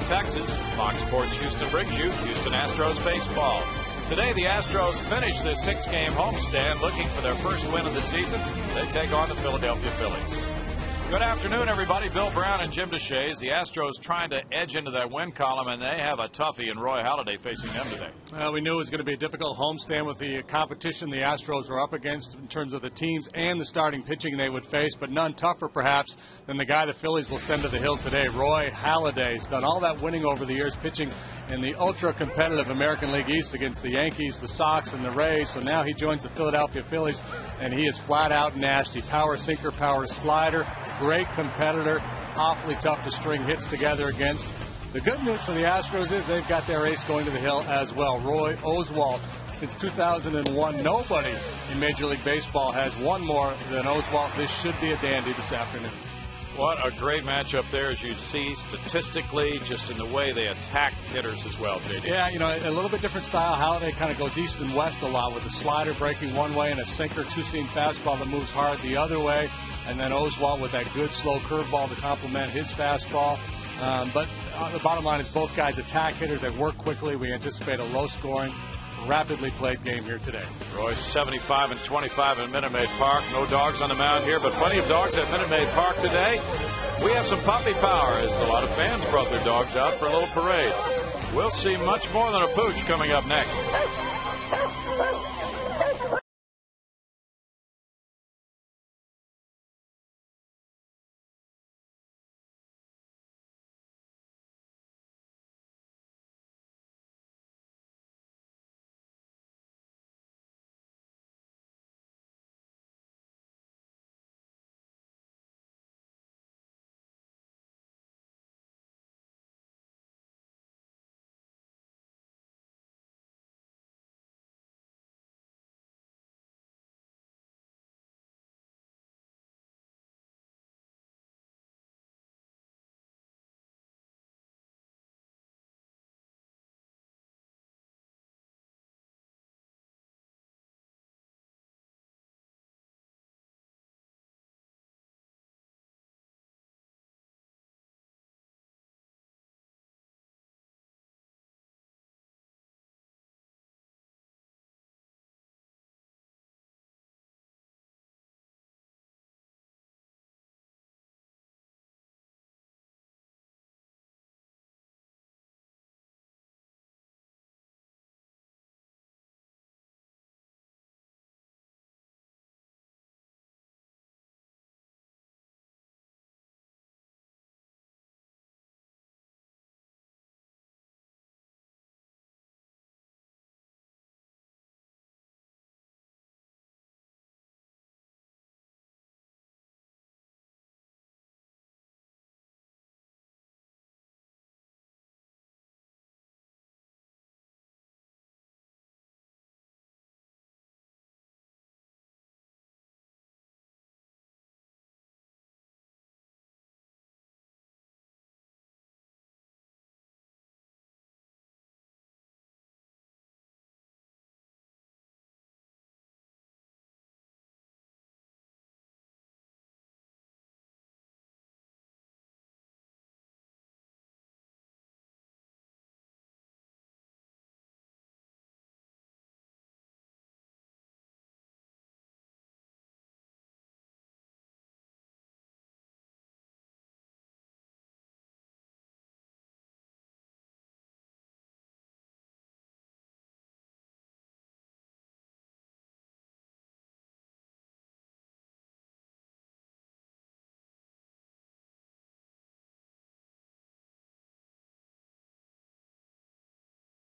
Texas. Fox Sports Houston brings you Houston Astros baseball. Today, the Astros finish their 6-game homestand looking for their first win of the season. They take on the Philadelphia Phillies. Good afternoon, everybody. Bill Brown and Jim Deshaies. The Astros trying to edge into that win column, and they have a toughie in Roy Halladay facing them today. We knew it was going to be a difficult homestand with the competition the Astros were up against in terms of the teams and the starting pitching they would face, but none tougher, perhaps, than the guy the Phillies will send to the hill today, Roy Halladay. He's done all that winning over the years, pitching in the ultra-competitive American League East against the Yankees, the Sox, and the Rays. So now he joins the Philadelphia Phillies, and he is flat-out nasty. Power sinker, power slider. Great competitor, awfully tough to string hits together against. The good news for the Astros is they've got their ace going to the hill as well, Roy Oswalt. Since 2001, nobody in Major League Baseball has won more than Oswalt. This should be a dandy this afternoon. What a great matchup there, as you see, statistically, just in the way they attack hitters as well, J.D. Yeah, you know, a little bit different style. Halladay kind of goes east and west a lot with a slider breaking one way and a sinker, two-seam fastball that moves hard the other way. And then Oswalt with that good slow curveball to complement his fastball. But the bottom line is both guys attack hitters. They work quickly. We anticipate a low-scoring, rapidly played game here today. Roy's 75 and 25 at Minute Maid Park. No dogs on the mound here, but plenty of dogs at Minute Maid Park today. We have some puppy power as a lot of fans brought their dogs out for a little parade. We'll see much more than a pooch coming up next.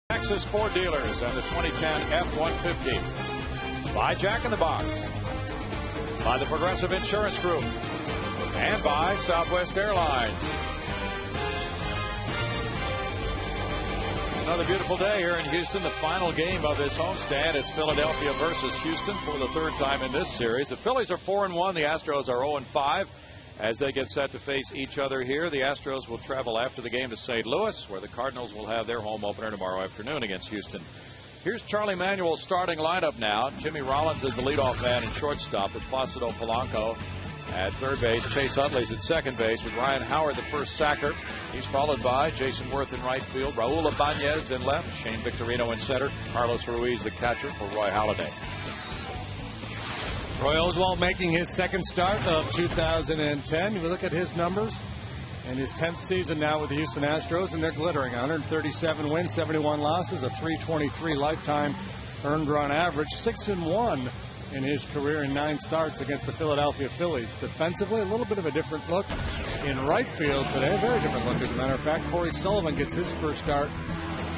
Texas Ford dealers and the 2010 F-150. By Jack in the Box. By the Progressive Insurance Group. And by Southwest Airlines. Another beautiful day here in Houston. The final game of this homestand. It's Philadelphia versus Houston for the third time in this series. The Phillies are 4-1. The Astros are 0-5. As they get set to face each other here, the Astros will travel after the game to St. Louis, where the Cardinals will have their home opener tomorrow afternoon against Houston. Here's Charlie Manuel's starting lineup now. Jimmy Rollins is the leadoff man and shortstop with Placido Polanco At third base, Chase Utley's at second base with Ryan Howard, the first sacker. He's followed by Jason Worth in right field, Raul Ibanez in left, Shane Victorino in center, Carlos Ruiz, the catcher, for Roy Halladay. Roy Oswalt making his second start of 2010. You look at his numbers in his 10th season now with the Houston Astros, and they're glittering. 137 wins, 71 losses, a 323 lifetime earned run average, 6-1 in his career in 9 starts against the Philadelphia Phillies. Defensively, a little bit of a different look in right field today. A very different look, as a matter of fact. Corey Sullivan gets his first start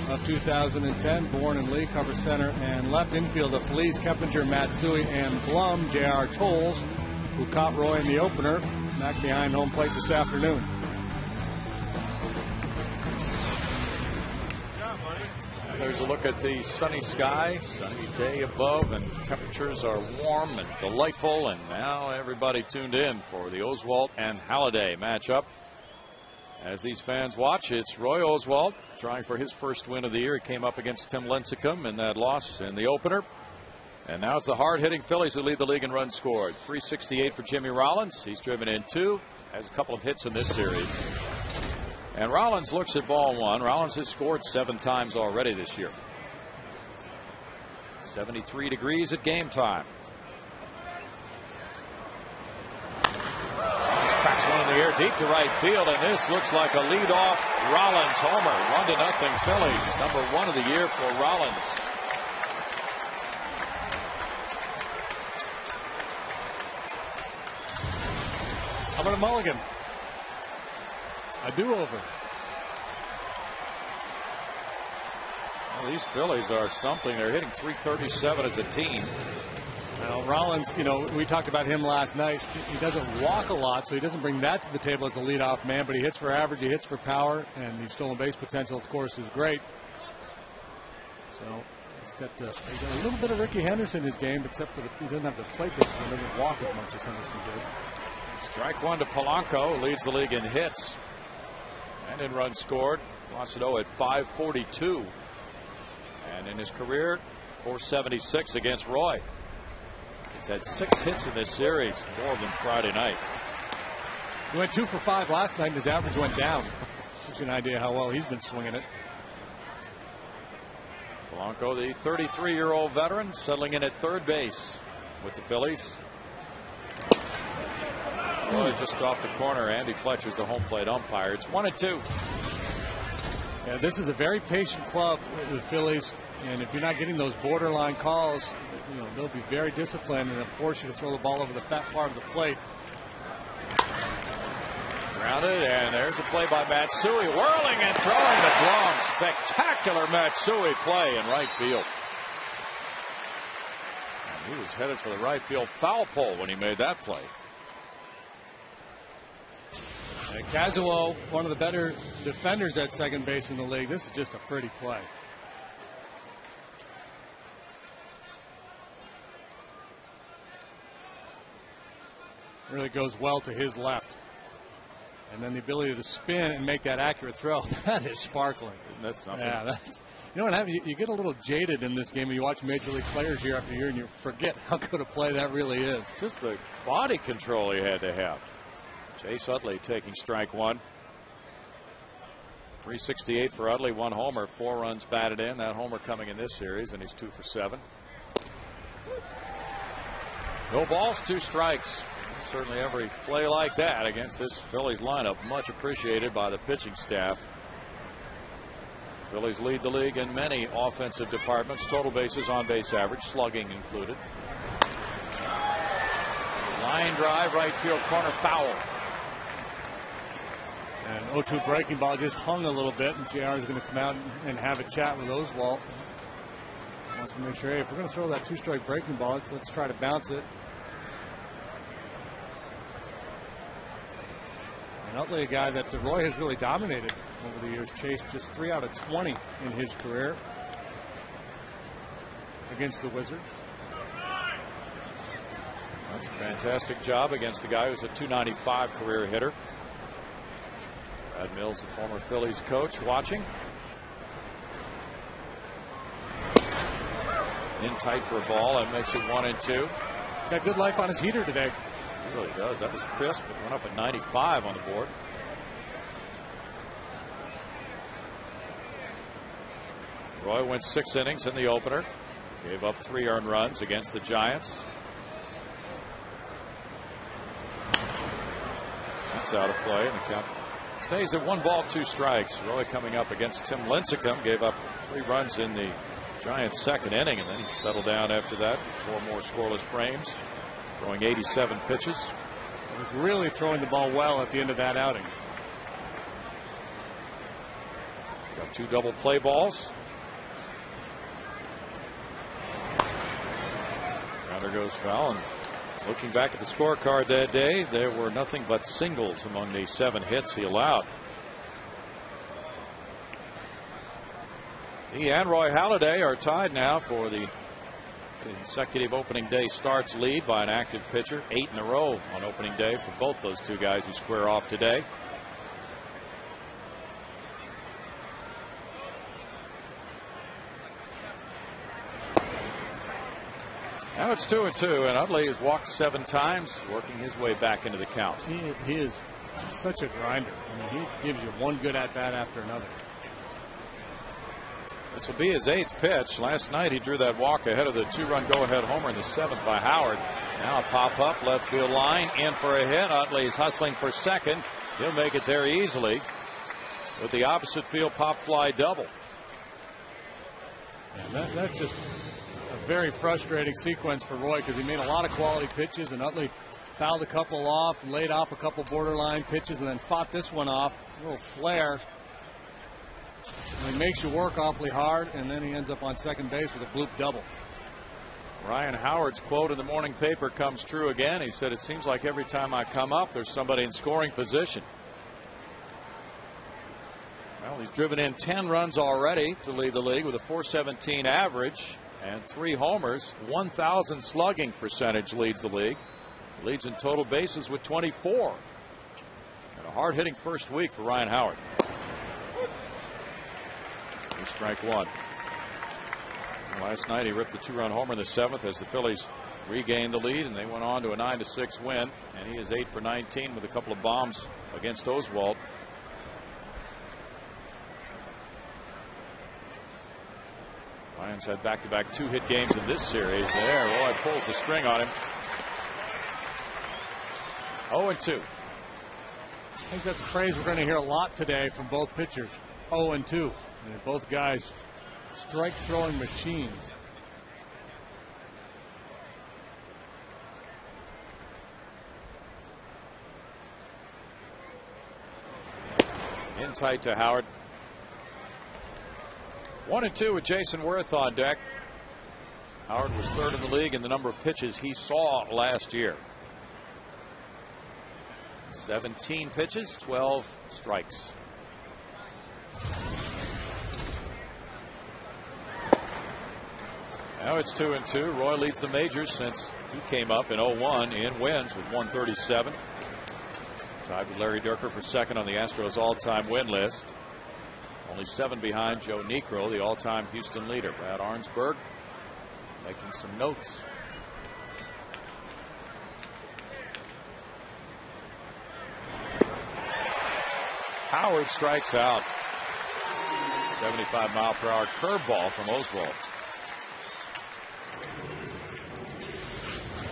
of 2010. Bourne and Lee cover center and left infield of Feliz, Keppinger, Matsui, and Blum. J.R. Tolles, who caught Roy in the opener, back behind home plate this afternoon. There's a look at the sunny sky, sunny day above, and temperatures are warm and delightful. And now everybody tuned in for the Oswalt and Halladay matchup. As these fans watch, it's Roy Oswalt trying for his first win of the year. He came up against Tim Lincecum in that loss in the opener. And now it's the hard-hitting Phillies who lead the league in runs scored. 368 for Jimmy Rollins. He's driven in 2, has a couple of hits in this series. And Rollins looks at ball 1. Rollins has scored 7 times already this year. 73 degrees at game time. Cracks one in the air deep to right field, and this looks like a leadoff Rollins homer. 1-0 Phillies. Number 1 of the year for Rollins. How about a mulligan? A do-over. Well, these Phillies are something. They're hitting .337 as a team. Now, Rollins, we talked about him last night. He doesn't walk a lot, so he doesn't bring that to the table as a leadoff man, but he hits for average, he hits for power, and his stolen base potential, of course, is great. So he's got a little bit of Ricky Henderson in his game, except for he doesn't have the plate discipline, doesn't walk as much as Henderson did. Strike 1 to Polanco, leads the league in hits and in runs scored. Placido at .542. And in his career, .476 against Roy. He's had 6 hits in this series, 4 of them Friday night. He went 2 for 5 last night, and his average went down. Gives you an idea how well he's been swinging it. Polanco, the 33-year-old veteran, settling in at third base with the Phillies. Roy just off the corner. Andy Fletcher's the home plate umpire. It's 1-2. Yeah, this is a very patient club, the Phillies, and if you're not getting those borderline calls, they'll be very disciplined and they'll force you to throw the ball over the fat part of the plate. Grounded, and there's a play by Matsui, whirling and throwing the glove. Spectacular Matsui play in right field. And he was headed for the right field foul pole when he made that play. Kazuo, one of the better defenders at second base in the league. This is just a pretty play. Really goes well to his left. And then the ability to spin and make that accurate throw. That is sparkling. That's something. Yeah, that's, you know what happens? You get a little jaded in this game, and you watch Major League players year after year, and you forget how good a play that really is. Just the body control he had to have. Chase Utley taking strike 1. 368 for Utley, 1 homer, 4 runs batted in. That homer coming in this series, and he's 2 for 7. No balls, 2 strikes. Certainly every play like that against this Phillies lineup much appreciated by the pitching staff. Phillies lead the league in many offensive departments, total bases, on base average, slugging included. Line drive, right field corner, foul. And 0-2 breaking ball just hung a little bit, and JR is going to come out and have a chat with Oswalt. Wants to make sure, hey, if we're going to throw that 2-strike breaking ball, let's try to bounce it. And Utley, a guy that Roy has really dominated over the years. Chased just 3 out of 20 in his career against the Wizard. That's a fantastic job against a guy who's a .295 career hitter. Brad Mills, the former Phillies coach, watching. In tight for a ball, and makes it 1-2. Got good life on his heater today. It really does. That was crisp. It went up at 95 on the board. Roy went 6 innings in the opener. Gave up 3 earned runs against the Giants. That's out of play, and the count stays at 1 ball, 2 strikes. Roy coming up against Tim Lincecum. Gave up 3 runs in the Giants' 2nd inning, and then he settled down after that. 4 more scoreless frames. Throwing 87 pitches. He was really throwing the ball well at the end of that outing. Got 2 double play balls. Grounder goes foul, and looking back at the scorecard that day, there were nothing but singles among the 7 hits he allowed. He and Roy Halladay are tied now for the consecutive opening day starts lead by an active pitcher. 8 in a row on opening day for both those 2 guys who square off today. Now it's 2-2, and Utley has walked 7 times, working his way back into the count. He is such a grinder. I mean, he gives you one good at bat after another. This will be his 8th pitch. Last night he drew that walk ahead of the 2-run go-ahead homer in the 7th by Howard. Now a pop-up left field line, in for a hit. Utley's hustling for second. He'll make it there easily with the opposite field pop fly double. Yeah, that's just a very frustrating sequence for Roy, because he made a lot of quality pitches, and Utley fouled a couple off and laid off a couple borderline pitches, and then fought this one off. A little flare. And he makes you work awfully hard, and then he ends up on second base with a bloop double. Ryan Howard's quote in the morning paper comes true again. He said, "It seems like every time I come up, there's somebody in scoring position." Well, he's driven in 10 runs already to lead the league with a .417 average and 3 homers. 1,000 slugging percentage leads the league. Leads in total bases with 24. And a hard-hitting first week for Ryan Howard. Strike 1. Last night he ripped the 2-run homer in the 7th as the Phillies regained the lead, and they went on to a 9-6 win. And he is 8 for 19 with a couple of bombs against Oswalt. Lions had back-to-back 2-hit games in this series. There, Roy pulls the string on him. 0-2. I think that's a phrase we're going to hear a lot today from both pitchers. 0-2. And both guys strike throwing machines. In tight to Howard. 1-2 with Jason Worth on deck. Howard was 3rd in the league in the number of pitches he saw last year. 17 pitches, 12 strikes. Now it's 2-2. Roy leads the majors since he came up in 01 in wins with 137. Tied with Larry Dierker for 2nd on the Astros all-time win list. Only 7 behind Joe Niekro, the all-time Houston leader. Brad Arnsberg making some notes. Howard strikes out. 75-mile-per-hour curveball from Oswalt.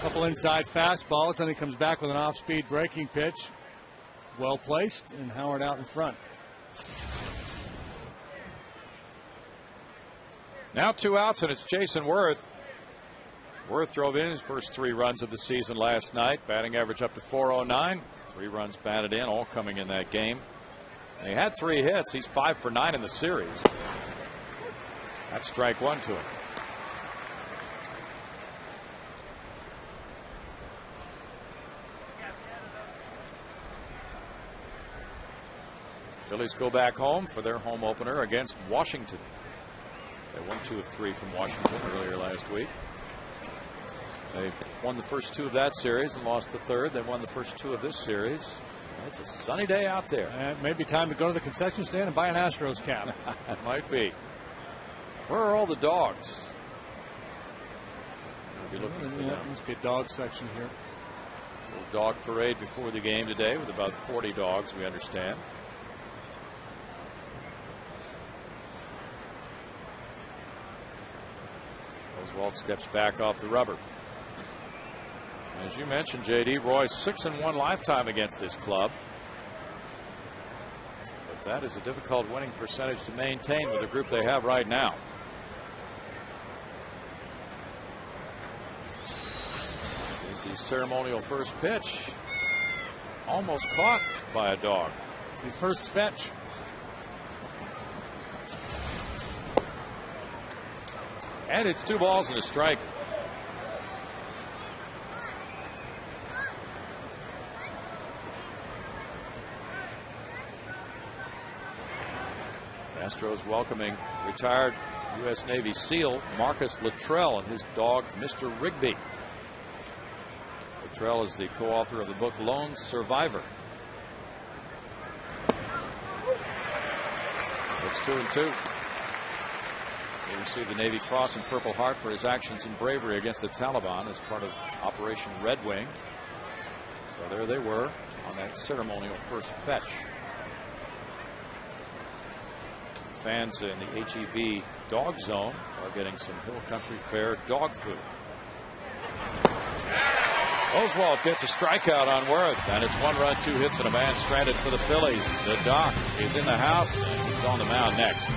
Couple inside fastballs, then he comes back with an off-speed breaking pitch. Well placed, and Howard out in front. Now 2 outs, and it's Jason Worth. Worth drove in his first 3 runs of the season last night. Batting average up to .409. 3 runs batted in, all coming in that game. And he had 3 hits. He's 5 for 9 in the series. That's strike 1 to him. Phillies go back home for their home opener against Washington. They won 2 of 3 from Washington earlier last week. They won the first 2 of that series and lost the 3rd. They won the first 2 of this series. It's a sunny day out there. It may be time to go to the concession stand and buy an Astros cap. It might be. Where are all the dogs? We'll be looking for them. Must be a dog section here. Little dog parade before the game today with about 40 dogs, we understand. Oswalt steps back off the rubber. As you mentioned, JD, Roy's 6-1 lifetime against this club. But that is a difficult winning percentage to maintain with the group they have right now. Here's the ceremonial first pitch. Almost caught by a dog. The first fetch. And it's 2 balls and a strike. Astros welcoming retired U.S. Navy SEAL Marcus Luttrell and his dog, Mr. Rigby. Luttrell is the co-author of the book Lone Survivor. It's 2-2. He received the Navy Cross and Purple Heart for his actions and bravery against the Taliban as part of Operation Red Wing. So there they were on that ceremonial first fetch. Fans in the HEB dog zone are getting some Hill Country Fair dog food. Oswalt gets a strikeout on Worth, and it's 1 run, 2 hits, and a man stranded for the Phillies. The Doc is in the house, and he's on the mound next.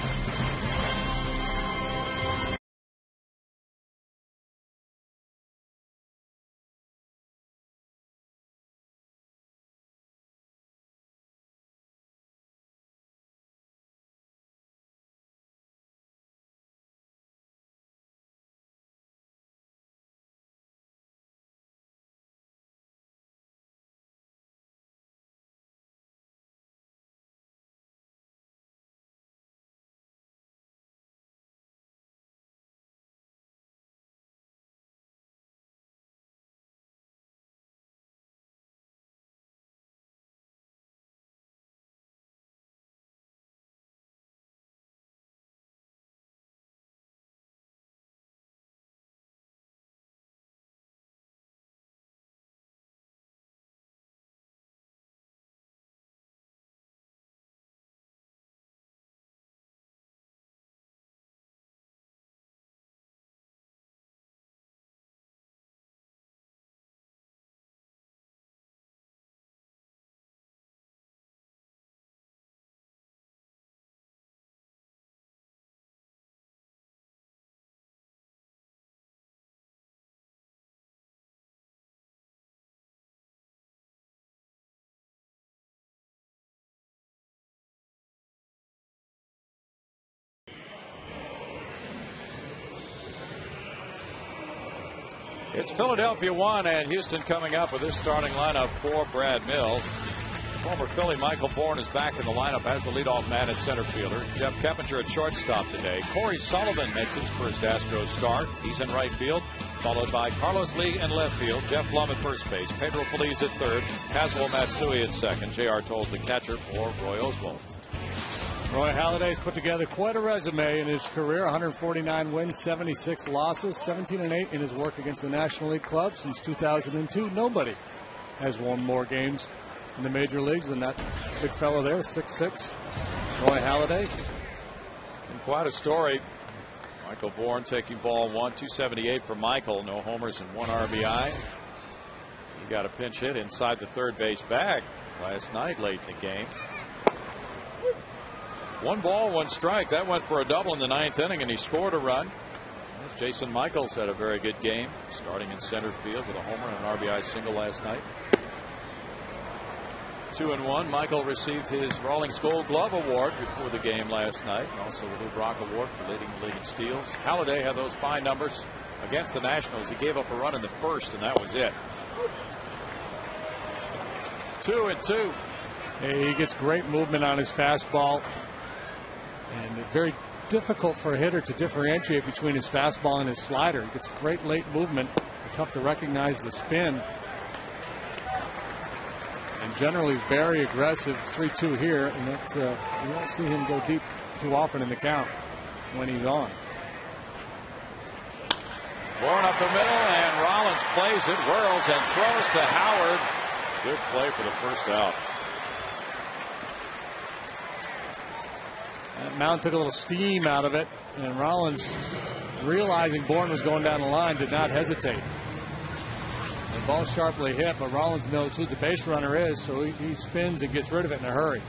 It's Philadelphia 1 and Houston coming up with this starting lineup for Brad Mills. Former Philly Michael Bourne is back in the lineup as the leadoff man at center fielder. Jeff Keppinger at shortstop today. Corey Sullivan makes his first Astros start. He's in right field, followed by Carlos Lee in left field, Jeff Blum at first base, Pedro Feliz at third, Kazuo Matsui at second. J.R. Tolles the catcher for Roy Oswalt. Roy Halladay's put together quite a resume in his career. 149 wins, 76 losses, 17-8 in his work against the National League club since 2002. Nobody has won more games in the major leagues than that big fellow there, 6'6", Roy Halladay. And quite a story. Michael Bourne taking ball 1, 278 for Michael. No homers and 1 RBI. He got a pinch hit inside the third base bag last night late in the game. 1 ball, 1 strike. That went for a double in the 9th inning, and he scored a run. Jason Michaels had a very good game, starting in center field with a homer and an RBI single last night. 2-1. Michael received his Rawlings Gold Glove Award before the game last night, and also the Lou Brock Award for leading the league in steals. Halladay had those fine numbers against the Nationals. He gave up a run in the first, and that was it. 2-2. He gets great movement on his fastball. And very difficult for a hitter to differentiate between his fastball and his slider. He gets great late movement. Tough to recognize the spin. And generally very aggressive. 3-2 here. And that's, you won't see him go deep too often in the count when he's on. Bourne up the middle, and Rollins plays it, whirls, and throws to Howard. Good play for the first out. That mound took a little steam out of it, and Rollins, realizing Bourne was going down the line, did not hesitate. The ball sharply hit, but Rollins knows who the base runner is, so he spins and gets rid of it in a hurry.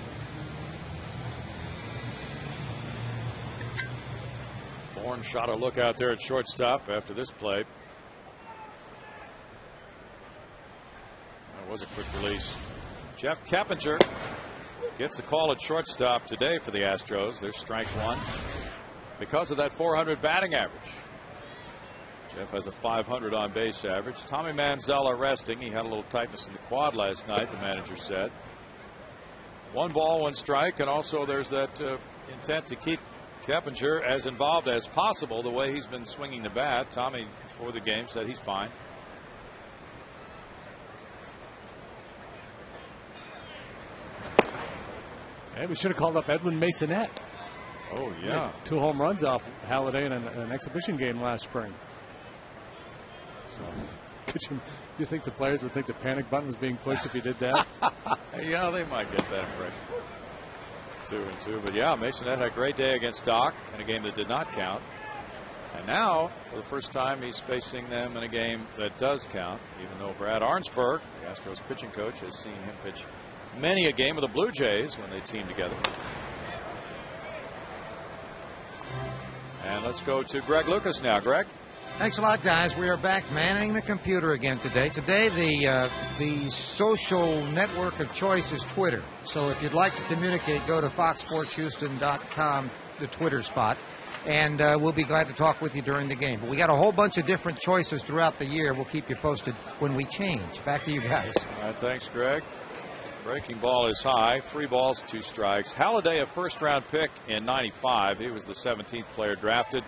Bourne shot a look out there at shortstop after this play. That was a quick release. Jeff Keppinger gets a call at shortstop today for the Astros. There's strike one because of that .400 batting average. Jeff has a .500 on base average. Tommy Manzella resting. He had a little tightness in the quad last night, the manager said. 1 ball, 1 strike, and also there's that intent to keep Keppinger as involved as possible the way he's been swinging the bat. Tommy, before the game, said he's fine. Hey, we should have called up Edwin Masonette. Oh, yeah. 2 home runs off Halladay in an exhibition game last spring. So, do you think the players would think the panic button was being pushed if he did that? Yeah, they might get that impression. 2-2, but yeah, Masonette had a great day against Doc in a game that did not count. And now, for the first time, he's facing them in a game that does count, even though Brad Arnsberg, the Astros pitching coach, has seen him pitch many a game with the Blue Jays when they team together. And let's go to Greg Lucas now. Greg? Thanks a lot, guys. We are back manning the computer again today. Today, the social network of choice is Twitter. So if you'd like to communicate, go to foxsportshouston.com, the Twitter spot, and we'll be glad to talk with you during the game. But we got a whole bunch of different choices throughout the year. We'll keep you posted when we change. Back to you guys. All right, thanks, Greg. Breaking ball is high. 3 balls, 2 strikes. Halladay, a first-round pick in '95. He was the 17th player drafted.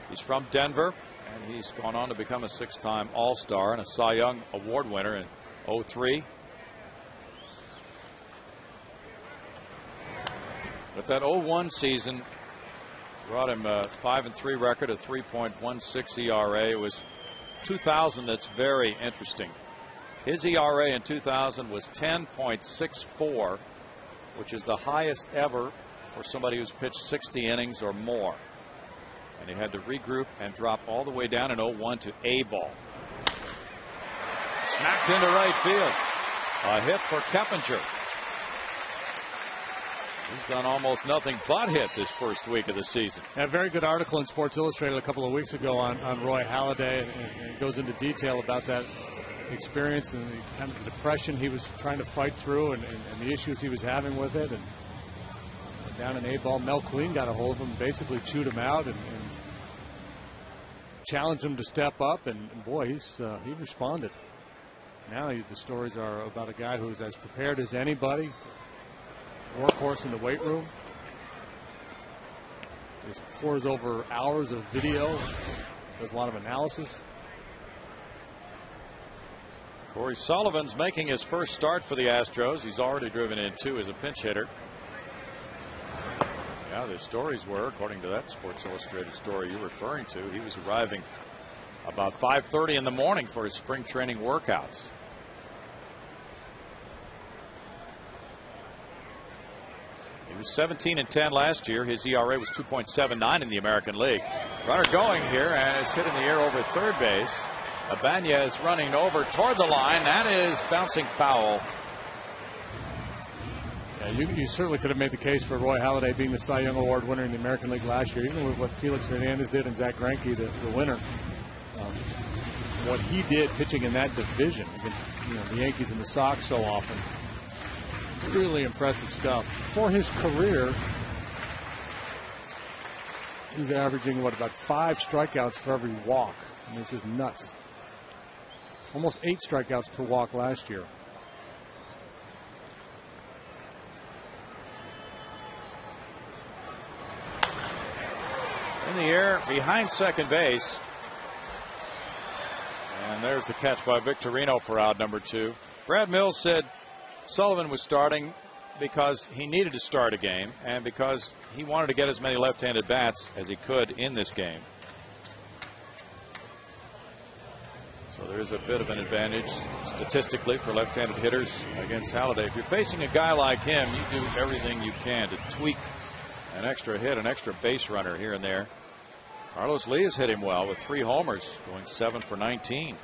He's from Denver. And he's gone on to become a 6-time All-Star and a Cy Young Award winner in '03. But that '01 season brought him a 5-3 record, a 3.16 ERA. It was 2000 that's very interesting. His ERA in 2000 was 10.64, which is the highest ever for somebody who's pitched 60 innings or more. And he had to regroup and drop all the way down in '01 to A ball. Smacked into right field. A hit for Keppinger. He's done almost nothing but hit this first week of the season. A very good article in Sports Illustrated a couple of weeks ago on Roy Halladay, and it goes into detail about that experience and the kind of depression he was trying to fight through and the issues he was having with it. And down in A ball, Mel Queen got a hold of him, basically chewed him out and challenged him to step up, and boy, he responded. Now the stories are about a guy who's as prepared as anybody, workhorse in the weight room. Just pours over hours of video, does a lot of analysis. Corey Sullivan's making his first start for the Astros. He's already driven in 2 as a pinch hitter. Yeah, the stories were, according to that Sports Illustrated story you're referring to, he was arriving about 5:30 in the morning for his spring training workouts. He was 17-10 last year. His ERA was 2.79 in the American League. Runner going here, and it's hit in the air over third base. Ibanez running over toward the line. That is bouncing foul. Yeah, you certainly could have made the case for Roy Halladay being the Cy Young Award winner in the American League last year, even with what Felix Hernandez did and Zach Greinke, the winner. What he did pitching in that division against the Yankees and the Sox so often, really impressive stuff. For his career, he's averaging, about 5 strikeouts for every walk. I mean, it's just nuts. Almost 8 strikeouts per walk last year. In the air behind second base. And there's the catch by Victorino for out number 2. Brad Mills said Sullivan was starting because he needed to start a game and because he wanted to get as many left-handed bats as he could in this game. there's a bit of an advantage statistically for left-handed hitters against Halladay. If you're facing a guy like him, you do everything you can to tweak an extra hit, an extra base runner here and there. Carlos Lee has hit him well with 3 homers, going 7 for 19.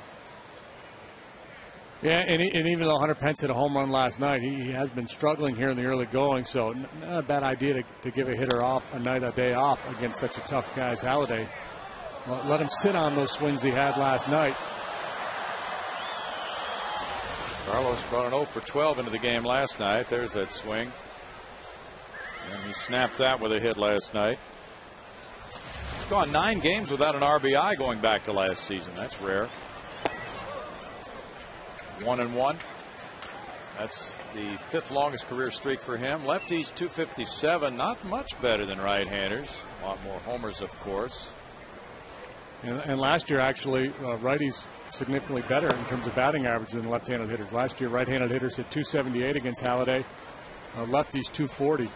Yeah, and even though Hunter Pence hit a home run last night, he has been struggling here in the early going, so not a bad idea to give a hitter off a day off against such a tough guy as Halladay. Let him sit on those swings he had last night. Carlos brought an 0 for 12 into the game last night. There's that swing. And he snapped that with a hit last night. He's gone 9 games without an RBI going back to last season. That's rare. 1-1. That's the 5th longest career streak for him. Lefties 257, not much better than right-handers. A lot more homers, of course. And last year, actually, righties significantly better in terms of batting average than left-handed hitters. Last year, right-handed hitters hit 278 against Halladay. Lefties 240.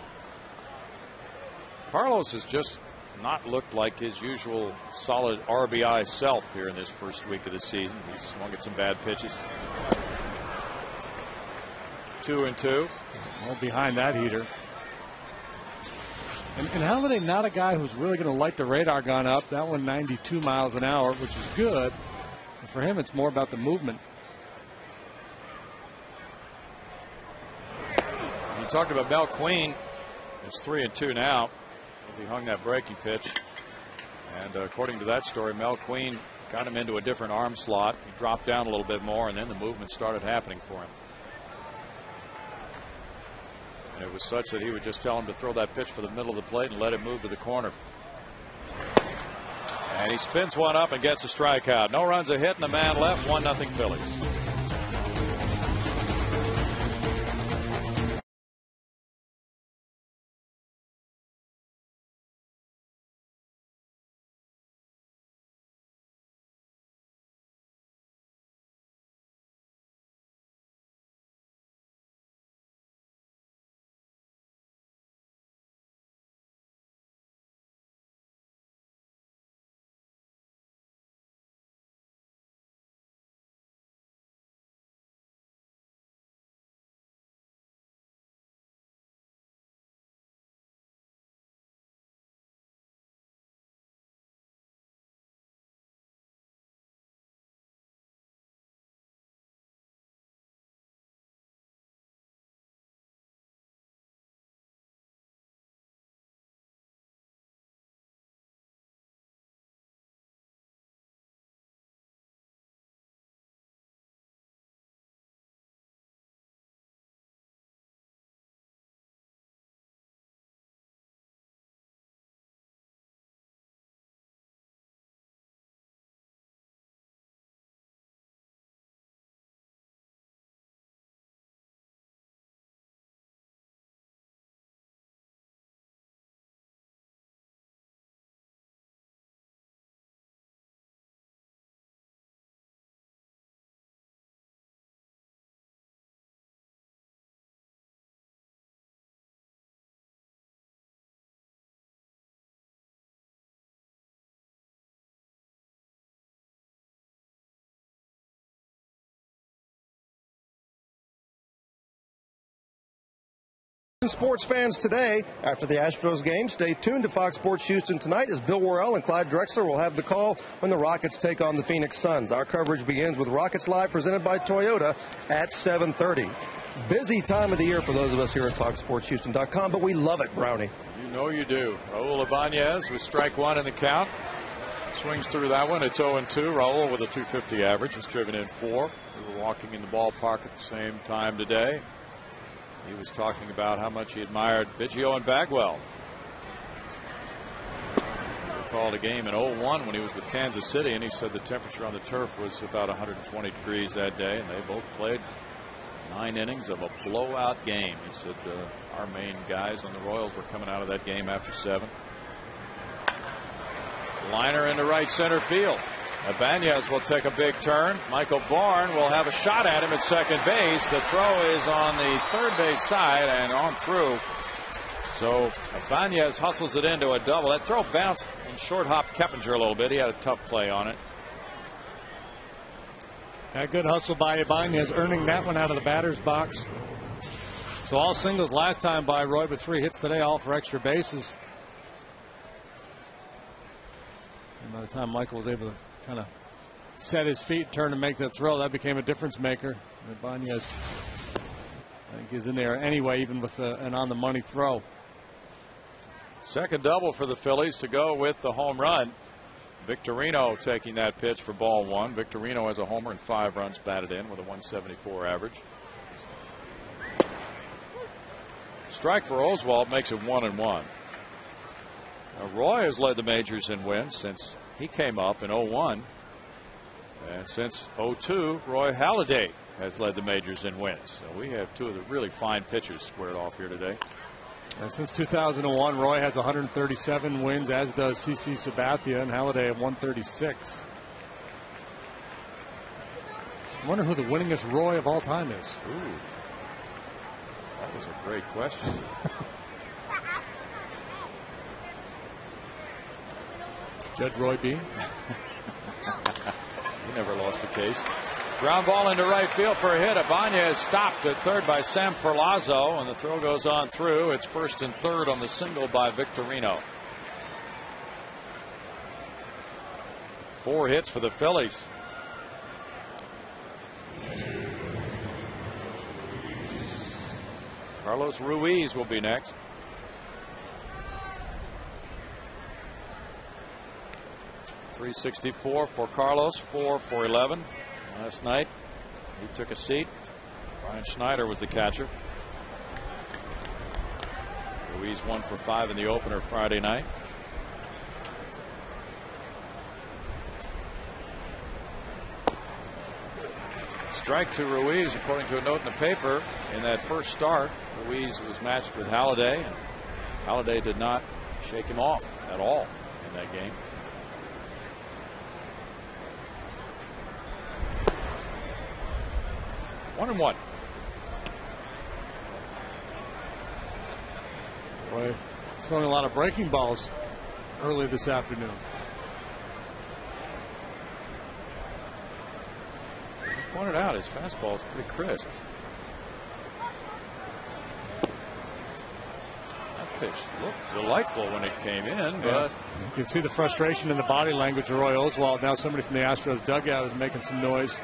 Carlos has just not looked like his usual solid RBI self here in this first week of the season. He's swung at some bad pitches. 2-2. Well, behind that heater. And Halladay, not a guy who's really going to light the radar gun up. That one 92 miles an hour, which is good. But for him, it's more about the movement. You talked about Mel Queen. It's 3-2 now as he hung that breaking pitch. And according to that story, Mel Queen got him into a different arm slot. He dropped down a little bit more, and then the movement started happening for him. And it was such that he would just tell him to throw that pitch for the middle of the plate and let it move to the corner. And he spins one up and gets a strikeout. No runs, a hit, and a man left. 1-0 Phillies. Sports fans today, after the Astros game, stay tuned to Fox Sports Houston tonight as Bill Worrell and Clyde Drexler will have the call when the Rockets take on the Phoenix Suns. Our coverage begins with Rockets Live presented by Toyota at 7:30. Busy time of the year for those of us here at FoxSportsHouston.com, but we love it, Brownie. You know you do. Raul Ibanez with strike 1 in the count. Swings through that one. It's 0-2. Raul with a .250 average has driven in 4. We were walking in the ballpark at the same time today. He was talking about how much he admired Biggio and Bagwell. He recalled a game in 01 when he was with Kansas City, and he said the temperature on the turf was about 120 degrees that day, and they both played 9 innings of a blowout game. He said our main guys on the Royals were coming out of that game after 7. Liner into right center field. Ibanez will take a big turn. Michael Bourne will have a shot at him at second base. The throw is on the third base side and on through. So Ibanez hustles it into a double. That throw bounced and short hopped Keppinger a little bit. He had a tough play on it. A good hustle by Ibanez, earning that one out of the batter's box. So all singles last time by Roy, but 3 hits today, all for extra bases. And by the time Michael was able to kind of set his feet, turn and make that throw, that became a difference maker. Ibanez, I think, is in there anyway, even with an on-the-money throw. Second double for the Phillies to go with the home run. Victorino taking that pitch for ball 1. Victorino has a homer and 5 runs batted in with a 174 average. Strike for Oswalt makes it 1-1. Now, Roy has led the majors in wins since he came up in 01. And since 02, Roy Halladay has led the majors in wins. So we have 2 of the really fine pitchers squared off here today. And since 2001, Roy has 137 wins, as does CC Sabathia, and Halladay at 136. I wonder who the winningest Roy of all time is. Ooh, that was a great question. Judge Roy B. He never lost a case. Ground ball into right field for a hit. Ibanez stopped at third by Sam Perlazo, and the throw goes on through. It's first and third on the single by Victorino. 4 hits for the Phillies. Carlos Ruiz will be next. .364 for Carlos, 4 for 11 last night. He took a seat. Brian Schneider was the catcher. Ruiz 1 for 5 in the opener Friday night. Strike to Ruiz, according to a note in the paper. In that first start, Ruiz was matched with Halladay, and Halladay did not shake him off at all in that game. One and one. Boy, throwing a lot of breaking balls early this afternoon. As you pointed out, his fastball is pretty crisp. That pitch looked delightful when it came in, but you can see the frustration in the body language of Roy Oswalt. Now somebody from the Astros dugout is making some noise.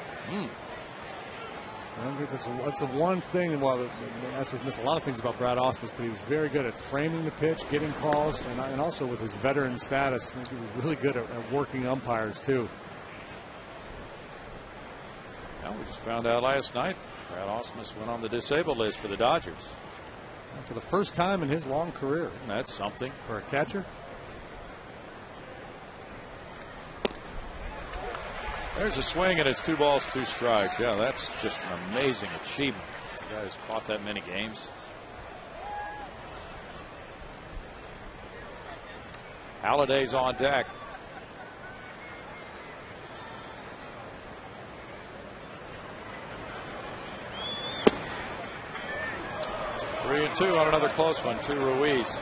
I don't think that's the one thing. Well, the Astros missed a lot of things about Brad Ausmus, but he was very good at framing the pitch, getting calls, and also with his veteran status, I think he was really good at working umpires too. Now we just found out last night Brad Ausmus went on the disabled list for the Dodgers. And for the first time in his long career. And that's something for a catcher. There's a swing, and it's 2 balls, 2 strikes. Yeah, that's just an amazing achievement. The guy who's caught that many games. Halladay's on deck. Three and 2 on another close one to Ruiz.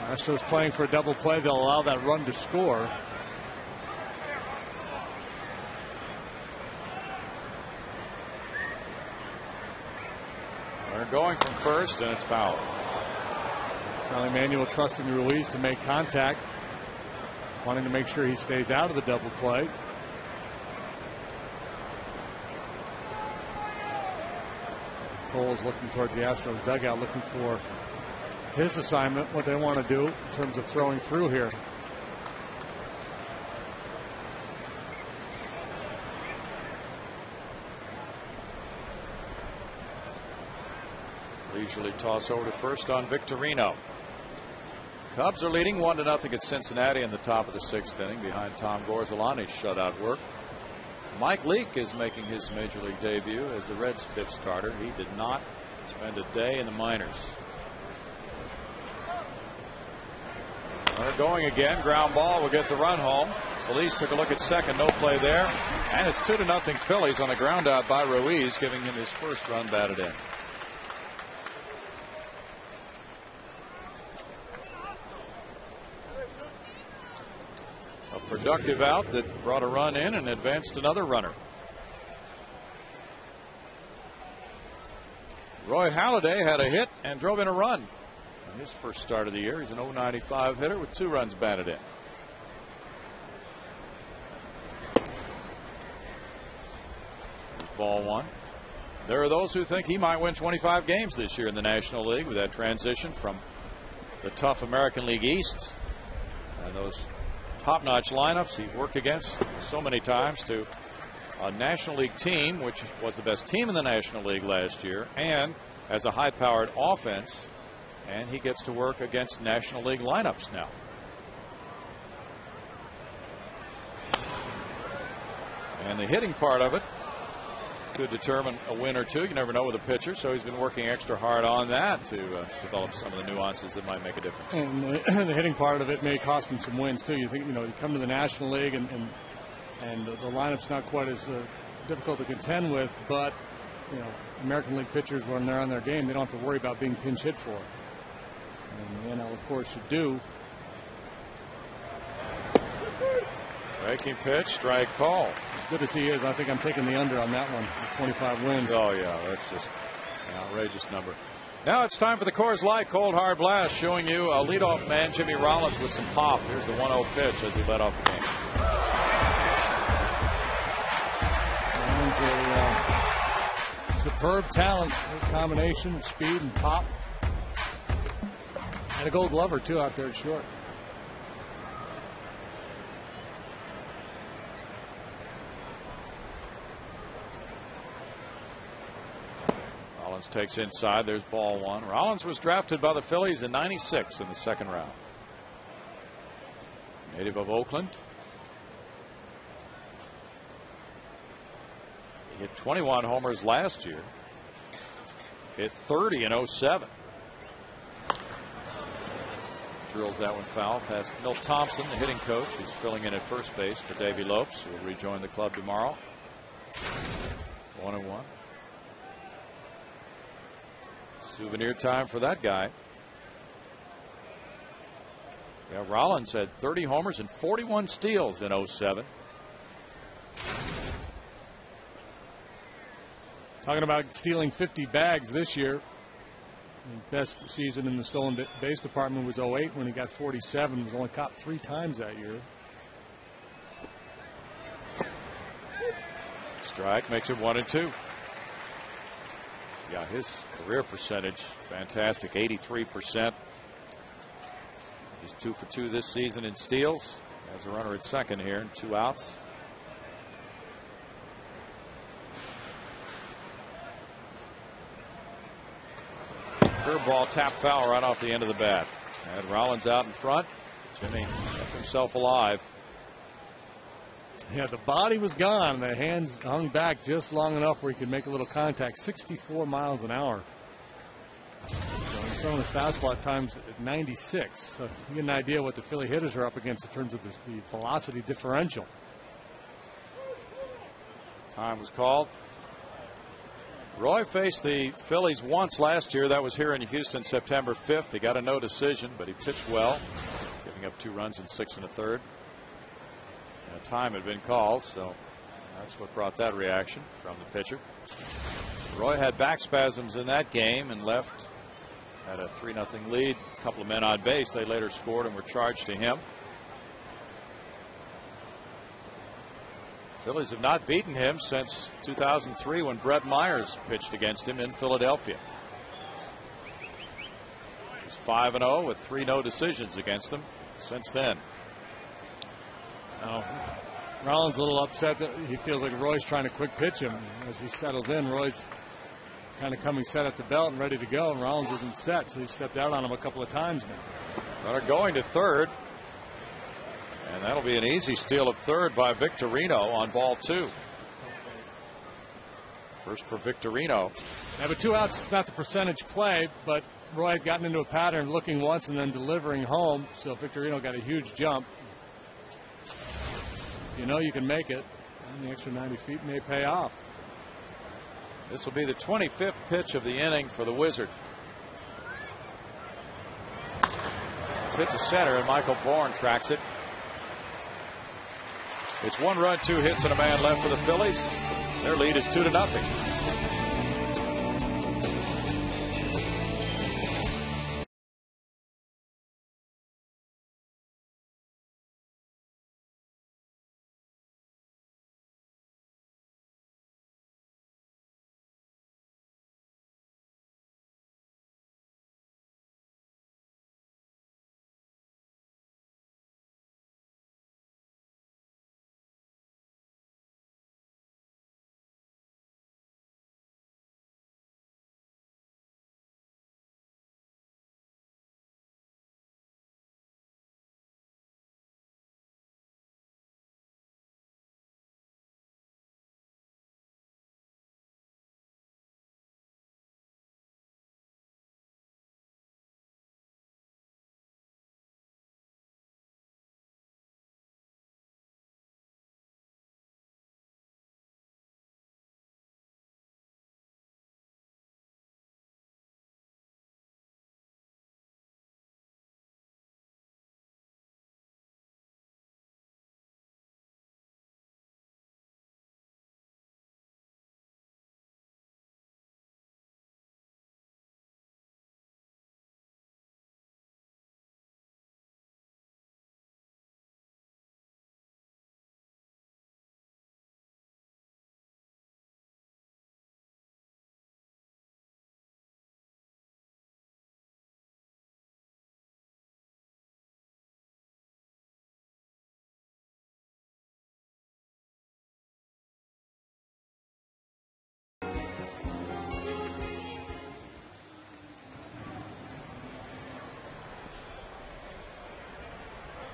Astros playing for a double play. They'll allow that run to score. They're going from first, and it's foul. Charlie Manuel trusting Ruiz to make contact, wanting to make sure he stays out of the double play. Toll's looking towards the Astros dugout, looking for his assignment, what they want to do in terms of throwing through here. Leisurely toss over to first on Victorino. Cubs are leading 1-0 at Cincinnati in the top of the 6th inning behind Tom Gorzolani's shutout work. Mike Leake is making his major league debut as the Reds' 5th starter. He did not spend a day in the minors. They're going again. Ground ball will get the run home. Phillies took a look at second. No play there. And it's 2-0 Phillies on a ground out by Ruiz, giving him his first run batted in. A productive out that brought a run in and advanced another runner. Roy Halladay had a hit and drove in a run in his first start of the year. He's an .095 hitter with 2 runs batted in. Ball 1. There are those who think he might win 25 games this year in the National League with that transition from the tough American League East and those top-notch lineups he worked against so many times to a National League team, which was the best team in the National League last year, and has a high-powered offense, and he gets to work against National League lineups now. And the hitting part of it could determine a win or two. You never know with a pitcher, so he's been working extra hard on that to develop some of the nuances that might make a difference. And the hitting part of it may cost him some wins too. You think, you come to the National League and the lineup's not quite as difficult to contend with, but American League pitchers, when they're on their game, they don't have to worry about being pinch hit for. And of course you do. Breaking pitch, strike call. As good as he is, I think I'm taking the under on that one. 25 wins. Oh yeah, that's just an outrageous number. Now it's time for the Coors Light Cold Hard Blast, showing you a leadoff man, Jimmy Rollins, with some pop. Here's the 1-0 pitch as he led off the game. Superb talent, combination of speed and pop. And a Gold Glover too out there at short. Rollins takes inside. There's ball 1. Rollins was drafted by the Phillies in '96 in the second round. Native of Oakland. He hit 21 homers last year. Hit 30 in '07. Drills that one foul past Milt Thompson, the hitting coach, who's filling in at first base for Davey Lopes, who will rejoin the club tomorrow. 1-1. Souvenir time for that guy. Yeah, Rollins had 30 homers and 41 steals in '07. Talking about stealing 50 bags this year. Best season in the stolen base department was '08 when he got 47. Was only caught 3 times that year. Strike makes it 1-2. Yeah, his career percentage fantastic, 83%. He's 2 for 2 this season in steals. Has a runner at second here and 2 outs. Curveball tap foul right off the end of the bat. Had Rollins out in front. Jimmy kept himself alive. Yeah, the body was gone. The hands hung back just long enough where he could make a little contact. 64 miles an hour. Some of the fastball at times at 96. So you get an idea what the Philly hitters are up against in terms of the velocity differential. Time was called. Roy faced the Phillies once last year. That was here in Houston, September 5th. He got a no decision, but he pitched well, giving up 2 runs in 6 1/3. And a time had been called, so that's what brought that reaction from the pitcher. Roy had back spasms in that game and left at a 3-0 lead. A couple of men on base. They later scored and were charged to him. Phillies have not beaten him since 2003 when Brett Myers pitched against him in Philadelphia. He's 5-0 with 3 no decisions against them since then. Now, Rollins a little upset that he feels like Roy's trying to quick pitch him. As he settles in, Roy's kind of coming set at the belt and ready to go, and Rollins isn't set, so he stepped out on him a couple of times now. Runner going to third. And that'll be an easy steal of third by Victorino on ball 2. First for Victorino. Yeah, but 2 outs, it's not the percentage play, but Roy had gotten into a pattern looking once and then delivering home, so Victorino got a huge jump. You know you can make it, and the extra 90 feet may pay off. This will be the 25th pitch of the inning for the Wizard. It's hit to center, and Michael Bourne tracks it. It's 1 run, 2 hits, and a man left for the Phillies. Their lead is 2-0.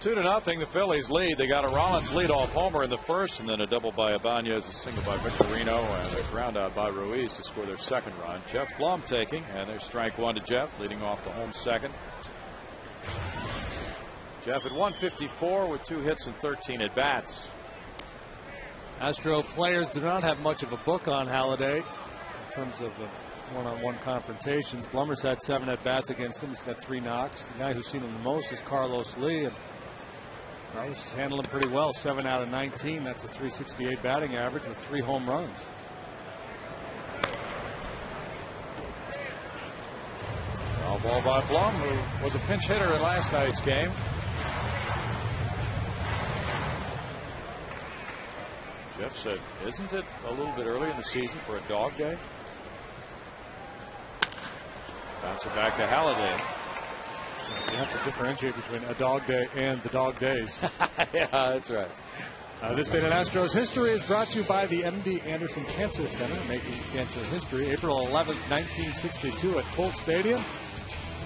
Two to nothing, the Phillies lead. They got a Rollins leadoff homer in the first, and then a double by Ibanez, a single by Victorino, and a ground out by Ruiz to score their second run. Jeff Blum taking, and there's strike one to Jeff, leading off the home second. Jeff at 154 with 2 hits and 13 at bats. Astro players do not have much of a book on Halladay in terms of one-on-one confrontations. Blummer's had 7 at bats against him. He's got 3 knocks. The guy who's seen him the most is Carlos Lee. And Carlos is handling pretty well. 7 out of 19. That's a .368 batting average with 3 home runs. Foul ball by Blum, who was a pinch hitter in last night's game. Jeff said, isn't it a little bit early in the season for a dog day? Bounce it back to Halladay. You have to differentiate between a dog day and the dog days. Yeah, that's right. This day in Astros history is brought to you by the M.D. Anderson Cancer Center, making cancer history. April 11th, 1962 at Colt Stadium.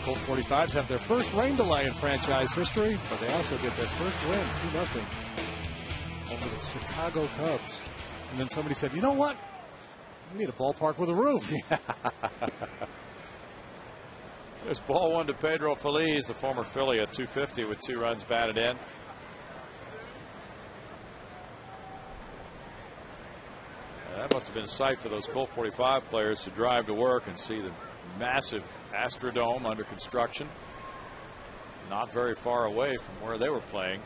Colt 45s have their first rain delay in franchise history, but they also get their first win, 2-0, over the Chicago Cubs. And then somebody said, you know what? We need a ballpark with a roof. There's ball one to Pedro Feliz, the former Philly, at 250 with 2 runs batted in. That must have been a sight for those Colt 45 players to drive to work and see the massive Astrodome under construction. Not very far away from where they were playing.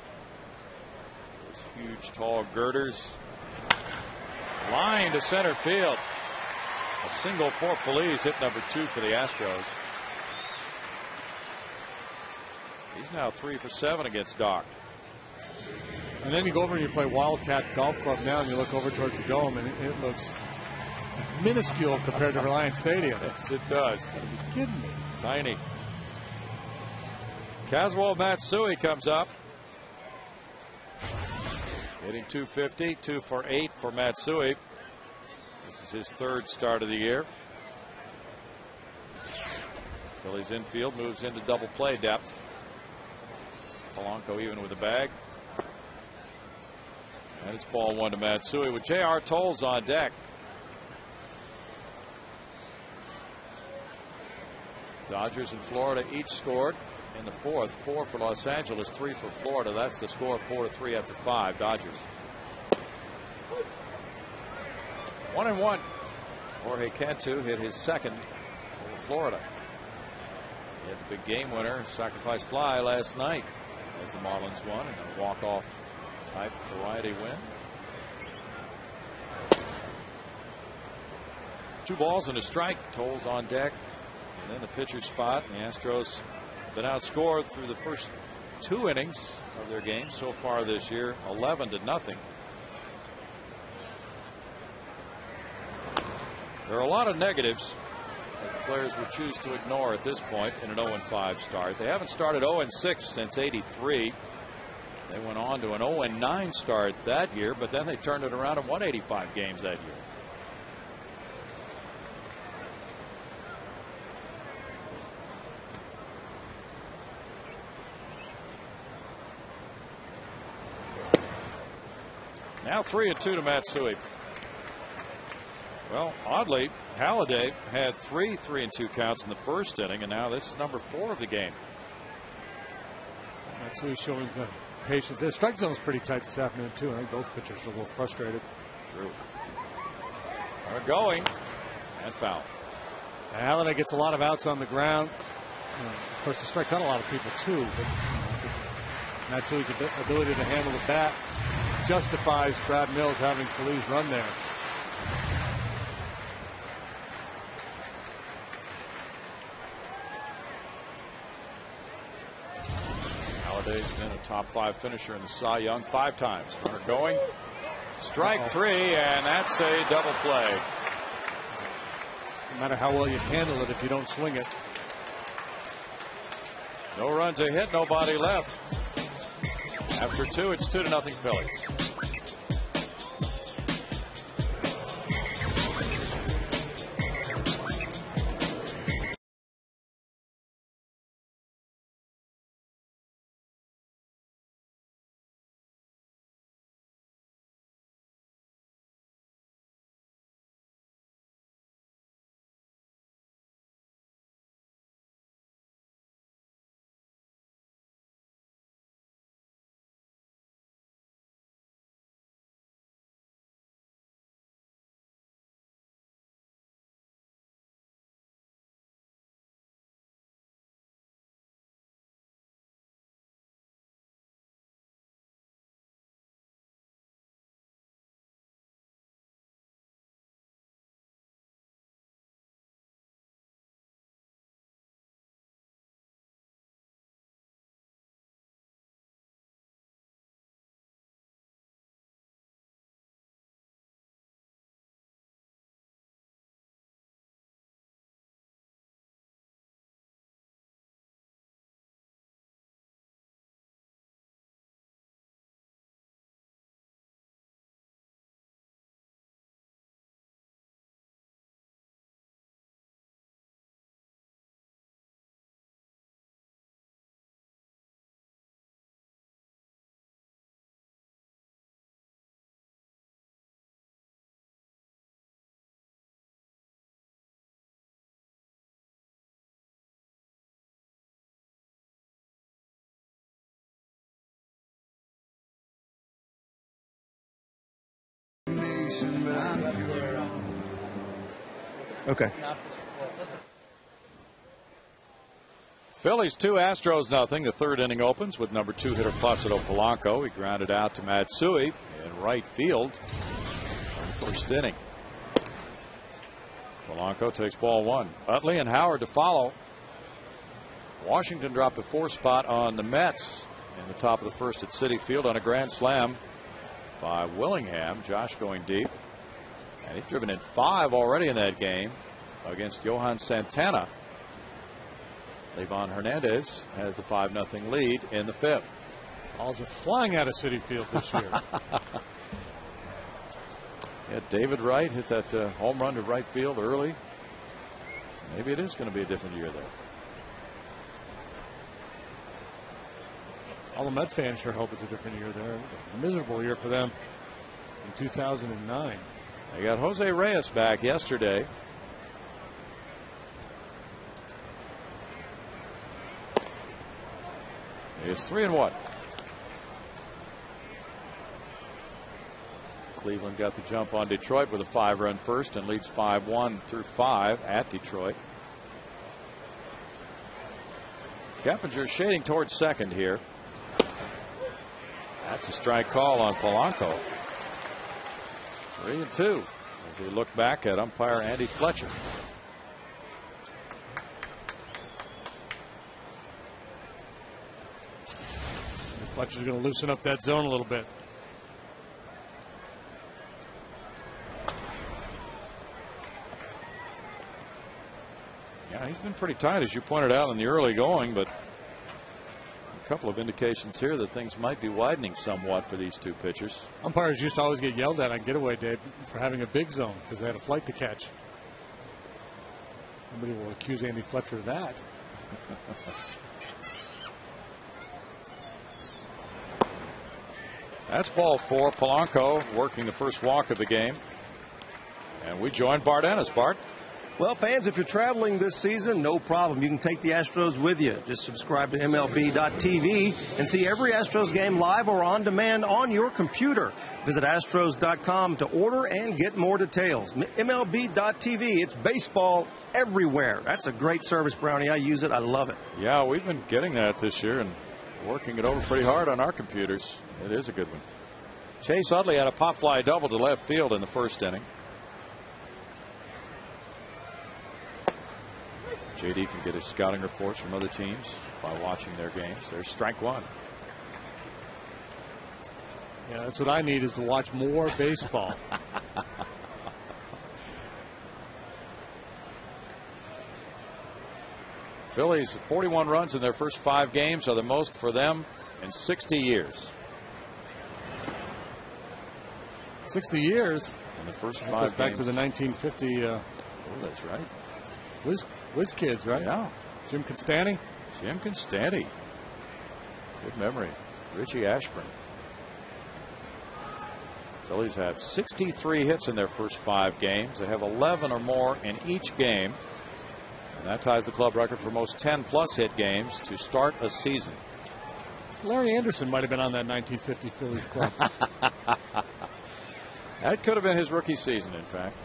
Those huge, tall girders. Line to center field. A single for Feliz, hit number 2 for the Astros. He's now 3 for 7 against Doc. And then you go over and you play Wildcat Golf Club now, and you look over towards the dome, and it looks minuscule compared to Reliance Stadium. Yes, it does. Are you kidding me? Tiny. Oswalt Matsui comes up. Hitting 250, 2 for 8 for Matsui. This is his 3rd start of the year. Phillies infield moves into double play depth. Polanco even with the bag. And it's ball one to Matsui with J.R. Tolles on deck. Dodgers and Florida each scored in the 4th. 4 for Los Angeles, 3 for Florida. That's the score, 4-3 after 5. Dodgers. 1-1. Jorge Cantu hit his 2nd for Florida. He had the big game winner, sacrifice fly last night as the Marlins won, and a walk-off type variety win. 2 balls and a strike. Tolles on deck. And then the pitcher's spot. And the Astros have been outscored through the first 2 innings of their game so far this year, 11-0. There are a lot of negatives that the players would choose to ignore at this point in an 0-5 start. They haven't started 0-6 since '83. They went on to an 0-9 start that year, but then they turned it around and won 85 games that year. Now 3-2 to Matsui. Well, oddly, Halladay had 3 3-2 counts in the first inning, and now this is number 4 of the game. Matsui showing the patience. The strike zone is pretty tight this afternoon, too. I think both pitchers are a little frustrated. True. They're going, and foul. Halladay gets a lot of outs on the ground. Of course, he strikes out a lot of people, too. But Matsui's ability to handle the bat justifies Brad Mills having Phillies run there. Halladay's been a top 5 finisher in the Cy Young 5 times. Runner going. Strike 3, and that's a double play. No matter how well you handle it, if you don't swing it. No runs a hit, nobody left. After 2, it's 2-0 Phillies. Okay. Phillies 2, Astros 0. The 3rd inning opens with number 2 hitter Placido Polanco. He grounded out to Matsui in right field in the first inning. Polanco takes ball 1. Utley and Howard to follow. Washington dropped a 4 spot on the Mets in the top of the first at Citi Field on a grand slam by Willingham. Josh going deep. And he's driven in 5 already in that game against Johan Santana. Levon Hernandez has the 5-0 lead in the 5th. Balls are flying out of Citi Field this year. Yeah, David Wright hit that home run to right field early. Maybe it is going to be a different year there. All the Met fans sure hope it's a different year there. It was a miserable year for them in 2009. They got Jose Reyes back yesterday. It's 3-1. Cleveland got the jump on Detroit with a 5-run first and leads 5-1 through 5 at Detroit. Keppinger shading towards second here. That's a strike call on Polanco. 3-2 as we look back at umpire Andy Fletcher. Fletcher's going to loosen up that zone a little bit. Yeah, he's been pretty tight, as you pointed out in the early going, but a couple of indications here that things might be widening somewhat for these two pitchers. Umpires used to always get yelled at on getaway day for having a big zone because they had a flight to catch. Nobody will accuse Andy Fletcher of that. That's ball 4. Polanco working the first walk of the game. And we join Bart Ennis. Bart? Well, fans, if you're traveling this season, no problem. You can take the Astros with you. Just subscribe to MLB.tv and see every Astros game live or on demand on your computer. Visit Astros.com to order and get more details. MLB.tv, it's baseball everywhere. That's a great service, Brownie. I use it. I love it. Yeah, we've been getting that this year and working it over pretty hard on our computers. It is a good one. Chase Utley had a pop fly double to left field in the first inning. JD can get his scouting reports from other teams by watching their games. There's strike 1. Yeah, that's what I need, is to watch more baseball. Phillies 41 runs in their first 5 games are the most for them in 60 years. 60 years? In the first 5 goes games. Back to the 1950. Oh, that's right. Whiz kids, right? Yeah. Jim Constanti? Jim Constanti. Good memory. Richie Ashburn. Phillies have 63 hits in their first 5 games. They have 11 or more in each game. And that ties the club record for most 10-plus hit games to start a season. Larry Anderson might have been on that 1950 Phillies club. That could have been his rookie season, in fact.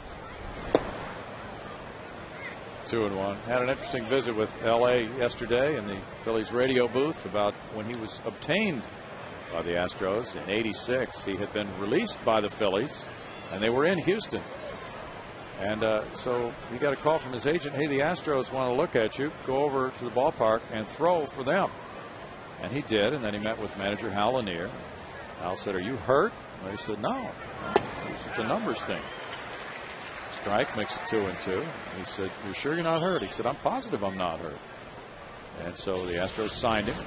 2-1. Had an interesting visit with L.A. yesterday in the Phillies radio booth about when he was obtained by the Astros in '86. He had been released by the Phillies, and they were in Houston. And so he got a call from his agent, hey, the Astros want to look at you. Go over to the ballpark and throw for them. And he did, and then he met with manager Halladay. Hal said, are you hurt? And he said, no. It's a numbers thing. Strike makes it 2-2. He said, you're sure you're not hurt? He said, I'm positive I'm not hurt. And so the Astros signed him.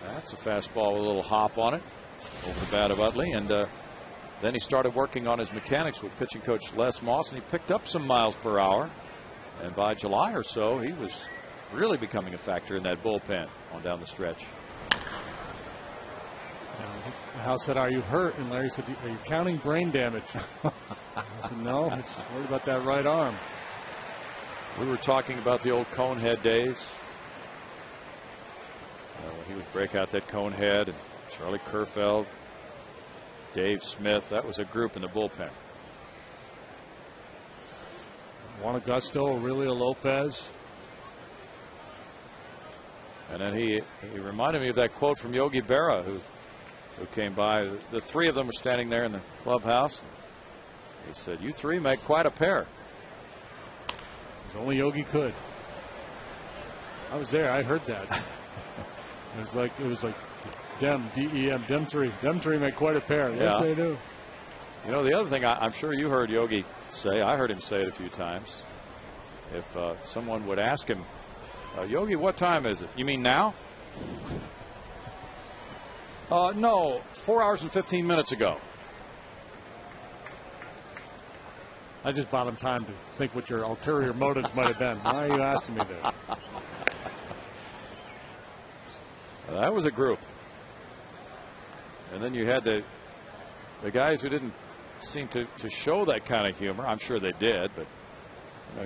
That's a fastball with a little hop on it over the bat of Utley. And then he started working on his mechanics with pitching coach Les Moss, and he picked up some miles per hour. And by July or so, he was really becoming a factor in that bullpen on down the stretch. Hal said, are you hurt? And Larry said, are you counting brain damage? I said, no, I'm just worried about that right arm. We were talking about the old Conehead days. When he would break out that Conehead, and Charlie Kerfeld, Dave Smith. That was a group in the bullpen. Juan Augusto, Aurelio Lopez. And then he reminded me of that quote from Yogi Berra, who came by. The 3 of them were standing there in the clubhouse. He said, you 3 make quite a pair. As only Yogi could. I was there. I heard that. It was like them, D-E-M, them 3. Them 3 make quite a pair. Yes, they do. You know, the other thing I'm sure you heard Yogi say, I heard him say it a few times. If someone would ask him, Yogi, what time is it? You mean now? No, 4 hours and 15 minutes ago. I just bought him time to think what your ulterior motives might have been. Why are you asking me this? That was a group. And then you had the guys who didn't seem to show that kind of humor. I'm sure they did, but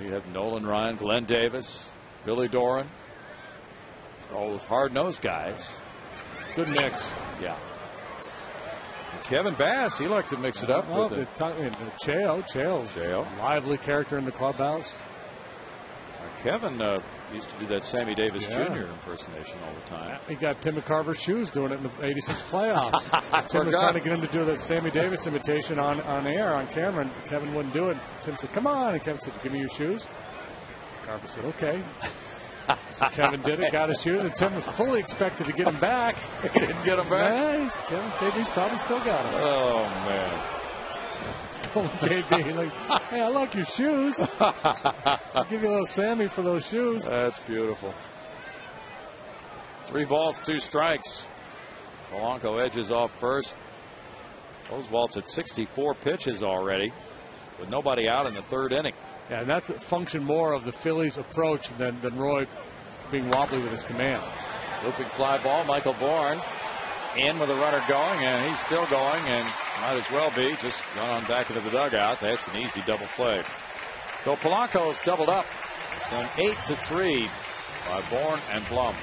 you had Nolan Ryan, Glenn Davis, Billy Doran, all those hard-nosed guys. Good mix. Yeah. And Kevin Bass, he liked to mix it up with the Cheo. Lively character in the clubhouse. Kevin He used to do that Sammy Davis Jr. impersonation all the time. He got Tim McCarver's shoes doing it in the '86 playoffs. Tim was trying to get him to do the Sammy Davis imitation on air, on camera, and Kevin wouldn't do it. Tim said, "Come on," and Kevin said, "Give me your shoes." McCarver said, "Okay." So Kevin did it, got his shoes, and Tim was fully expected to get him back. He didn't get him back? Nice. He's probably still got him. Oh, man. KB, like, hey, I like your shoes. I'll give you a little Sammy for those shoes. That's beautiful. 3 balls, 2 strikes. Polanco edges off first. Oswalt's at 64 pitches already, with nobody out in the 3rd inning. Yeah, and that's a function more of the Phillies' approach than Roy being wobbly with his command. Looping fly ball, Michael Bourne in with a runner going, and he's still going, and might as well be. Just run on back into the dugout. That's an easy double play. So Polanco's doubled up from 8-3 by Bourne and Blum.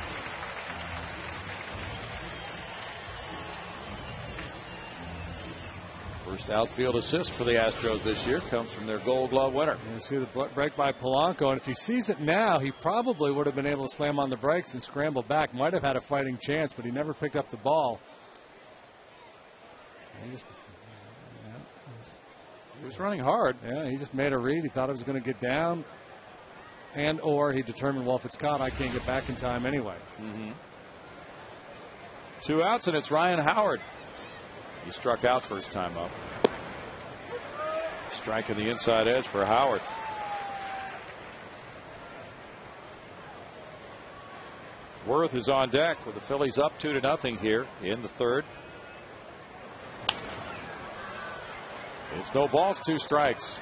First outfield assist for the Astros this year comes from their Gold Glove winner. You see the break by Polanco, and if he sees it now, he probably would have been able to slam on the brakes and scramble back. Might have had a fighting chance, but he never picked up the ball. He was running hard. Yeah, he just made a read. He thought it was going to get down, or he determined, well, if it's caught, I can't get back in time anyway. 2 outs, and it's Ryan Howard. He struck out first time up. Striking the inside edge for Howard. Worth is on deck with the Phillies up 2-0 here in the 3rd. It's no balls, 2 strikes.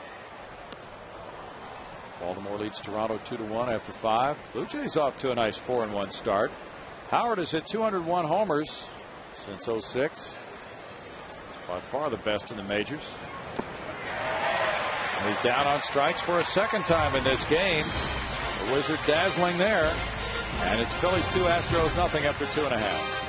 Baltimore leads Toronto 2-1 after 5. Blue Jays off to a nice 4-1 start. Howard has hit 201 homers since '06. By far the best in the majors. And he's down on strikes for a 2nd time in this game. The Wizard dazzling there. And it's Phillies 2, Astros nothing after 2.5.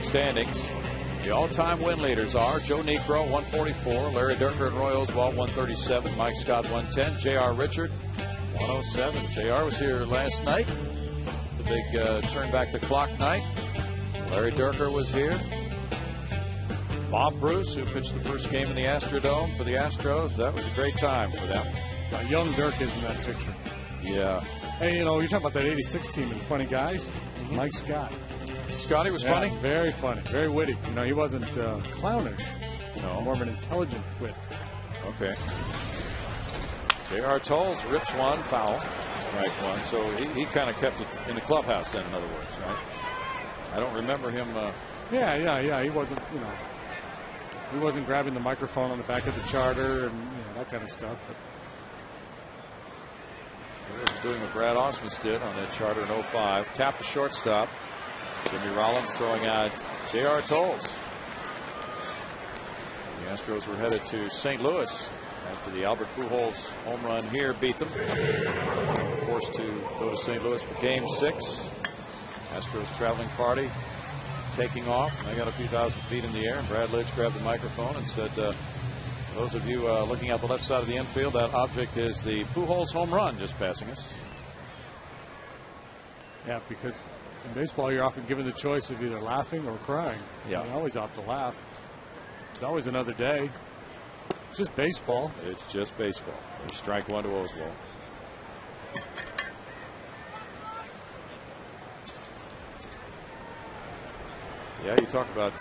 Standings. The all-time win leaders are Joe Niekro, 144, Larry Dierker and Roy Oswalt, 137, Mike Scott, 110, J.R. Richard, 107. J.R. was here last night, the big turn back the clock night. Larry Dierker was here. Bob Bruce, who pitched the first game in the Astrodome for the Astros, that was a great time for them. Young Dirk is in that picture. Yeah. Hey, you know, you're talking about that '86 team and funny guys. Mike Scott. Scotty was funny? Very funny. Very witty. You know, he wasn't clownish. No. More of an intelligent wit. Okay. J.R. Tolles rips one, foul. Strike one. So he kind of kept it in the clubhouse then, in other words, right? I don't remember him. Yeah. He wasn't, you know, he wasn't grabbing the microphone on the back of the charter and, you know, that kind of stuff. But he was doing what Brad Ausmus did on that charter in '05. Tapped the shortstop. Jimmy Rollins throwing out J.R. Tolles. The Astros were headed to St. Louis after the Albert Pujols home run here beat them. They were forced to go to St. Louis for Game 6. Astros traveling party taking off. And they got a few thousand feet in the air. And Brad Lidge grabbed the microphone and said, those of you looking out the left side of the infield, that object is the Pujols home run just passing us. Yeah, because in baseball you're often given the choice of either laughing or crying. Yeah. You always opt to laugh. It's always another day. It's just baseball. It's just baseball. There's strike one to Oswalt. Yeah, you talk about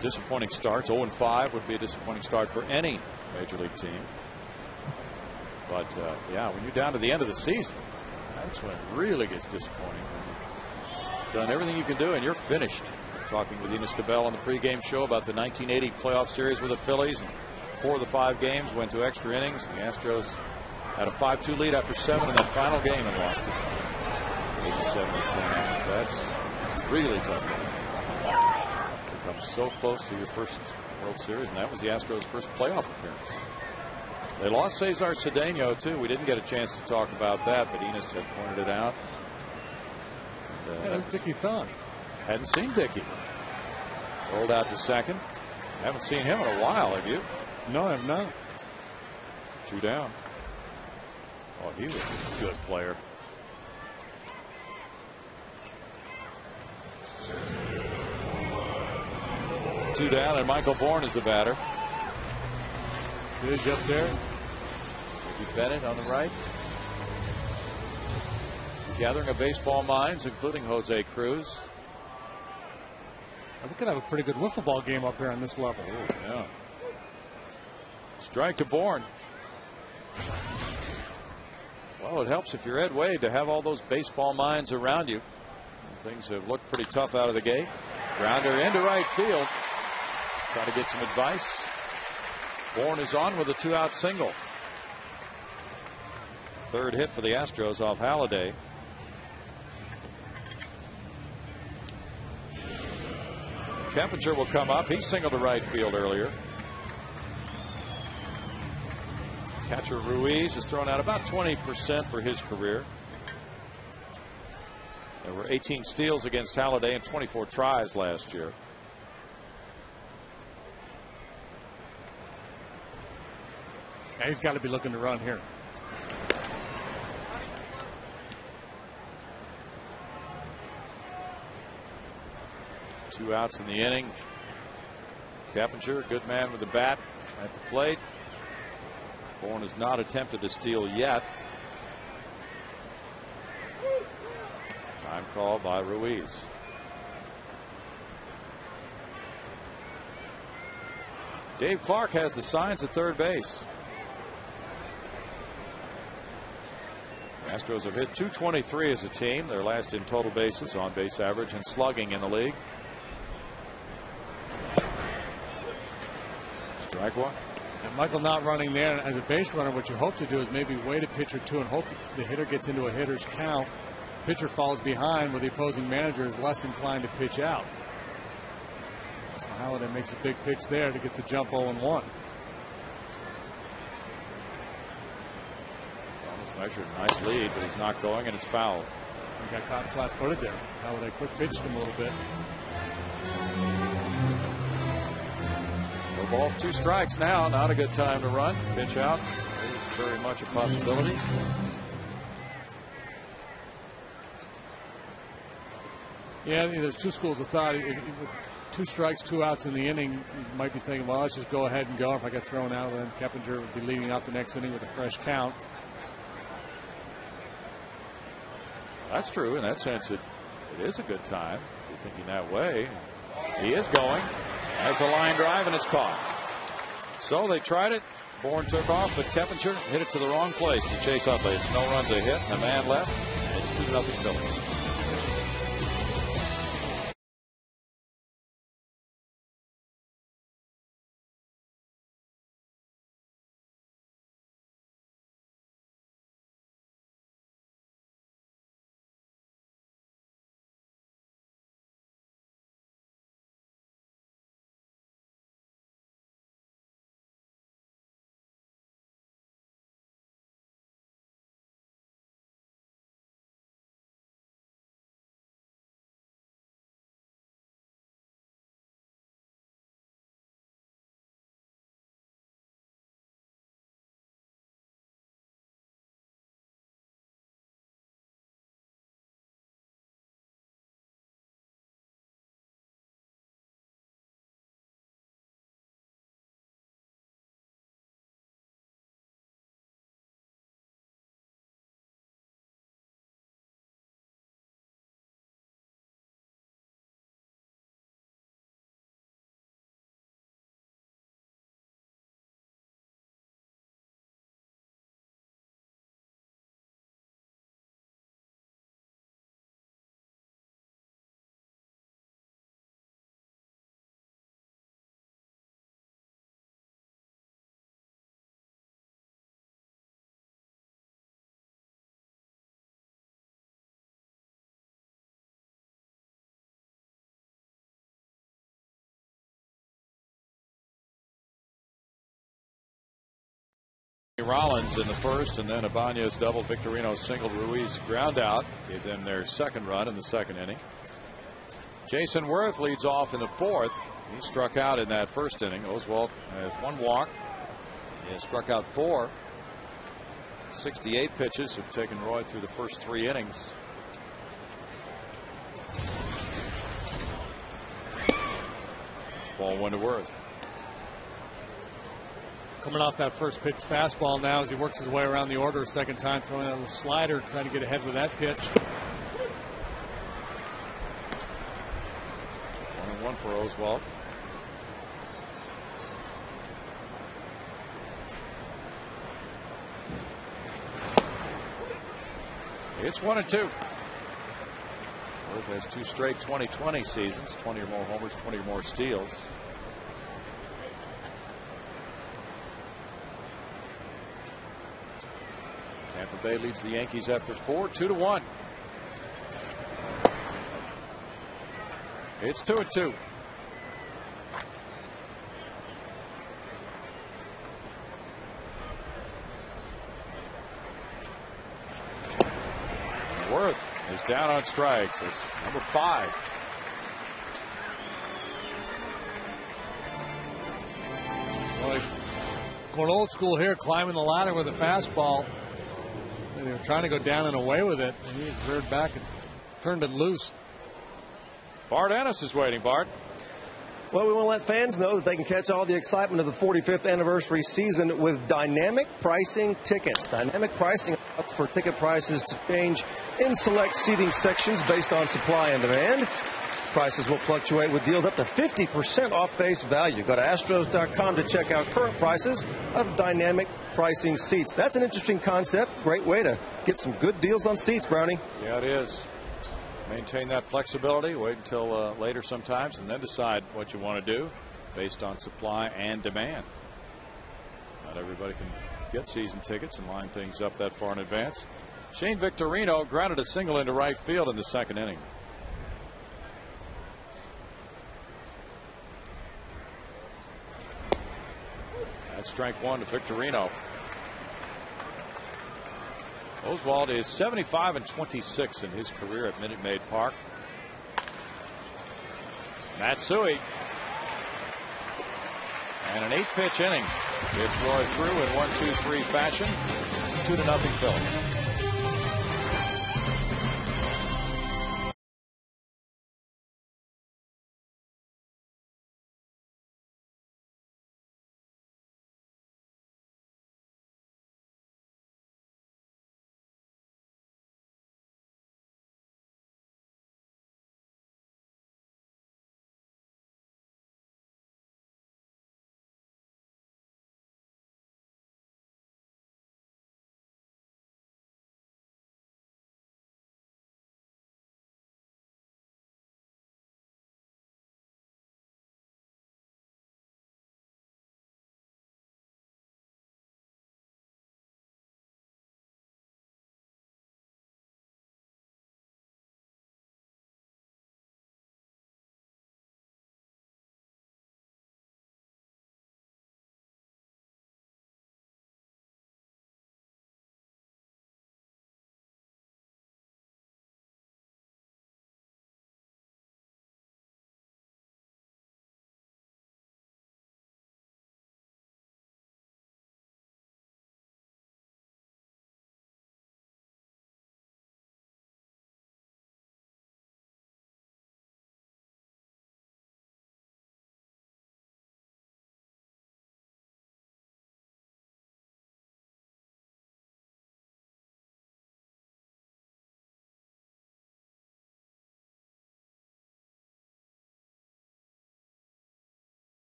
disappointing starts. 0-5 would be a disappointing start for any major league team. But yeah, when you're down to the end of the season, that's when it really gets disappointing. You've done everything you can do and you're finished. Talking with Enos Cabell on the pregame show about the 1980 playoff series with the Phillies. And 4 of the 5 games went to extra innings. The Astros had a 5-2 lead after 7 in that final game and lost it. 87-10. That's really tough. You come so close to your first World Series, and that was the Astros' first playoff appearance. They lost Cesar Cedeno, too. We didn't get a chance to talk about that, but Enos had pointed it out. And, that was Dickie Thon. Hadn't seen Dickie. Rolled out to second. Haven't seen him in a while, have you? No, I have not. 2 down. Oh, he was a good player. Two down, and Michael Bourne is the batter. Is up there. Ricky Bennett on the right. Gathering of baseball minds, including Jose Cruz. We could have a pretty good wiffle ball game up here on this level. Ooh, yeah. Strike to Bourne. Well, it helps if you're Ed Wade to have all those baseball minds around you. Things have looked pretty tough out of the gate. Grounder into right field. Try to get some advice. Bourne is on with a 2-out single. Third hit for the Astros off Halladay. Kempinger will come up. He singled to right field earlier. Catcher Ruiz has thrown out about 20% for his career. There were 18 steals against Halladay and 24 tries last year. Yeah, he's got to be looking to run here. Two outs in the inning. Kempinger, good man with the bat at the plate. Bourne has not attempted a steal yet. Time call by Ruiz. Dave Clark has the signs at third base. The Astros have hit .223 as a team. They're last in total bases, on base average, and slugging in the league. Strike one. And Michael not running there. As a base runner, what you hope to do is maybe wait a pitch or two and hope the hitter gets into a hitter's count. Pitcher falls behind where the opposing manager is less inclined to pitch out. So Halladay makes a big pitch there to get the jump 0-1. Almost measured, nice lead, but he's not going, and it's foul. He got caught flat-footed there. Halladay quick pitched him a little bit. No balls, 2 strikes now. Not a good time to run. Pitch out is very much a possibility. Yeah, there's 2 schools of thought. 2 strikes, 2 outs in the inning, you might be thinking, well, let's just go ahead and go. If I get thrown out, then Kempinger would be leading out the next inning with a fresh count. That's true. In that sense, it is a good time if you're thinking that way. He is going. Has a line drive, and it's caught. So they tried it. Bourne took off, but Kempinger hit it to the wrong place to Chase Utley. It's no runs a hit, and a man left. It's 2-0 Phillies. Rollins in the first, and then Ibanez double, Victorino singled, Ruiz ground out, gave them their second run in the second inning. Jason Worth leads off in the fourth. He struck out in that first inning. Oswalt has one walk. He has struck out 4. 68 pitches have taken Roy through the first 3 innings. Ball 1 to Worth. Coming off that first pitch fastball now as he works his way around the order a second time, throwing a little slider, trying to get ahead with that pitch. 1-1 for Oswalt. It's 1-2. Worth has 2 straight 20-20 seasons, 20 or more homers, 20 or more steals. Tampa Bay leads the Yankees after 4, 2-1. It's 2-2. Worth is down on strikes. It's number 5. Well, going old school here, climbing the ladder with a fastball. They were trying to go down and away with it, and he veered back and turned it loose. Bart Ennis is waiting. Bart. Well, we want to let fans know that they can catch all the excitement of the 45th anniversary season with dynamic pricing tickets. Dynamic pricing for ticket prices to change in select seating sections based on supply and demand. Prices will fluctuate with deals up to 50% off face value. Go to Astros.com to check out current prices of dynamic pricing seats. That's an interesting concept. Great way to get some good deals on seats, Brownie. Yeah, it is. Maintain that flexibility. Wait until later sometimes, and then decide what you want to do based on supply and demand. Not everybody can get season tickets and line things up that far in advance. Shane Victorino grounded a single into right field in the second inning. That's strike 1 to Victorino. Oswalt is 75-26 in his career at Minute Maid Park. Matsui. And an 8-pitch inning. Gets Roy through in 1-2-3 fashion. 2-0 Phillies.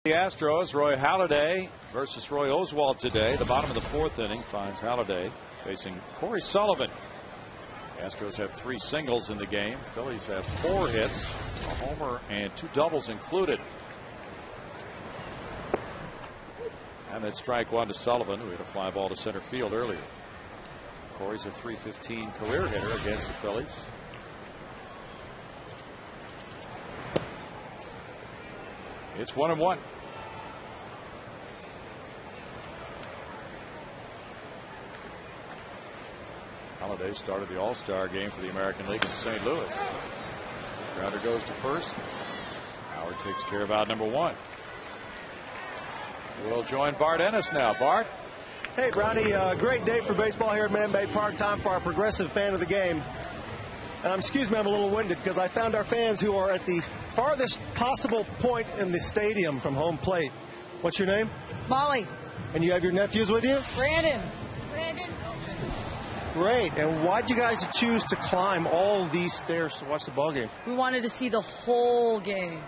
The Astros, Roy Halladay versus Roy Oswalt today. The bottom of the 4th inning finds Halladay facing Corey Sullivan. The Astros have 3 singles in the game. Phillies have 4 hits, a homer and 2 doubles included. And then strike one to Sullivan, who hit a fly ball to center field earlier. Corey's a .315 career hitter against the Phillies. It's 1-1. Halladay started the All-Star game for the American League in St. Louis. Grounder goes to first. Howard takes care of out number one. We'll join Bart Ennis now. Bart? Hey, Brownie, great day for baseball here at Man Bay Park. Time for our progressive fan of the game. And excuse me, I'm a little winded because I found our fans who are at the farthest possible point in the stadium from home plate. What's your name? Molly. And you have your nephews with you? Brandon. Great. And why'd you guys choose to climb all these stairs to watch the ball game? We wanted to see the whole game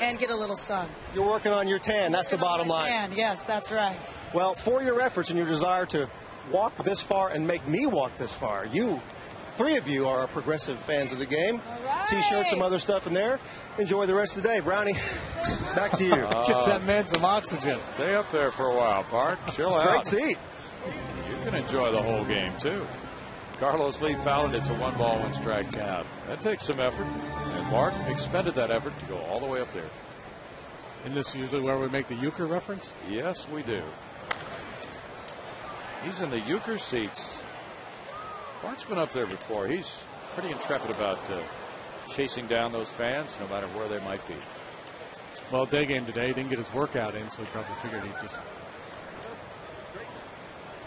and get a little sun. You're working on your tan. That's the bottom line. Tan. Yes, that's right. Well, for your efforts and your desire to walk this far and make me walk this far, three of you are progressive fans of the game. All right. T-shirts, some other stuff in there. Enjoy the rest of the day. Brownie, back to you. Get that man some oxygen. Stay up there for a while, Bart. Chill out. Great seat. You can enjoy the whole game, too. Carlos Lee fouled it. It's a 1-ball, 1-strike count. That takes some effort. And Bart expended that effort to go all the way up there. Isn't this usually where we make the euchre reference? Yes, we do. He's in the euchre seats. Bart's been up there before. He's pretty intrepid about chasing down those fans, no matter where they might be. Well, day game today. He didn't get his workout in, so he probably figured he'd just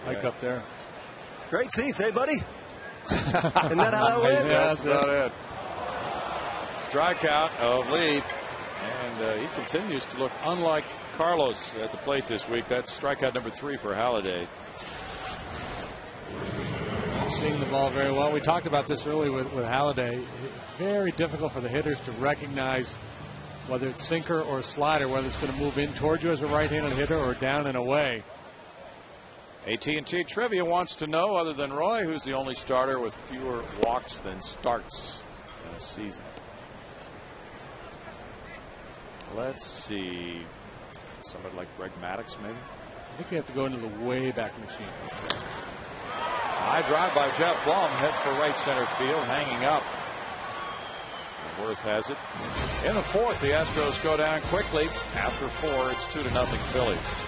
hike up there. Great seats, hey, buddy? Isn't that how that went? Yeah, that's about it. Strikeout of Lee. And he continues to look unlike Carlos at the plate this week. That's strikeout number 3 for Halladay. Seeing the ball very well. We talked about this earlier with Halladay. Very difficult for the hitters to recognize whether it's sinker or slider, whether it's going to move in towards you as a right-handed hitter or down and away. AT&T Trivia wants to know, other than Roy, who's the only starter with fewer walks than starts in a season. Let's see. Somebody like Greg Maddux, maybe? I think we have to go into the way back machine. High drive by Jeff Blum. Heads for right center field. Hanging up. And Worth has it. In the fourth, the Astros go down quickly. After 4, it's 2-0 Phillies.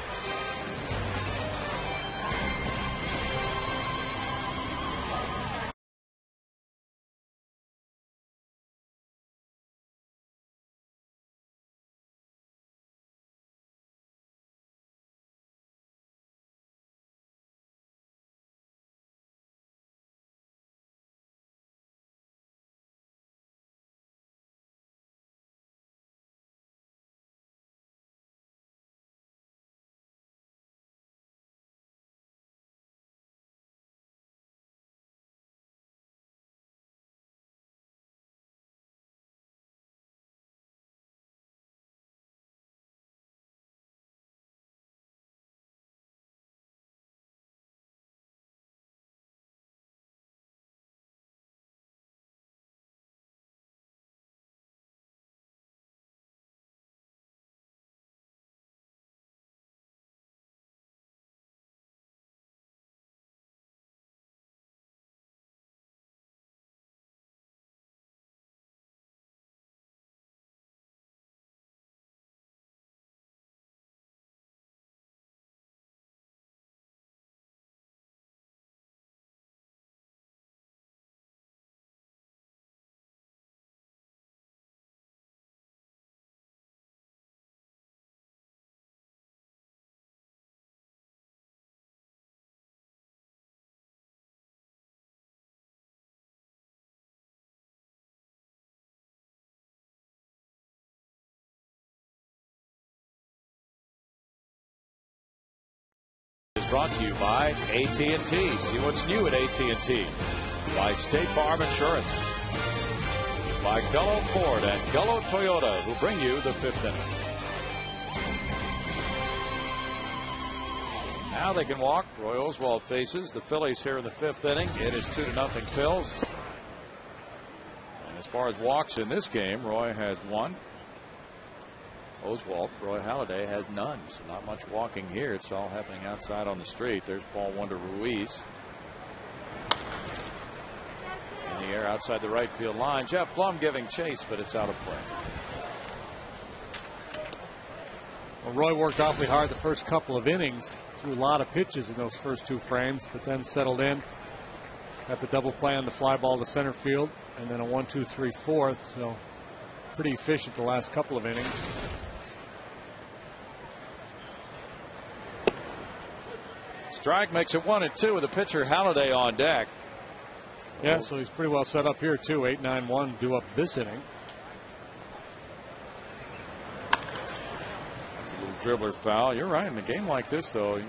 Brought to you by AT&T. See what's new at AT&T. By State Farm Insurance. By Gullo Ford and Gullo Toyota, who bring you the 5th inning. Now they can walk. Roy Oswalt faces the Phillies here in the 5th inning. It is 2-0 Phils. And as far as walks in this game, Roy has 1. Oswalt. Roy Halladay has none, so not much walking here. It's all happening outside on the street. There's ball 1 to Ruiz. In the air outside the right field line. Jeff Blum giving chase, but it's out of play. Well, Roy worked awfully hard the first couple of innings. Threw a lot of pitches in those first 2 frames, but then settled in. Got the double play on the fly ball to center field, and then a 1-2-3 fourth. So pretty efficient the last couple of innings. Strike makes it 1-2 with the pitcher Halladay on deck. Yeah, so he's pretty well set up here too. 8-9-1 due up this inning. That's a little dribbler foul. You're right. In a game like this, though,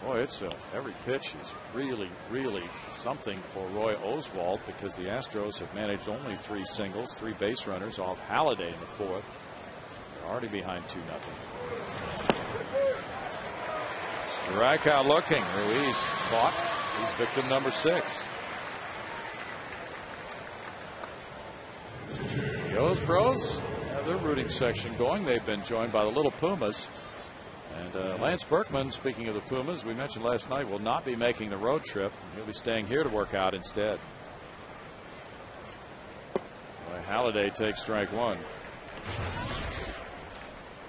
boy, it's every pitch is really, really something for Roy Oswalt, because the Astros have managed only 3 singles, 3 base runners off Halladay in the 4th. They're already behind 2-0. Strikeout looking. Ruiz caught. He's victim number 6. The O's Bros have their rooting section going. They've been joined by the Little Pumas. And Lance Berkman, speaking of the Pumas, we mentioned last night, will not be making the road trip. He'll be staying here to work out instead. Roy Halladay takes strike 1.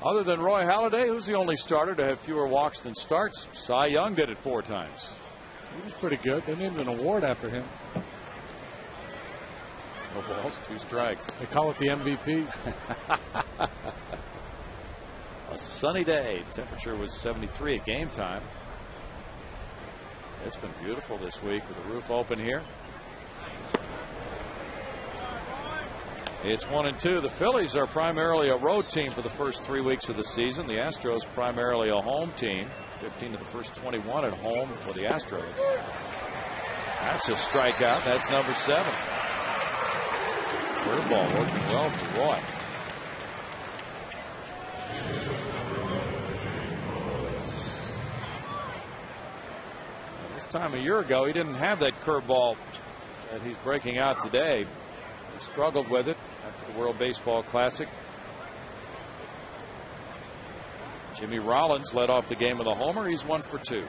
Other than Roy Halladay, who's the only starter to have fewer walks than starts? Cy Young did it 4 times. He was pretty good. They named an award after him. No balls, 2 strikes. They call it the MVP. A sunny day. Temperature was 73 at game time. It's been beautiful this week with the roof open here. It's 1-2. The Phillies are primarily a road team for the first 3 weeks of the season. The Astros primarily a home team. 15 of the first 21 at home for the Astros. That's a strikeout. That's number 7. Curveball working well for Roy. This time a year ago, he didn't have that curveball that he's breaking out today. He struggled with it after the World Baseball Classic. Jimmy Rollins led off the game with a homer. He's 1 for 2.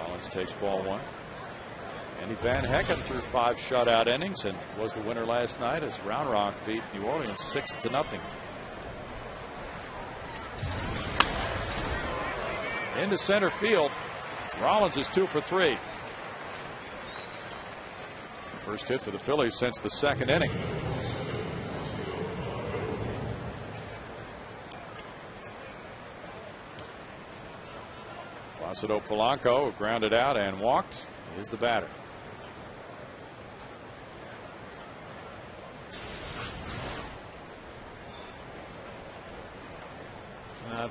Rollins takes ball 1. Andy Van Hecken threw 5 shutout innings and was the winner last night as Round Rock beat New Orleans 6-0. Into center field. Rollins is 2 for 3. First hit for the Phillies since the 2nd inning. Placido Polanco grounded out and walked. Is the batter.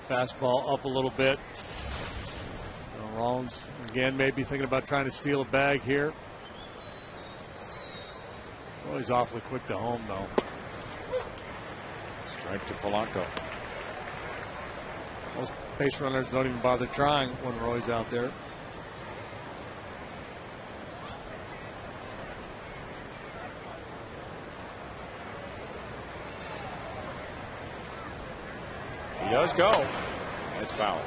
Fastball up a little bit. Rollins again maybe thinking about trying to steal a bag here. Well, he's awfully quick to home though. Strike to Polanco. Most base runners don't even bother trying when Roy's out there. He does go. It's foul.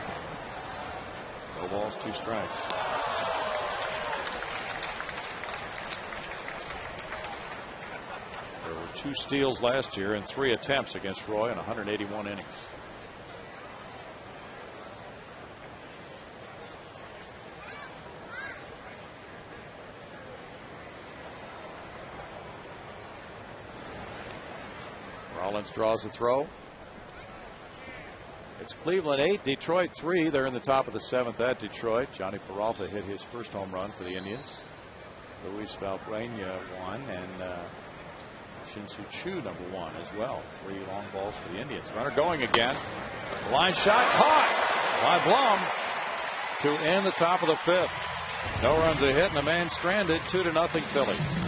No balls, 2 strikes. There were 2 steals last year and 3 attempts against Roy in 181 innings. Rollins draws a throw. It's Cleveland 8, Detroit 3. They're in the top of the 7th at Detroit. Johnny Peralta hit his first home run for the Indians. Luis Valbuena 1 and Shin-Soo Choo number 1 as well. 3 long balls for the Indians. Runner going again. Line shot caught by Blum to end the top of the 5th. No runs a hit and a man stranded. 2-0 Phillies.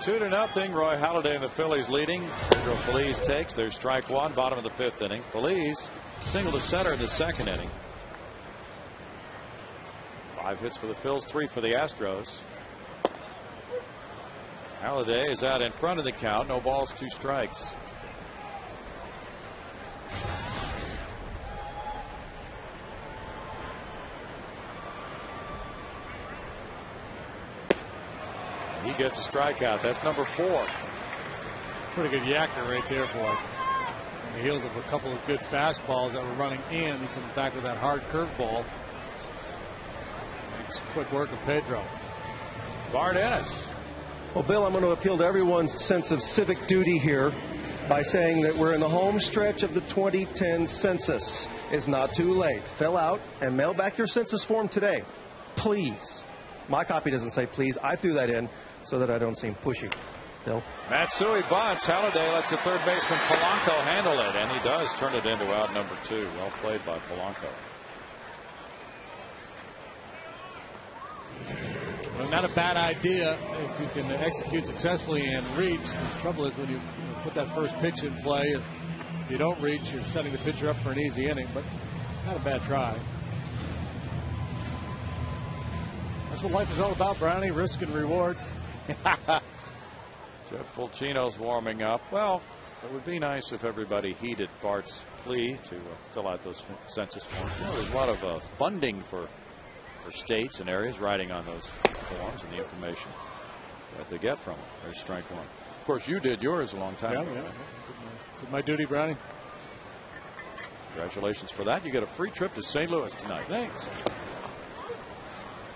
2-0. Roy Halladay and the Phillies leading. Phillies takes. There's strike one. Bottom of the 5th inning. Phillies single to center in the 2nd inning. 5 hits for the Phils, 3 for the Astros. Halladay is out in front of the count. No balls, 2 strikes. He gets a strikeout. That's number 4. Pretty good yacker right there, boy. On the heels of a couple of good fastballs that were running in, he comes back with that hard curveball. Makes quick work of Pedro. Bart Ennis. Well, Bill, I'm going to appeal to everyone's sense of civic duty here by saying that we're in the home stretch of the 2010 census. It's not too late. Fill out and mail back your census form today. Please. My copy doesn't say please. I threw that in so that I don't seem pushy. Bill? Matsui bunts. Halladay lets the third baseman Polanco handle it, and he does turn it into out number 2. Well played by Polanco. Well, not a bad idea if you can execute successfully and reach. The trouble is when you put that first pitch in play, if you don't reach, you're setting the pitcher up for an easy inning, but not a bad try. That's what life is all about, Brownie. Risk and reward. Jeff Fulcino's warming up. Well, it would be nice if everybody heeded Bart's plea to fill out those census forms. You know, there's a lot of funding for states and areas riding on those forms and the information that they get from them. There's strike one. Of course, you did yours a long time ago. Yeah. Did my duty, Brownie. Congratulations for that. You get a free trip to St. Louis tonight. Thanks.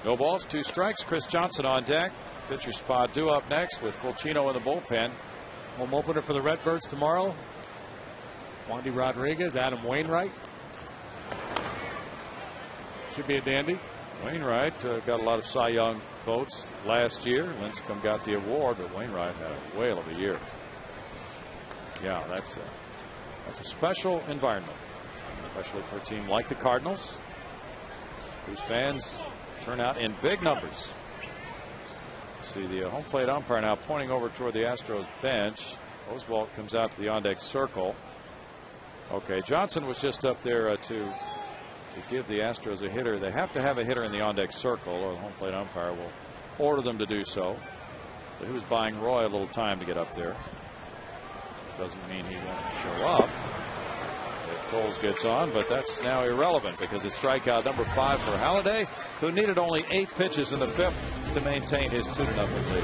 No balls, 2 strikes. Chris Johnson on deck. Pitcher spot due up next with Fulcino in the bullpen. Home opener for the Redbirds tomorrow. Wandy Rodriguez, Adam Wainwright. Should be a dandy. Wainwright got a lot of Cy Young votes last year. Lincecum got the award, but Wainwright had a whale of a year. Yeah, that's a special environment, especially for a team like the Cardinals, whose fans turn out in big numbers. See the home plate umpire now pointing over toward the Astros bench. Oswalt comes out to the on-deck circle. Okay, Johnson was just up there to give the Astros a hitter. They have to have a hitter in the on-deck circle, or the home plate umpire will order them to do so. So he was buying Roy a little time to get up there. Doesn't mean he won't show up if Coles gets on, but that's now irrelevant because it's strikeout number 5 for Halladay, who needed only 8 pitches in the 5th to maintain his 2-0 lead.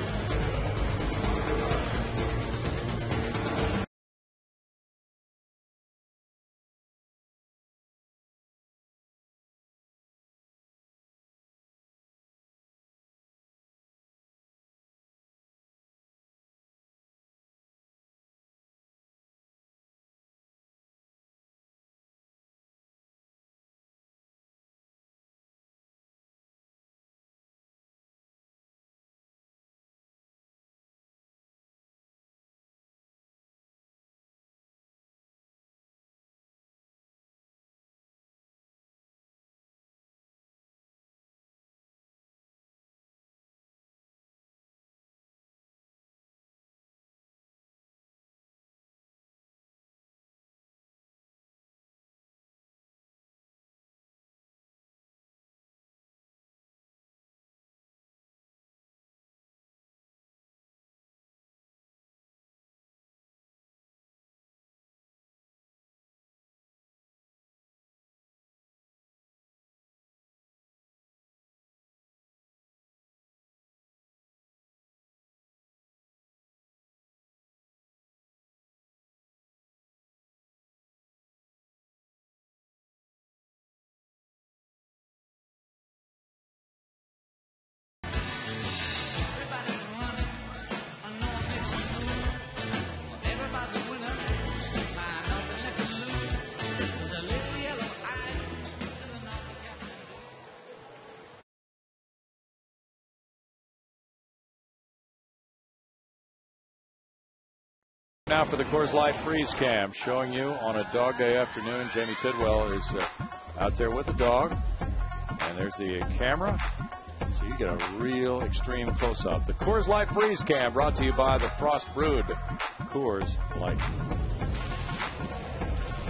Now for the Coors Light Freeze Cam, showing you on a dog day afternoon. Jamie Tidwell is out there with the dog. And there's the camera. So you get a real extreme close-up. The Coors Light Freeze Cam brought to you by the Frost Brewed Coors Light.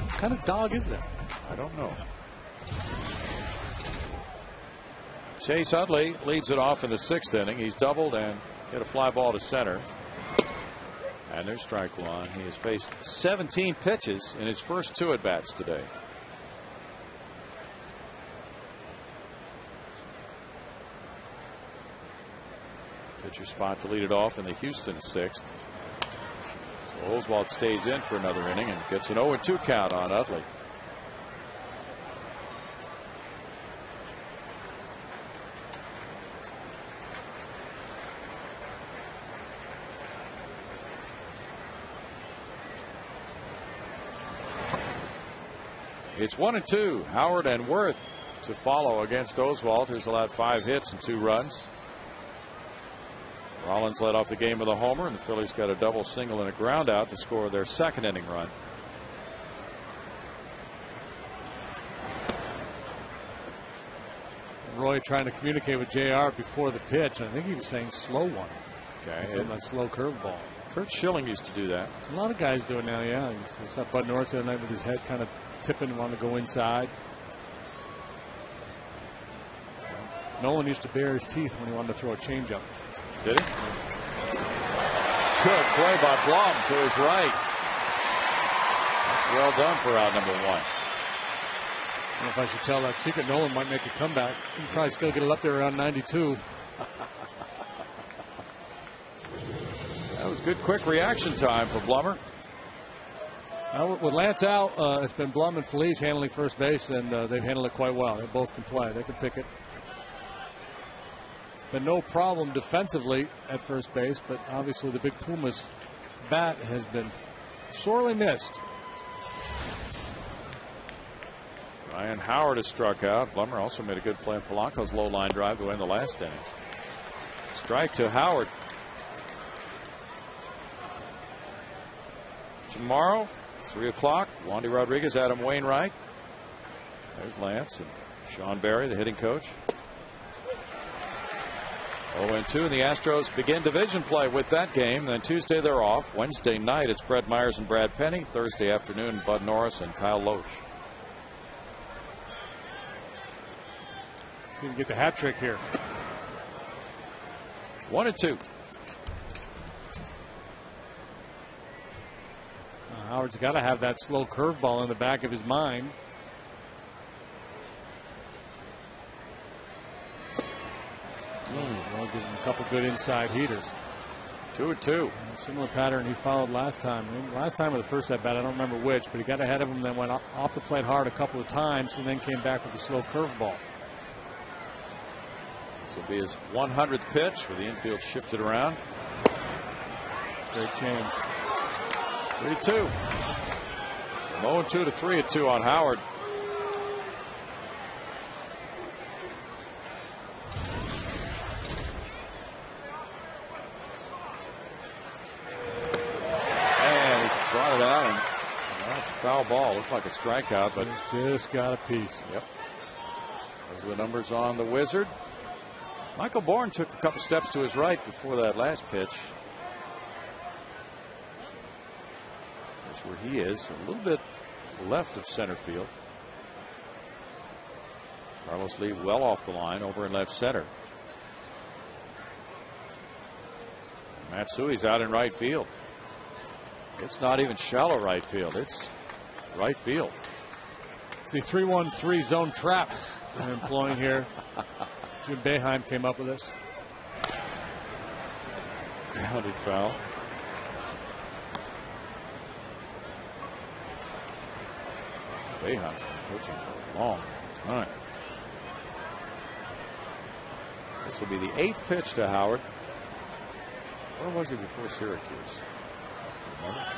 What kind of dog is that? I don't know. Chase Utley leads it off in the 6th inning. He's doubled and hit a fly ball to center. And there's strike one. He has faced 17 pitches in his first 2 at-bats today. Pitcher spot to lead it off in the Houston 6th. So Oswalt stays in for another inning and gets an 0-2 count on Utley. It's 1-2. Howard and Worth to follow against Oswalt, who's allowed 5 hits and 2 runs. Rollins led off the game with a homer, and the Phillies got a double, single, and a ground out to score their 2nd inning run. Roy trying to communicate with JR before the pitch. I think he was saying slow one. Okay. It's that slow curveball. Curt Schilling used to do that. A lot of guys do it now, yeah. I saw Bud Norris the other night with his head kind of tipping, wanting to go inside. Nolan used to bare his teeth when he wanted to throw a changeup. Did he? Good play by Blum to his right. That's well done for out number 1. I don't know if I should tell that secret. Nolan might make a comeback. He'd probably still get it up there around 92. That was good quick reaction time for Blummer. Now, with Lance out, it's been Blum and Phillies handling first base, and they've handled it quite well. They both can play. They can pick it. It's been no problem defensively at first base, but obviously the big Pumas bat has been sorely missed. Ryan Howard has struck out. Blummer also made a good play on Polanco's low line drive to win the last inning. Strike to Howard. Tomorrow, 3 o'clock, Wandy Rodriguez, Adam Wainwright. There's Lance and Sean Barry, the hitting coach. 0-2, and the Astros begin division play with that game. Then Tuesday they're off. Wednesday night it's Brett Myers and Brad Penny. Thursday afternoon, Bud Norris and Kyle Loesch. See if we can get the hat trick here. 1-2. Howard's got to have that slow curveball in the back of his mind. Well, give him a couple good inside heaters. 2-2. Similar pattern he followed last time. Last time or the first at bat, I don't remember which, but he got ahead of him, then went off the plate hard a couple of times, and then came back with a slow curveball. This will be his 100th pitch with the infield shifted around. Great change. 3-2. From 0-2 to 3-2 on Howard. And he's brought it out, and that's a foul ball. Looked like a strikeout, but just got a piece. Yep. Those are the numbers on the Wizard. Michael Bourne took a couple steps to his right before that last pitch. Where he is, a little bit left of center field. Carlos Lee well off the line over in left center. Matsui's out in right field. It's not even shallow right field. It's right field. It's the 3-1-3 zone trap they're employing here. Jim Boeheim came up with this. Grounded foul. Boeheim's been coaching for a long time. This will be the 8th pitch to Howard. Where was he before Syracuse?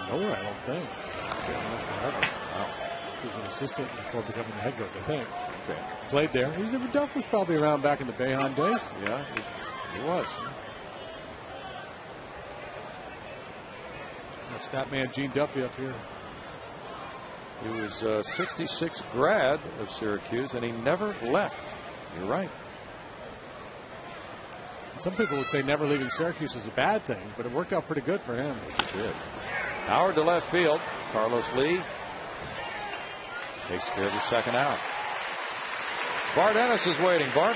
Nowhere, I don't think. Wow. He was an assistant before becoming the head coach, I think. Okay. Played there. Duff was probably around back in the Boeheim days. Yeah, he was. Stat man Gene Duffy up here. He was a 66 grad of Syracuse, and he never left. You're right. Some people would say never leaving Syracuse is a bad thing, but it worked out pretty good for him. It did. Howard to left field. Carlos Lee takes care of the second out. Bart Ennis is waiting. Bart.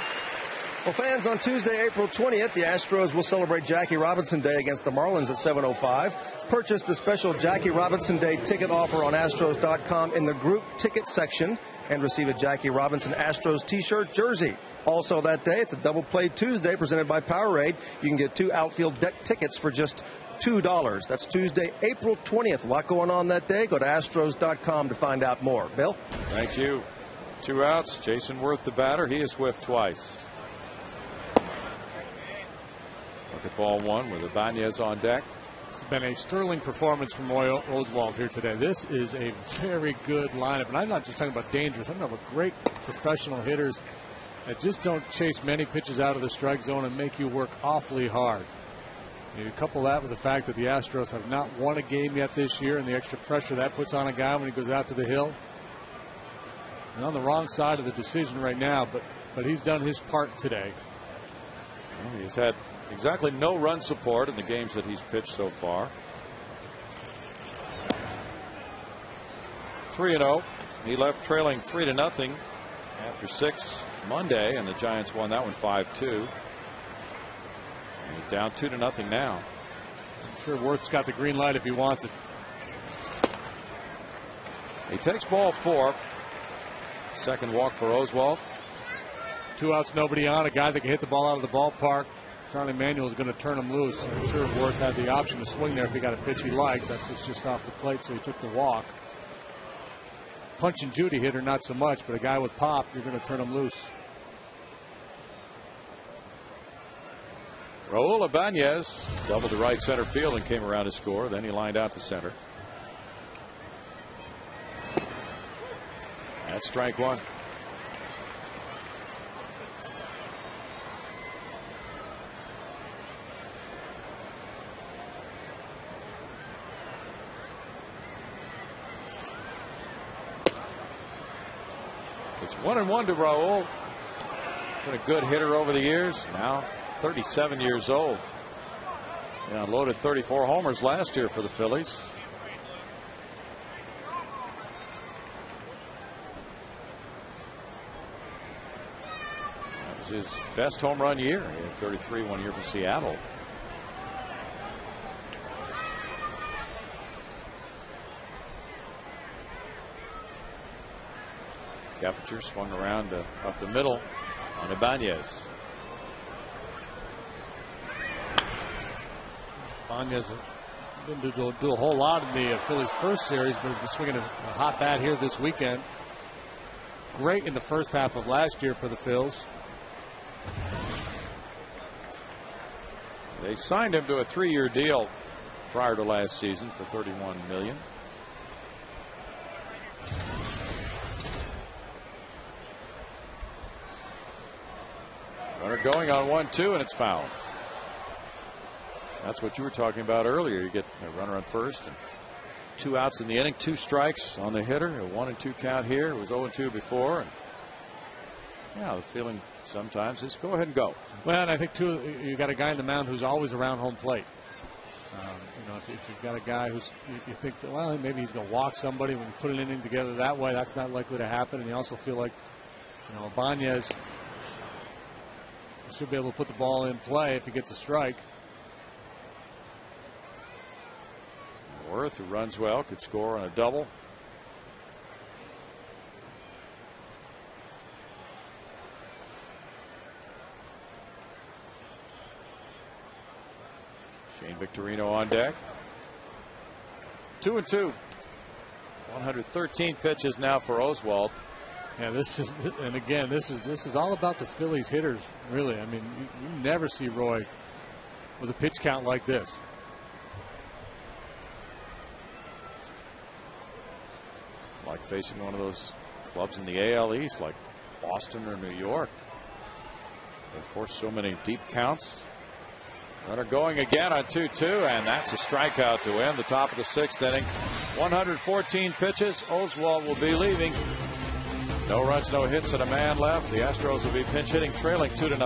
Well, fans, on Tuesday, April 20th, the Astros will celebrate Jackie Robinson Day against the Marlins at 7:05. Purchase the special Jackie Robinson Day ticket offer on Astros.com in the group ticket section and receive a Jackie Robinson Astros t-shirt jersey. Also that day, it's a double play Tuesday presented by Powerade. You can get 2 outfield deck tickets for just $2. That's Tuesday, April 20th. A lot going on that day. Go to Astros.com to find out more. Bill? Thank you. 2 outs. Jason Worth, the batter. He is whiffed twice. Look at ball 1 with Ibanez on deck. It's been a sterling performance from Roy Oswalt here today. This is a very good lineup. And I'm not just talking about dangerous. I'm talking about great professional hitters that just don't chase many pitches out of the strike zone and make you work awfully hard. You couple that with the fact that the Astros have not won a game yet this year and the extra pressure that puts on a guy when he goes out to the hill. And on the wrong side of the decision right now, but he's done his part today. Well, he's had exactly no run support in the games that he's pitched so far. 3-0. He left trailing 3-0 after 6 Monday, and the Giants won that one 5-2. He's down 2-0 now. I'm sure Worth's got the green light if he wants it. He takes ball 4. Second walk for Oswalt. 2 outs, nobody on. A guy that can hit the ball out of the ballpark. Charlie Manuel is going to turn him loose. I'm sure Worth had the option to swing there if he got a pitch he liked. That was just off the plate, so he took the walk. Punch and Judy hitter, not so much, but a guy with pop, you're going to turn him loose. Raul Ibanez doubled to right center field and came around to score. Then he lined out to center. That's strike 1. It's 1-1 to Raul. Been a good hitter over the years. Now 37 years old. He unloaded 34 homers last year for the Phillies. That was his best home run year. He had 33 one year for Seattle. Keppinger swung around up the middle on Ibanez. Ibanez didn't do a whole lot in the Phillies' first series, but he's been swinging a hot bat here this weekend. Great in the first half of last year for the Phils. They signed him to a 3-year deal prior to last season for $31 million. Runner going on 1-2, and it's fouled. That's what you were talking about earlier. You get a runner on first and 2 outs in the inning, 2 strikes on the hitter, a 1-2 count here. It was 0-2 before. And yeah, the feeling sometimes is go ahead and go. Well, and I think too, you got a guy in the mound who's always around home plate. You know, if you've got a guy who's you think that, well, maybe he's going to walk somebody when you put an inning together that way, that's not likely to happen. And you also feel like, you know, Ibanez should be able to put the ball in play if he gets a strike. Worth, who runs well, could score on a double. Shane Victorino on deck. 2-2. 113 pitches now for Oswalt. Yeah, this is, and again, this is all about the Phillies hitters, really. I mean, you never see Roy with a pitch count like this. Like facing one of those clubs in the AL East, like Boston or New York. They force so many deep counts. Runner going again on 2-2, and that's a strikeout to end the top of the 6th inning. 114 pitches. Oswalt will be leaving. No runs, no hits, and a man left. The Astros will be pinch hitting, trailing 2-0.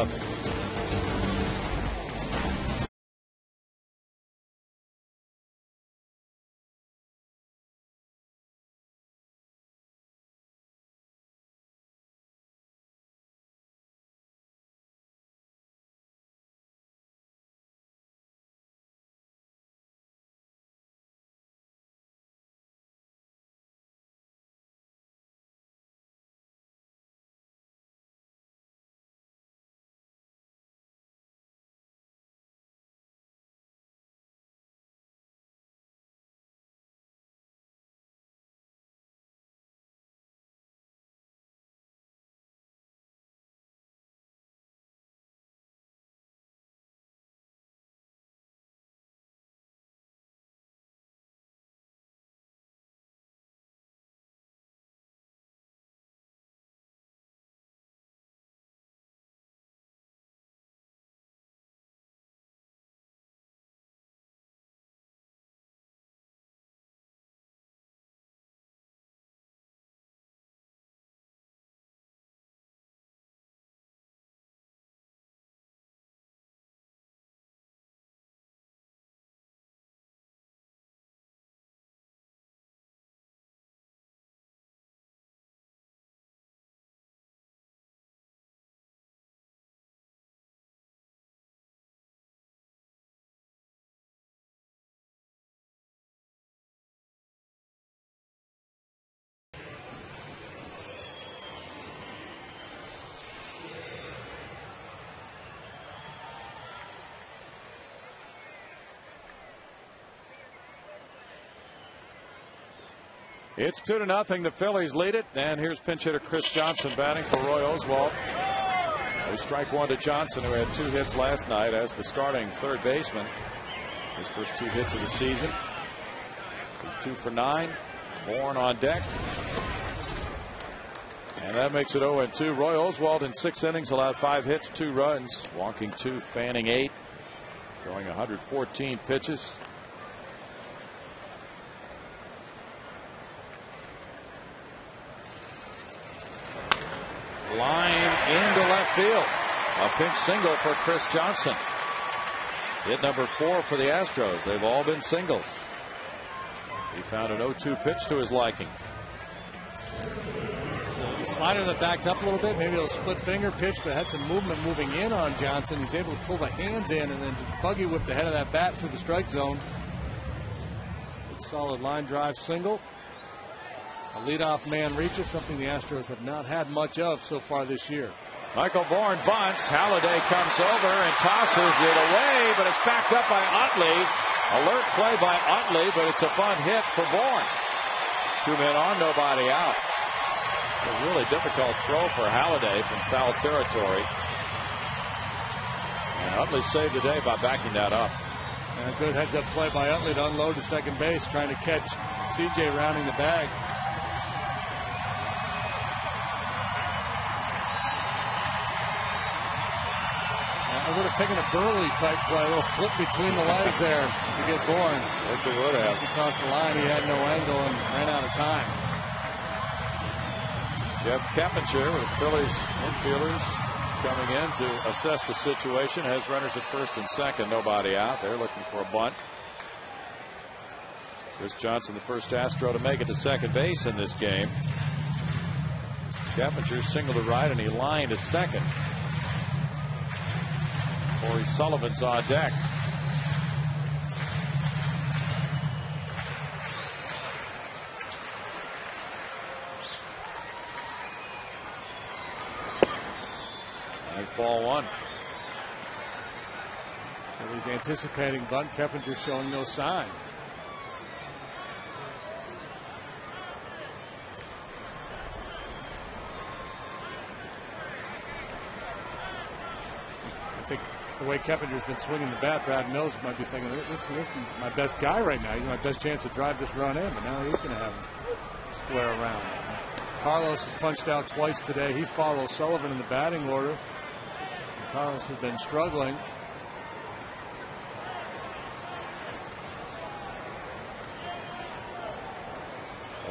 It's 2-0. The Phillies lead it. And here's pinch hitter Chris Johnson batting for Roy Oswalt. They strike one to Johnson, who had 2 hits last night as the starting third baseman. His first 2 hits of the season. He's 2 for 9. Bourne on deck. And that makes it 0-2. Roy Oswalt in 6 innings allowed 5 hits, 2 runs, walking 2, fanning 8, throwing 114 pitches. Line into left field. A pinch single for Chris Johnson. Hit number 4 for the Astros. They've all been singles. He found an 0-2 pitch to his liking. Slider that backed up a little bit, maybe a split finger pitch, but had some movement moving in on Johnson. He's able to pull the hands in and then just buggy whip the head of that bat through the strike zone. Good solid line drive single. A leadoff man reaches, something the Astros have not had much of so far this year. Michael Bourne bunts. Halladay comes over and tosses it away, but it's backed up by Utley. Alert play by Utley, but it's a bunt hit for Bourne. 2 men on, nobody out. A really difficult throw for Halladay from foul territory. And Utley saved the day by backing that up. And a good heads-up play by Utley to unload to second base, trying to catch CJ rounding the bag. I would have taken a Burley type play, a little flip between the legs there to get Bourne. Yes, it would have. Across the line, he had no angle and ran out of time. Jeff Keppinger with Phillies infielders coming in to assess the situation. Has runners at first and second, nobody out. They're looking for a bunt. Chris Johnson, the first Astro to make it to second base in this game. Keppinger single to right, and he lined to second. Corey Sullivan's on deck. Ball 1. So he's anticipating bunt. Keppinger showing no sign. I think the way Keppinger's been swinging the bat, Brad Mills might be thinking, this is my best guy right now. He's my best chance to drive this run in, but now he's going to have him square around. Carlos has punched out twice today. He follows Sullivan in the batting order. Carlos has been struggling.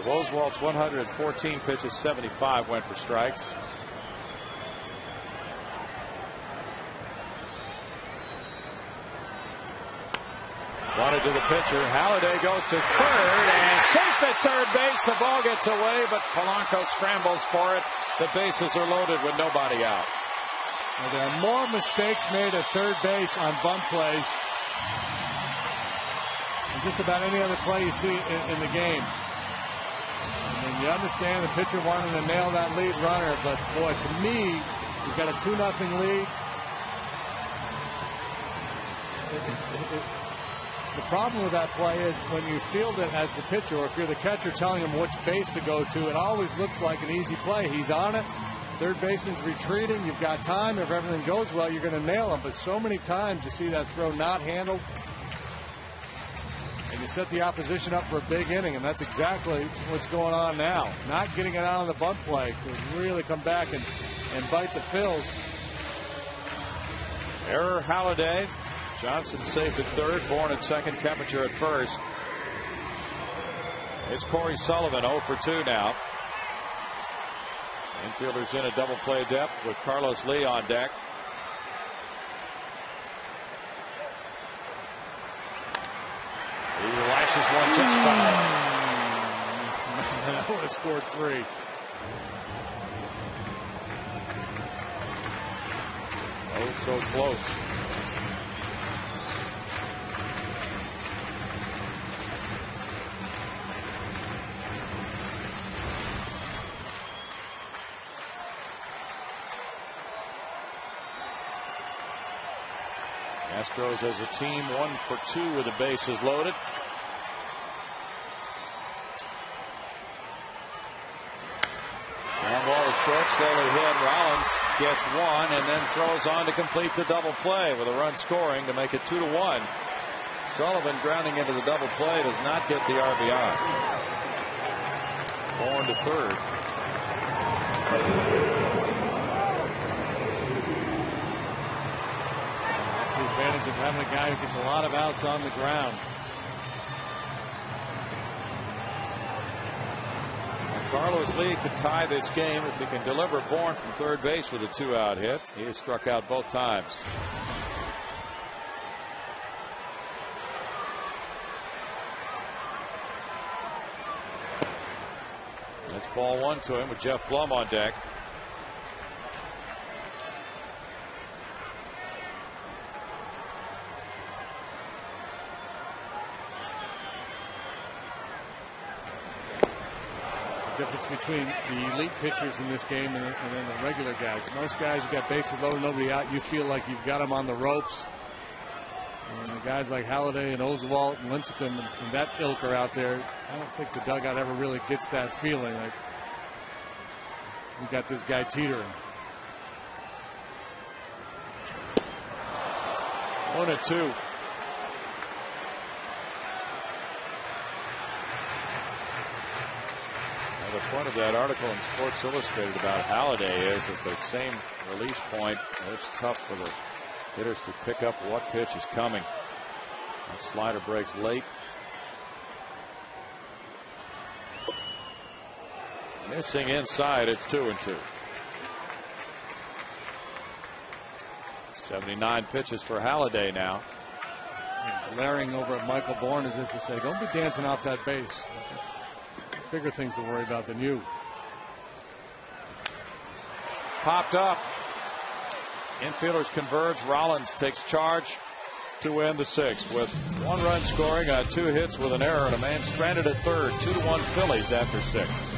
Oswalt's 114 pitches, 75 went for strikes. Wanted to the pitcher. Halladay goes to third and safe at third base. The ball gets away, but Polanco scrambles for it. The bases are loaded with nobody out. Well, there are more mistakes made at third base on bunt plays than just about any other play you see in the game. I mean, you understand the pitcher wanting to nail that lead runner, but boy, to me, you've got a 2-0 lead. The problem with that play is when you field it as the pitcher, or if you're the catcher telling him which base to go to, it always looks like an easy play. He's on it. Third baseman's retreating. You've got time. If everything goes well, you're going to nail him. But so many times you see that throw not handled, and you set the opposition up for a big inning, and that's exactly what's going on now. Not getting it out on the bunt play could really come back and bite the Phils. Error Halladay. Johnson safe at third. Bourne at second. Keppinger at first. It's Corey Sullivan 0 for 2 now. Infielders in a double play depth with Carlos Lee on deck. He lashes one just foul. That would have scored 3. Oh, so close. Astros as a team 1 for 2 with the bases loaded. short, slowly hit. Rollins gets one and then throws on to complete the double play with a run scoring to make it 2-1. Sullivan grounding into the double play does not get the RBI. Bourne to third. That's the advantage of having a guy who gets a lot of outs on the ground. Carlos Lee could tie this game if he can deliver Bourne from third base with a 2-out hit. He has struck out both times. That's ball one to him with Jeff Blum on deck. Difference between the elite pitchers in this game and then the regular guys. Most guys, you got bases loaded, nobody out, you feel like you've got them on the ropes. And the guys like Halladay and Oswalt and Lincecum and that ilk are out there. I don't think the dugout ever really gets that feeling like we got this guy teetering. 1-2. The point of that article in Sports Illustrated about Halladay is at the same release point. It's tough for the hitters to pick up what pitch is coming. That slider breaks late. Missing inside. It's 2-2. 79 pitches for Halladay now. Glaring over at Michael Bourne as if to say, don't be dancing off that base. Bigger things to worry about than you. Popped up. Infielders converge. Rollins takes charge to win the sixth with one run scoring on 2 hits with an error and a man stranded at third. 2-1 Phillies after 6.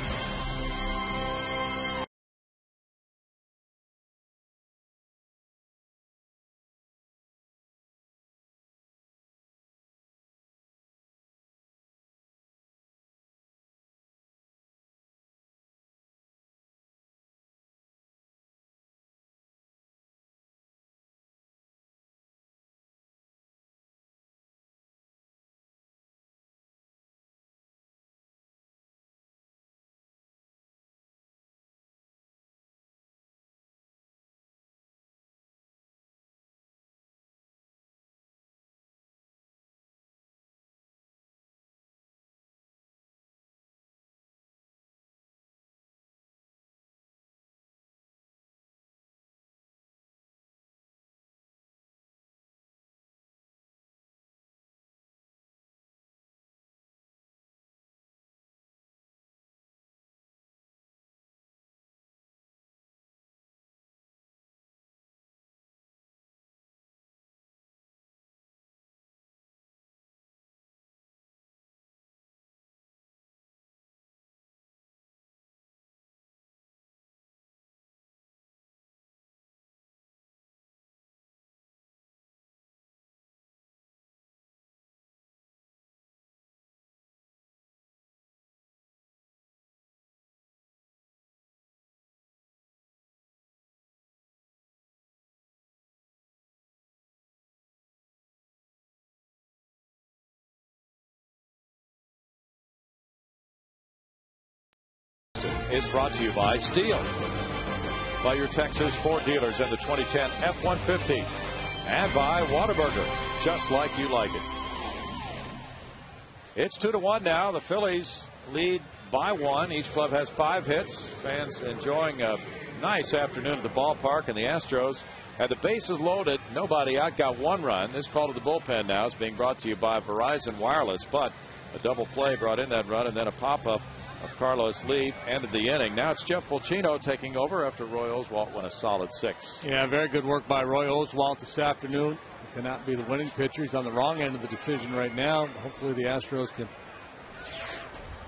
Is brought to you by Steel, by your Texas Ford dealers and the 2010 F-150, and by Whataburger, just like you like it. It's 2-1 now. The Phillies lead by 1. Each club has 5 hits. Fans enjoying a nice afternoon at the ballpark, and the Astros had the bases loaded. Nobody out, got 1 run. This call to the bullpen now is being brought to you by Verizon Wireless, but a double play brought in that run, and then a pop-up of Carlos Lee ended the inning. Now it's Jeff Fulchino taking over after Roy Oswalt went a solid 6. Yeah, very good work by Roy Oswalt this afternoon. He cannot be the winning pitcher. He's on the wrong end of the decision right now. Hopefully the Astros can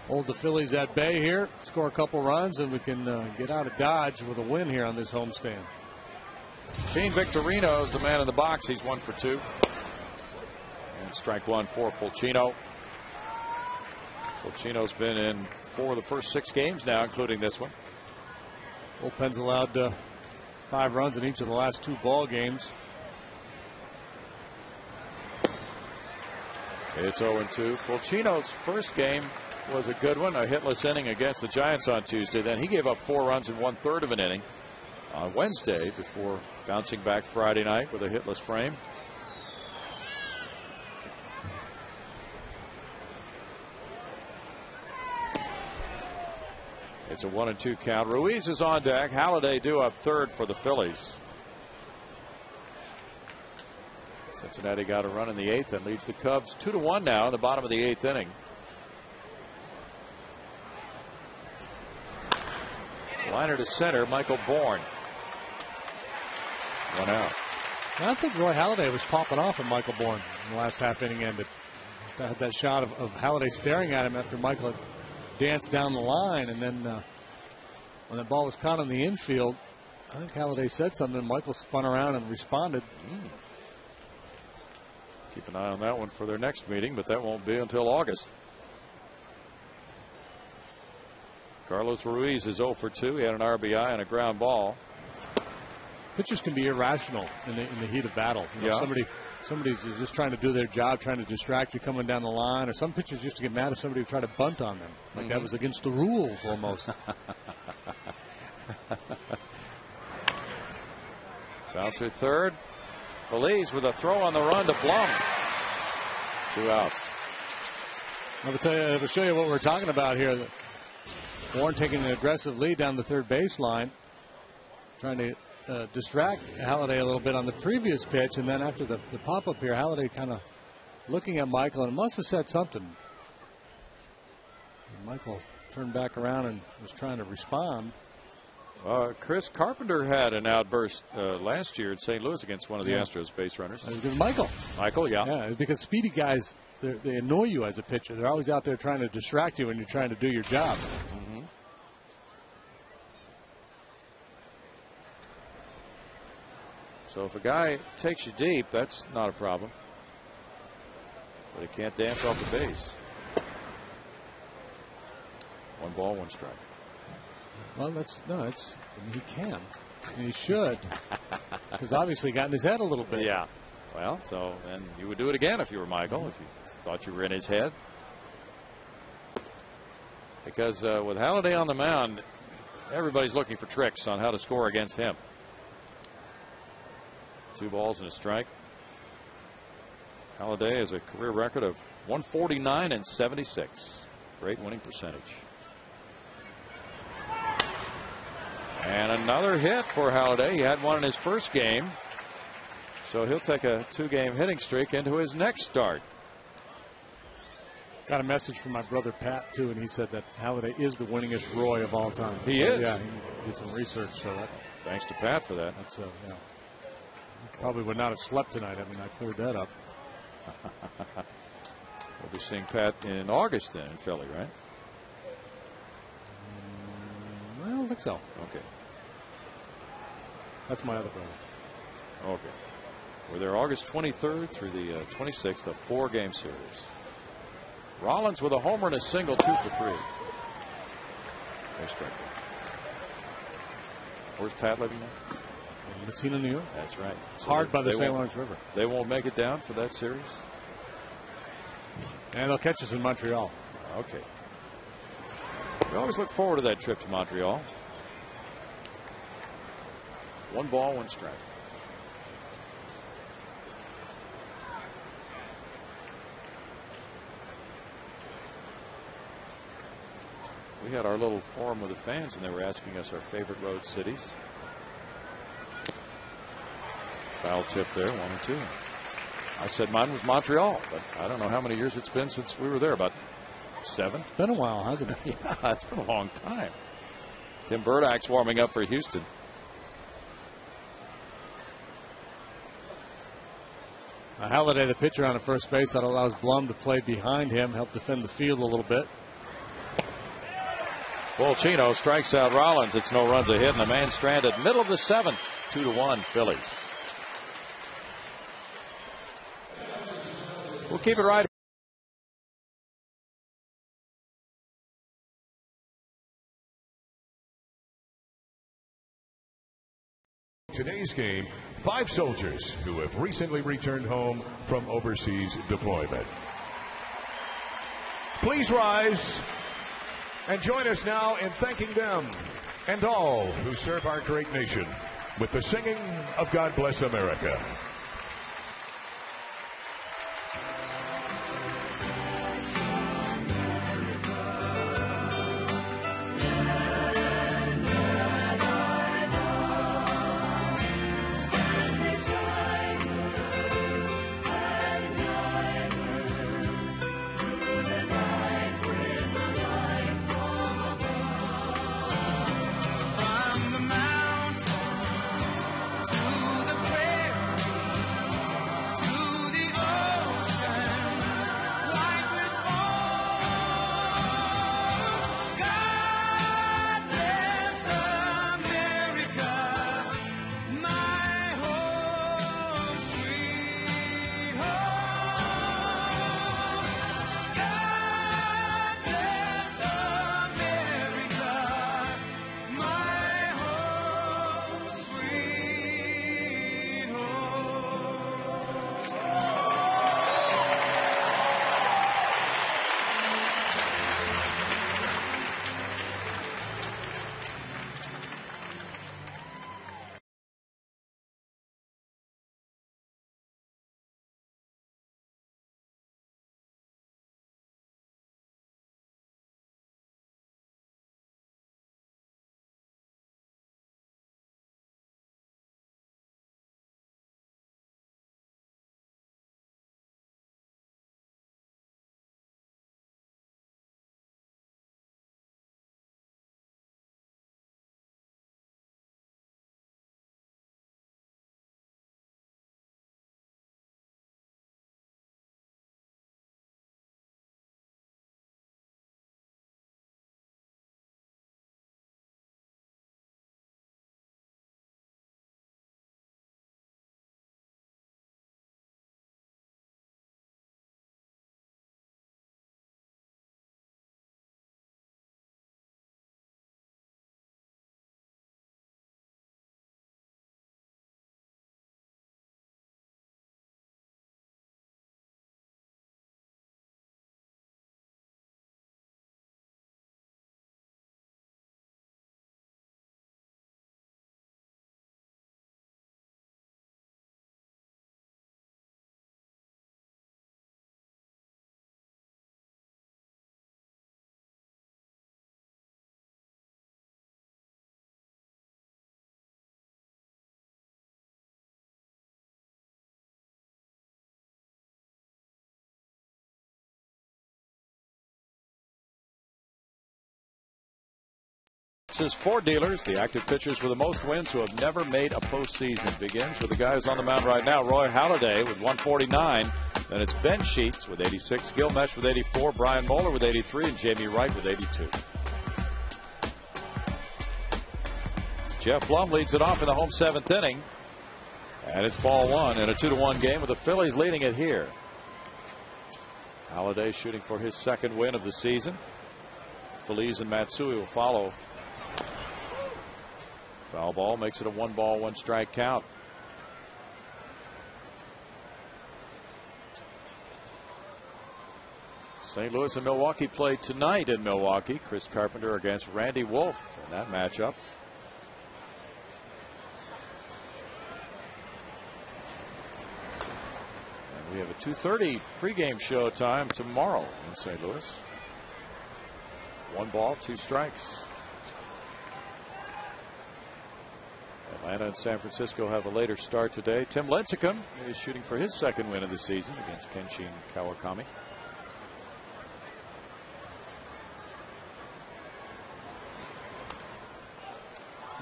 hold the Phillies at bay here, score a couple runs, and we can get out of Dodge with a win here on this homestand. Shane Victorino is the man in the box. He's 1 for 2. And strike 1 for Fulchino. Fulchino's been in 4 of the first 6 games now, including this one. Bullpen's allowed 5 runs in each of the last 2 ball games. It's 0-2. Fulcino's first game was a good one, a hitless inning against the Giants on Tuesday. Then he gave up 4 runs in 1/3 of an inning on Wednesday before bouncing back Friday night with a hitless frame. It's a 1-2 count. Ruiz is on deck. Halladay due up third for the Phillies. Cincinnati got a run in the 8th and leads the Cubs 2-1 now in the bottom of the 8th inning. Liner to center, Michael Bourne. 1 out. I think Roy Halladay was popping off at Michael Bourne in the last half inning ended. I had that shot of Halladay staring at him after Michael had danced down the line, and then when the ball was caught in the infield, I think Halladay said something, and Michael spun around and responded. Keep an eye on that one for their next meeting, but that won't be until August. Carlos Ruiz is 0 for 2. He had an RBI and a ground ball. Pitchers can be irrational in the heat of battle. You know, somebody's just trying to do their job, trying to distract you coming down the line, or some pitchers used to get mad if somebody would try to bunt on them. Like that was against the rules almost. Bouncer third. Phillies with a throw on the run to Blum. 2 outs. I'll show you what we're talking about here. Warren taking an aggressive lead down the third baseline, trying to distract Halladay a little bit on the previous pitch, and then after the pop-up here, Halladay kind of looking at Michael and must have said something. And Michael turned back around and was trying to respond. Chris Carpenter had an outburst last year at St. Louis against one of the Astros base runners. Michael. Michael, yeah. Yeah, because speedy guys, they annoy you as a pitcher. They're always out there trying to distract you when you're trying to do your job. So if a guy takes you deep, that's not a problem. But he can't dance off the base. 1 ball, 1 strike. Well, he can. And he should. Because obviously he got in his head a little bit. Yeah. Well, so then you would do it again if you were Michael, if you thought you were in his head. Because with Halladay on the mound, everybody's looking for tricks on how to score against him. 2 balls and a strike. Halladay has a career record of 149 and 76. Great winning percentage. And another hit for Halladay. He had one in his first game. So he'll take a 2-game hitting streak into his next start. Got a message from my brother Pat, too, and he said that Halladay is the winningest Roy of all time. He is? Yeah, he did some research. So thanks to Pat for that. That's yeah. Probably would not have slept tonight. I mean, I cleared that up. We'll be seeing Pat in August then in Philly, right? I don't think so. Okay. That's my other brother. Okay. We're there August 23rd through the 26th, a 4-game series. Rollins with a homer and a single, 2 for 3. There's strike. Where's Pat living now? Messina, New York. That's right. So hard by the St. Lawrence River. They won't make it down for that series? And they'll catch us in Montreal. Okay. We always look forward to that trip to Montreal. 1 ball, 1 strike. We had our little forum with the fans, and they were asking us our favorite road cities. Foul tip there, 1-2. I said mine was Montreal, but I don't know how many years it's been since we were there. About 7. It's been a while, hasn't it? Yeah, it's been a long time. Tim Burdach's warming up for Houston. Halladay, the pitcher on the first base, that allows Blum to play behind him, help defend the field a little bit. Fulcino strikes out Rollins. It's no runs a hit, and the man stranded middle of the 7th. 2-1 Phillies. We'll keep it right. today's game 5 soldiers who have recently returned home from overseas deployment. Please rise and join us now in thanking them and all who serve our great nation with the singing of God Bless America. Texas 4 dealers, the active pitchers with the most wins who have never made a postseason. Begins with the guy who's on the mound right now, Roy Halladay with 149. Then it's Ben Sheets with 86, Gilmesh with 84, Brian Moeller with 83, and Jamie Wright with 82. Jeff Blum leads it off in the home 7th inning. And it's ball 1 in a 2-1 game with the Phillies leading it here. Halladay shooting for his 2nd win of the season. Phillies and Matsui will follow. Foul ball makes it a 1-ball, 1-strike count. St. Louis and Milwaukee play tonight in Milwaukee. Chris Carpenter against Randy Wolf in that matchup. And we have a 2:30 pregame show time tomorrow in St. Louis. 1 ball, 2 strikes. Atlanta and San Francisco have a later start today. Tim Lincecum is shooting for his 2nd win of the season against Kenshin Kawakami.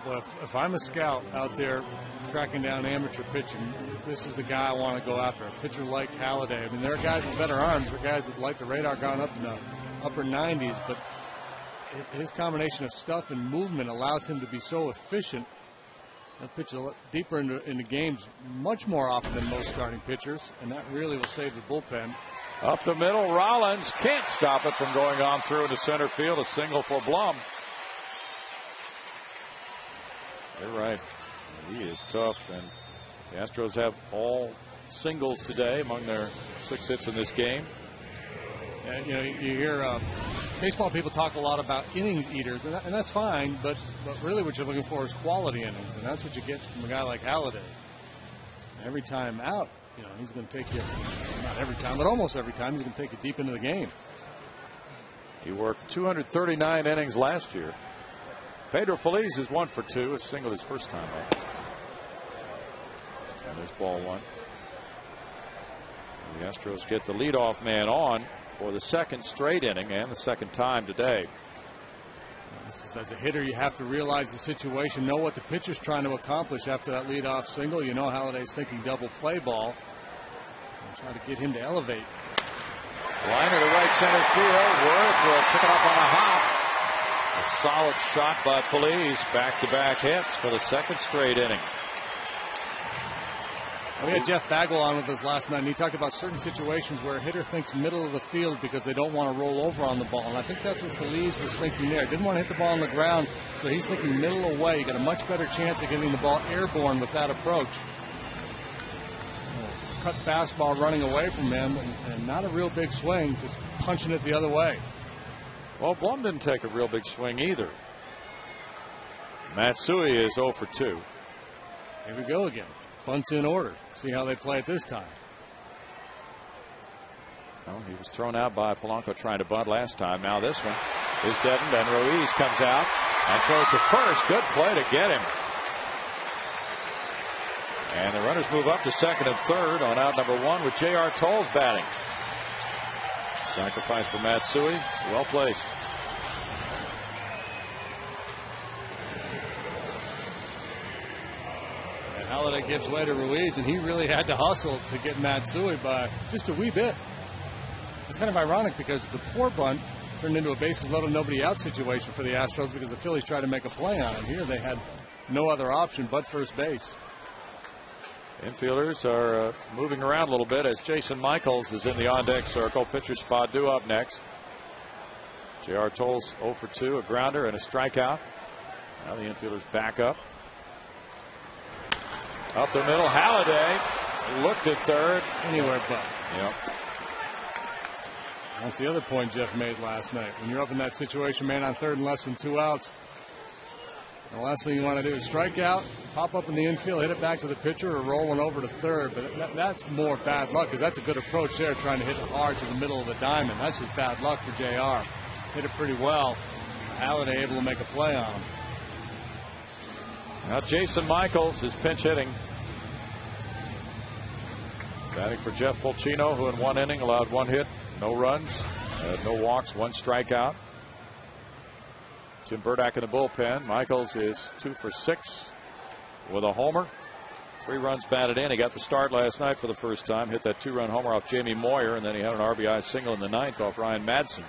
Well, if I'm a scout out there tracking down amateur pitching, this is the guy I want to go after. A pitcher like Halladay. I mean, there are guys with better arms. There are guys that like the radar gone up in the upper 90s, but his combination of stuff and movement allows him to be so efficient. That pitch deeper into games much more often than most starting pitchers, and that really will save the bullpen. Up the middle, Rollins can't stop it from going on through into center field. A single for Blum. You're right. He is tough, and the Astros have all singles today among their 6 hits in this game. And, you hear baseball people talk a lot about innings eaters, and that's fine, but really what you're looking for is quality innings, and that's what you get from a guy like Halladay. Every time out, he's going to take you, not every time, but almost every time, he's going to take you deep into the game. He worked 239 innings last year. Pedro Feliz is 1 for 2, a single his first time up. And there's ball 1. The Astros get the leadoff man on for the second straight inning and the second time today. As a hitter, you have to realize the situation, know what the pitcher's trying to accomplish after that leadoff single. You know Halladay's thinking double play ball. And try to get him to elevate. Line to the right center field. Worth will pick it up on a hop. A solid shot by Feliz. Back-to-back hits for the second straight inning. We had Jeff Bagwell on with us last night, and he talked about certain situations where a hitter thinks middle of the field because they don't want to roll over on the ball. And I think that's what Feliz was thinking there. Didn't want to hit the ball on the ground, so he's thinking middle away. You got a much better chance of getting the ball airborne with that approach. Cut fastball running away from him, and not a real big swing, just punching it the other way. Well, Blum didn't take a real big swing either. Matsui is 0 for 2. Here we go again. Bunts in order. See how they play it this time. Well, he was thrown out by Polanco trying to bunt last time. Now this one is deadened, and Ruiz comes out and throws to first. Good play to get him. And the runners move up to second and third on out number 1 with J.R. Tolles batting. Sacrifice for Matsui. Well placed. Halladay gives way to Ruiz, and he really had to hustle to get Matsui by just a wee bit. It's kind of ironic because the poor bunt turned into a bases loaded nobody out situation for the Astros because the Phillies tried to make a play on it. Here they had no other option but first base. Infielders are moving around a little bit as Jason Michaels is in the on-deck circle. Pitcher spot due up next. J.R. Tolles 0 for 2, a grounder and a strikeout. Now the infielders back up. Up the middle, Halladay looked at third. Anywhere but. Yep. That's the other point Jeff made last night. When you're up in that situation, man, on third and less than 2 outs, the last thing you want to do is strike out, pop up in the infield, hit it back to the pitcher, or roll one over to third. But that's more bad luck because that's a good approach there, trying to hit it hard to the middle of the diamond. That's just bad luck for JR. Hit it pretty well. Halladay able to make a play on him. Now Jason Michaels is pinch hitting. Batting for Jeff Fulcino, who in 1 inning allowed 1 hit, no runs, no walks, 1 strikeout. Jim Burdack in the bullpen. Michaels is 2 for 6 with a homer. 3 runs batted in. He got the start last night for the first time. Hit that 2-run homer off Jamie Moyer, and then he had an RBI single in the 9th off Ryan Madsen.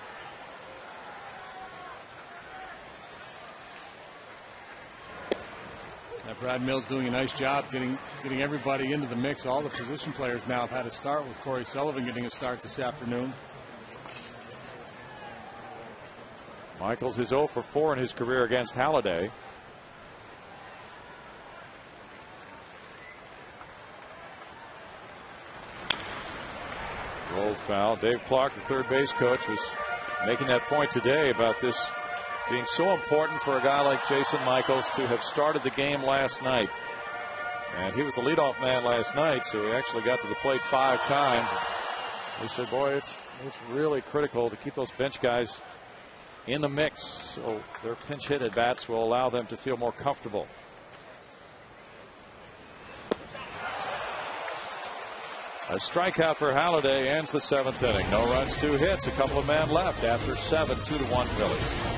Brad Mills doing a nice job getting everybody into the mix. All the position players now have had a start, with Corey Sullivan getting a start this afternoon. Michaels is 0 for 4 in his career against Halladay. Rolled foul. Dave Clark, the third base coach, was making that point today about this being so important for a guy like Jason Michaels to have started the game last night. And he was the leadoff man last night, so he actually got to the plate 5 times. He said, boy, it's really critical to keep those bench guys in the mix, so their pinch hit at bats will allow them to feel more comfortable. A strikeout for Halladay ends the 7th inning. No runs, 2 hits, a couple of men left after 7, 2-1 Phillies.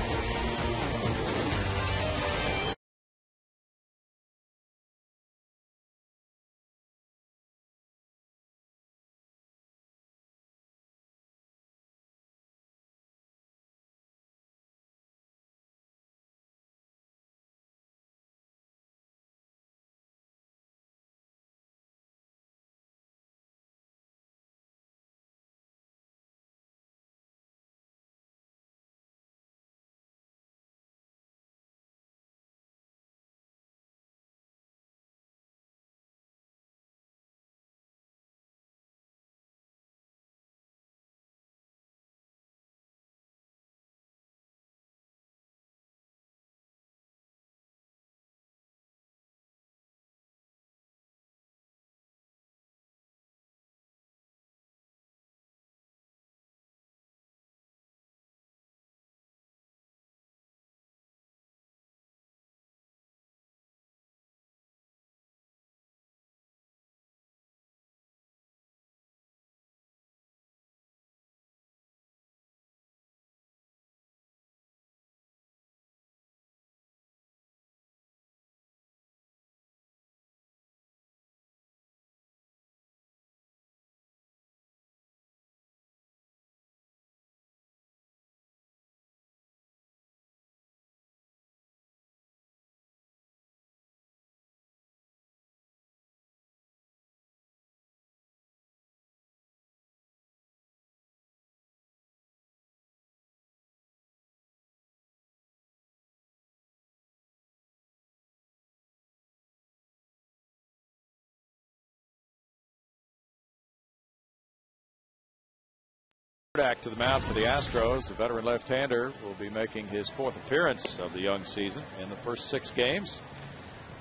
Back to the mound for the Astros. The veteran left-hander will be making his 4th appearance of the young season in the first 6 games.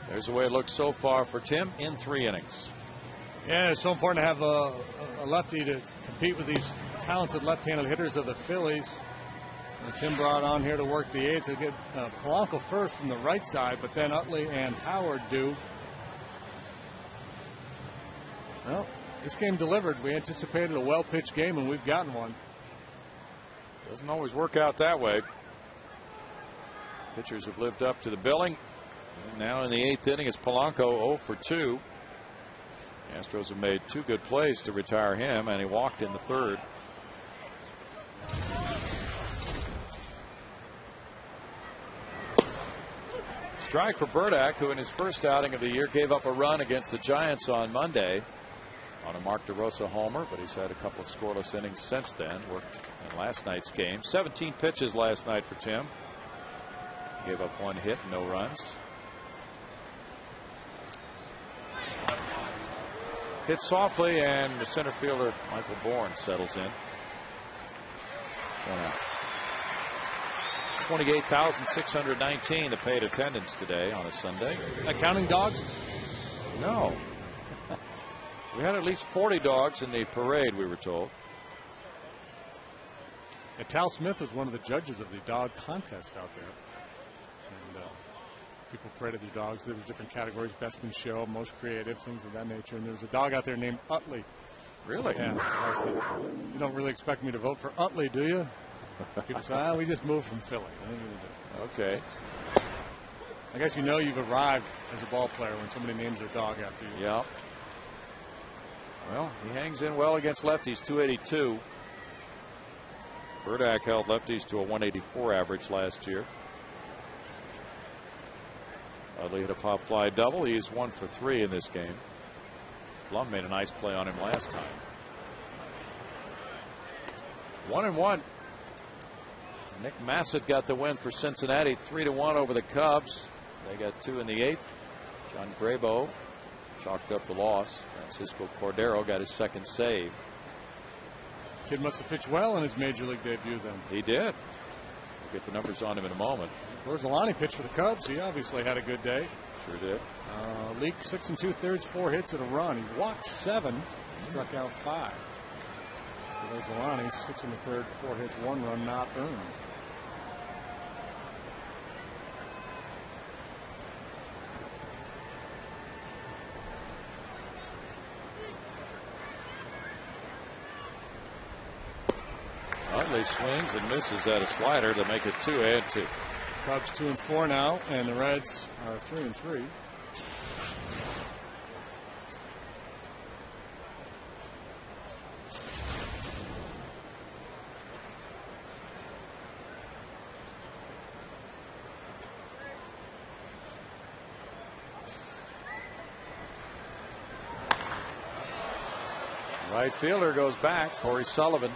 There's the way it looks so far for Tim in 3 innings. Yeah, it's so important to have a lefty to compete with these talented left-handed hitters of the Phillies. And Tim brought on here to work the 8th to get Polanco first from the right side, but then Utley and Howard do. Well, this game delivered. We anticipated a well-pitched game, and we've gotten one. Doesn't always work out that way. Pitchers have lived up to the billing. And now in the 8th inning, it's Polanco 0 for 2. The Astros have made 2 good plays to retire him, and he walked in the 3rd. Strike for Burdack, who in his first outing of the year gave up a run against the Giants on Monday on a Mark DeRosa homer, but he's had a couple of scoreless innings since then. Worked in last night's game. 17 pitches last night for Tim. Gave up 1 hit, no runs. Hit softly, and the center fielder Michael Bourne settles in. 28,619 the paid attendance today on a Sunday. Counting dogs? No. We had at least 40 dogs in the parade, we were told. Tal Smith was one of the judges of the dog contest out there. And people paraded the dogs. There was different categories: best in show, most creative, things of that nature. And there was a dog out there named Utley. Really? Yeah. I said, you don't really expect me to vote for Utley, do you? People say, we just moved from Philly. Okay. I guess you know you've arrived as a ball player when somebody names their dog after you. Yeah. Well, he hangs in well against lefties, 282. Burdack held lefties to a 184 average last year. Utley hit a pop fly double. He's 1 for 3 in this game. Blum made a nice play on him last time. 1-1. Nick Massett got the win for Cincinnati, 3-1 over the Cubs. They got 2 in the 8th. John Grabo chalked up the loss. Francisco Cordero got his 2nd save. Kid must have pitched well in his major league debut then. He did. We'll get the numbers on him in a moment. Rorzolani pitched for the Cubs. He obviously had a good day. Sure did. Leaked 6 2/3, 4 hits and a run. He walked 7, struck out 5. Rorzolani 6 1/3, 4 hits, 1 run not earned. Utley swings and misses at a slider to make it 2-2. Cubs 2-4 now, and the Reds are 3-3. Right fielder goes back. Corey Sullivan.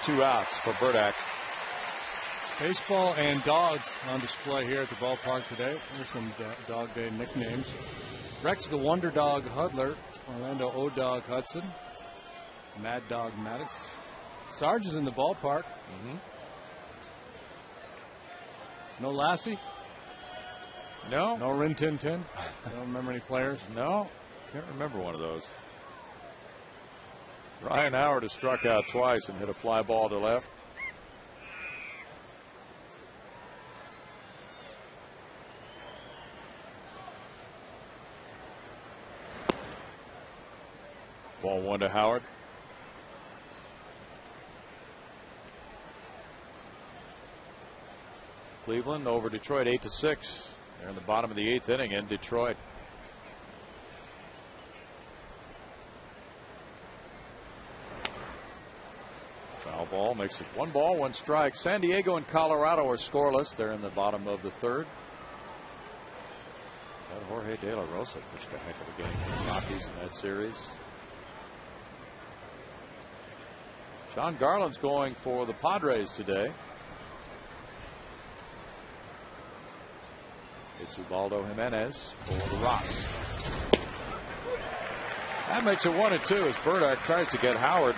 2 outs for Burdack. Baseball and dogs on display here at the ballpark today. There's some dog day nicknames. Rex the Wonder Dog Hudler, Orlando O-Dog Hudson, Mad Dog Maddox. Sarge is in the ballpark. No Lassie? No. No Rin Tin Tin? Don't remember any players? No. Can't remember one of those. Ryan Howard has struck out twice and hit a fly ball to left. Ball 1 to Howard. Cleveland over Detroit 8-6. They're in the bottom of the 8th inning in Detroit. Foul ball makes it 1 ball, 1 strike. San Diego and Colorado are scoreless. They're in the bottom of the 3rd. That Jorge De La Rosa pitched a heck of a game for the Rockies in that series. John Garland's going for the Padres today. It's Ubaldo Jimenez for the Rocks. That makes it 1-2 as Burdick tries to get Howard.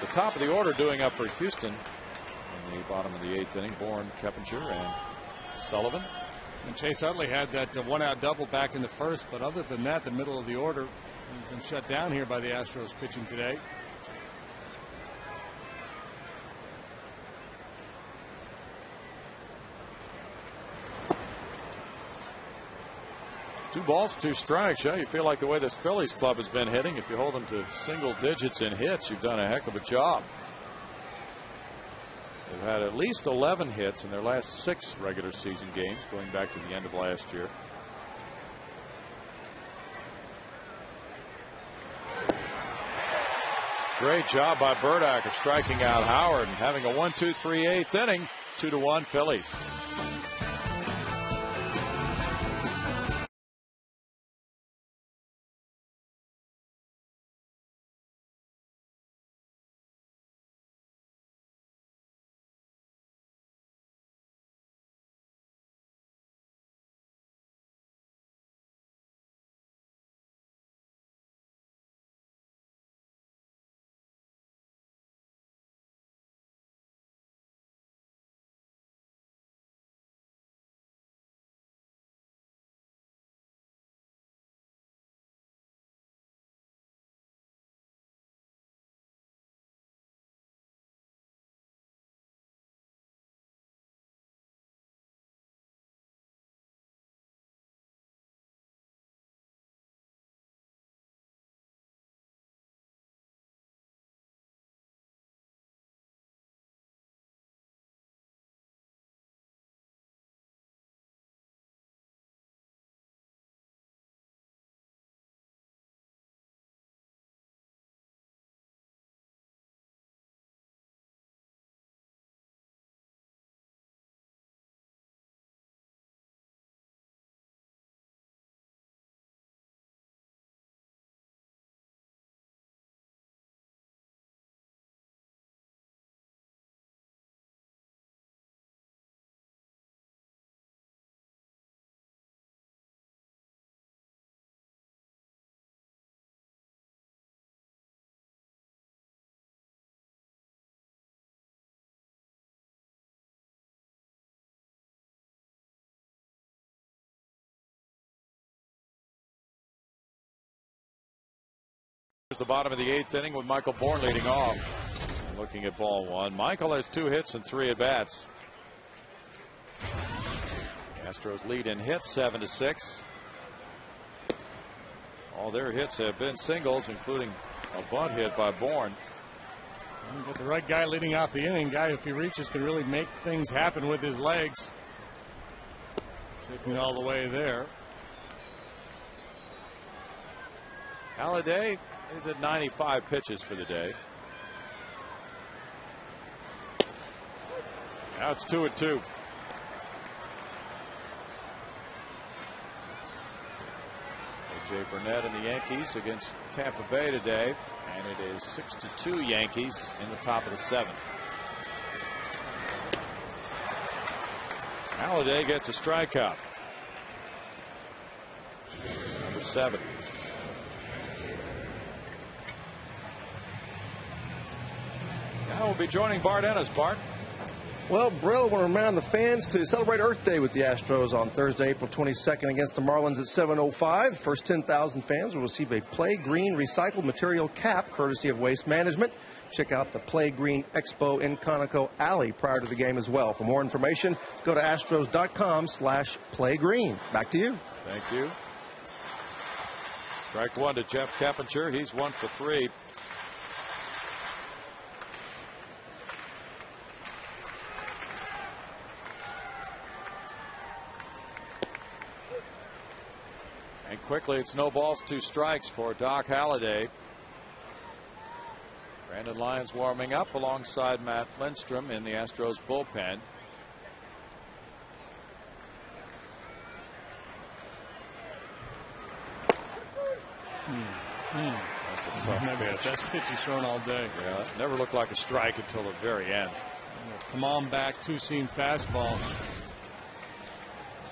The top of the order doing up for Houston in the bottom of the 8th inning. Bourne, Keppinger, and Sullivan. And Chase Utley had that 1-out double back in the first, but other than that, the middle of the order has been shut down here by the Astros pitching today. Two balls, 2 strikes. Yeah, you feel like the way this Phillies club has been hitting, if you hold them to single digits in hits, you've done a heck of a job. They've had at least 11 hits in their last 6 regular season games, going back to the end of last year. Great job by Burdick of striking out Howard and having a 1-2-3 8th inning. 2-1 Phillies. The bottom of the 8th inning with Michael Bourne leading off. Looking at ball 1. Michael has 2 hits and 3 at-bats. Astros lead in hits 7-6. All their hits have been singles, including a bunt hit by Bourne. You get the right guy leading off the inning. Guy, if he reaches, can really make things happen with his legs. Taking it all the way there. Halladay is at 95 pitches for the day. Now it's 2-2. A.J. Burnett and the Yankees against Tampa Bay today, and it is 6-2 Yankees in the top of the 7th. Halladay gets a strikeout. Number 7. Now we'll be joining Bart Ennis. Bart. Well, Brill will remind the fans to celebrate Earth Day with the Astros on Thursday, April 22nd against the Marlins at 7:05. First 10,000 fans will receive a Play Green recycled material cap courtesy of Waste Management. Check out the Play Green Expo in Conoco Alley prior to the game as well. For more information, go to astros.com/playgreen. Back to you. Thank you. Strike 1 to Jeff Keppinger. He's 1 for 3. And quickly, it's no balls, 2 strikes for Doc Halladay. Brandon Lyons warming up alongside Matt Lindstrom in the Astros bullpen. That's a tough Maybe pitch. the best pitch he's thrown all day. Yeah, it never looked like a strike until the very end. Come on back, 2-seam fastball.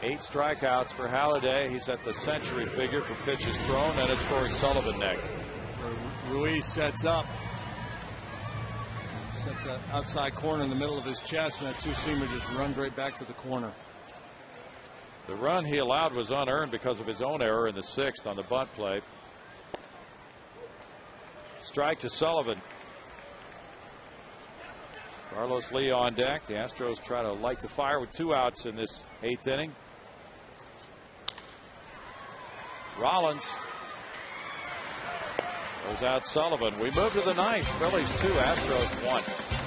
8 strikeouts for Halladay. He's at the century figure for pitches thrown, and it's Corey Sullivan next. Ruiz sets up. Sets an outside corner in the middle of his chest, and that two-seamer just runs right back to the corner. The run he allowed was unearned because of his own error in the 6th on the bunt play. Strike to Sullivan. Carlos Lee on deck. The Astros try to light the fire with 2 outs in this 8th inning. Rollins goes out Sullivan. We move to the 9th. Phillies 2, Astros 1.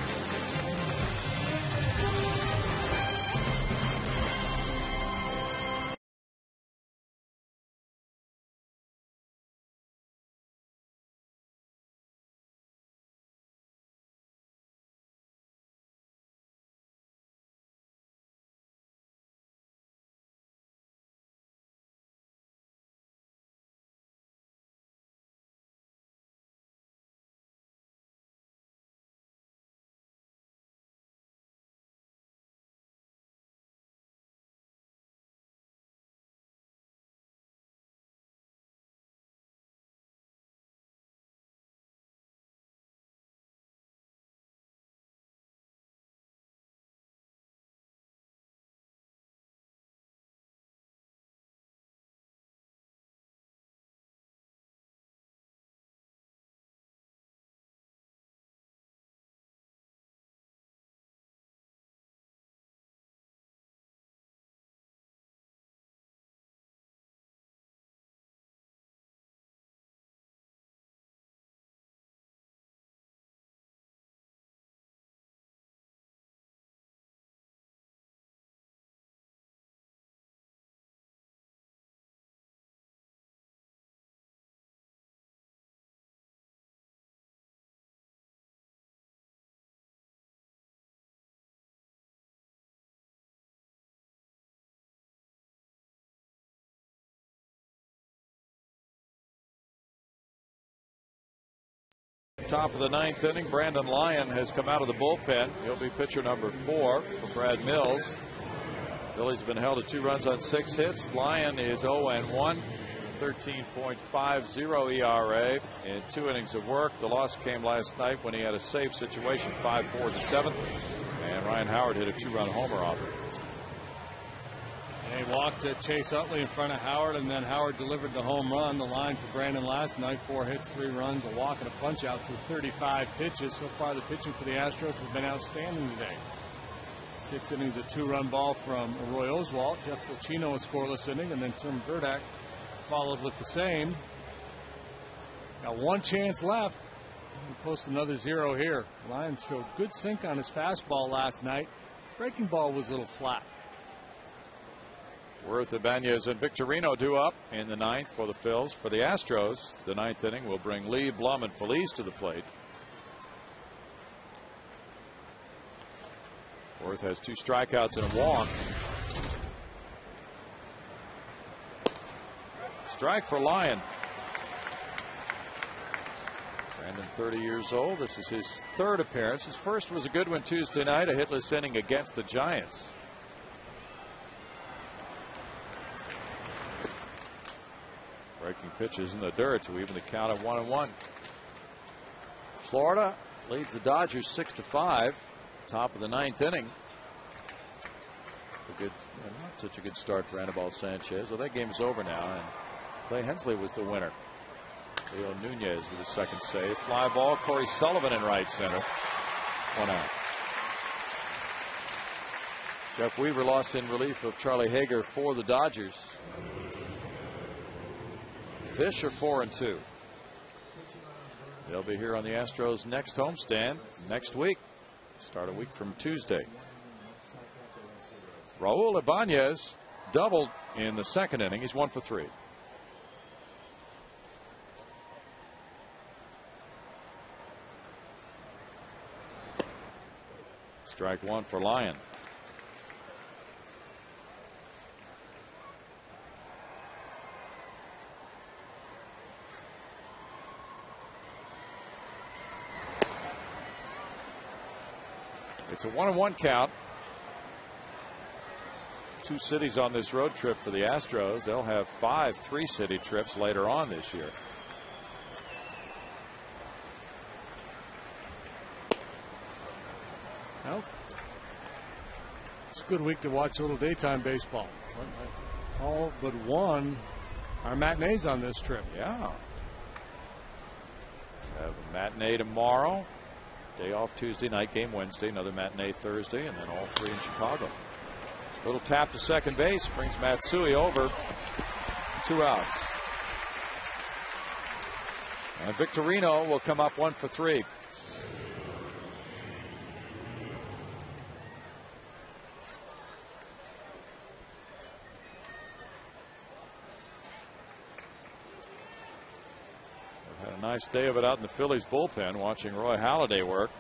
Top of the 9th inning, Brandon Lyon has come out of the bullpen. He'll be pitcher number 4 for Brad Mills. Phillies have been held to 2 runs on 6 hits. Lyon is 0-1, 13.50 ERA in 2 innings of work. The loss came last night when he had a safe situation, 5-4 in the 7th, and Ryan Howard hit a 2-run homer off it. He walked Chase Utley in front of Howard, and then Howard delivered the home run. The line for Brandon last night, 4 hits, 3 runs, a walk, and a punch out through 35 pitches. So far, the pitching for the Astros has been outstanding today. 6 innings, a 2-run ball from Roy Oswalt. Jeff Ficino a scoreless inning, and then Tim Burdak followed with the same. Got 1 chance left. We'll post another 0 here. Lyon showed good sink on his fastball last night. Breaking ball was a little flat. Worth, Ibanez, and Victorino due up in the 9th for the Phils. For the Astros, the 9th inning will bring Lee, Blum, and Feliz to the plate. Worth has 2 strikeouts and a walk. Strike for Lyon. Brandon, 30 years old. This is his 3rd appearance. His first was a good one Tuesday night, a hitless inning against the Giants. Breaking pitches in the dirt to even the count of 1-1. Florida leads the Dodgers 6-5. Top of the 9th inning. Not such a good start for Anibal Sanchez. Well, that game is over now, and Clay Hensley was the winner. Leo Nunez with his 2nd save. Fly ball. Corey Sullivan in right center. 1 out. Jeff Weaver lost in relief of Charlie Hager for the Dodgers. Fish are 4-2. They'll be here on the Astros' next homestand next week. Start a week from Tuesday. Raul Ibanez doubled in the 2nd inning. He's 1 for 3. Strike 1 for Lyon. It's a 1-1 count. 2 cities on this road trip for the Astros. They'll have 5 3-city trips later on this year. It's a good week to watch a little daytime baseball. All but one are matinees on this trip. Yeah. We have a matinee tomorrow. Day off Tuesday, night game Wednesday, another matinee Thursday, and then all three in Chicago. Little tap to second base brings Matsui over. 2 outs. And Victorino will come up 1 for 3. We've had a nice day of it out in the Phillies bullpen watching Roy Halladay work.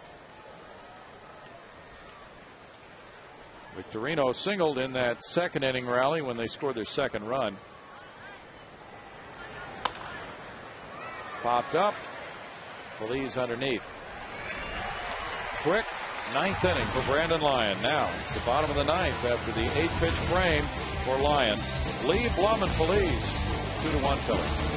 Victorino singled in that second inning rally when they scored their second run. Popped up. Phillies underneath. Quick 9th inning for Brandon Lyon. Now it's the bottom of the 9th after the 8-pitch frame for Lyon. Lee, Blum, and Phillies 2-1 Phillies.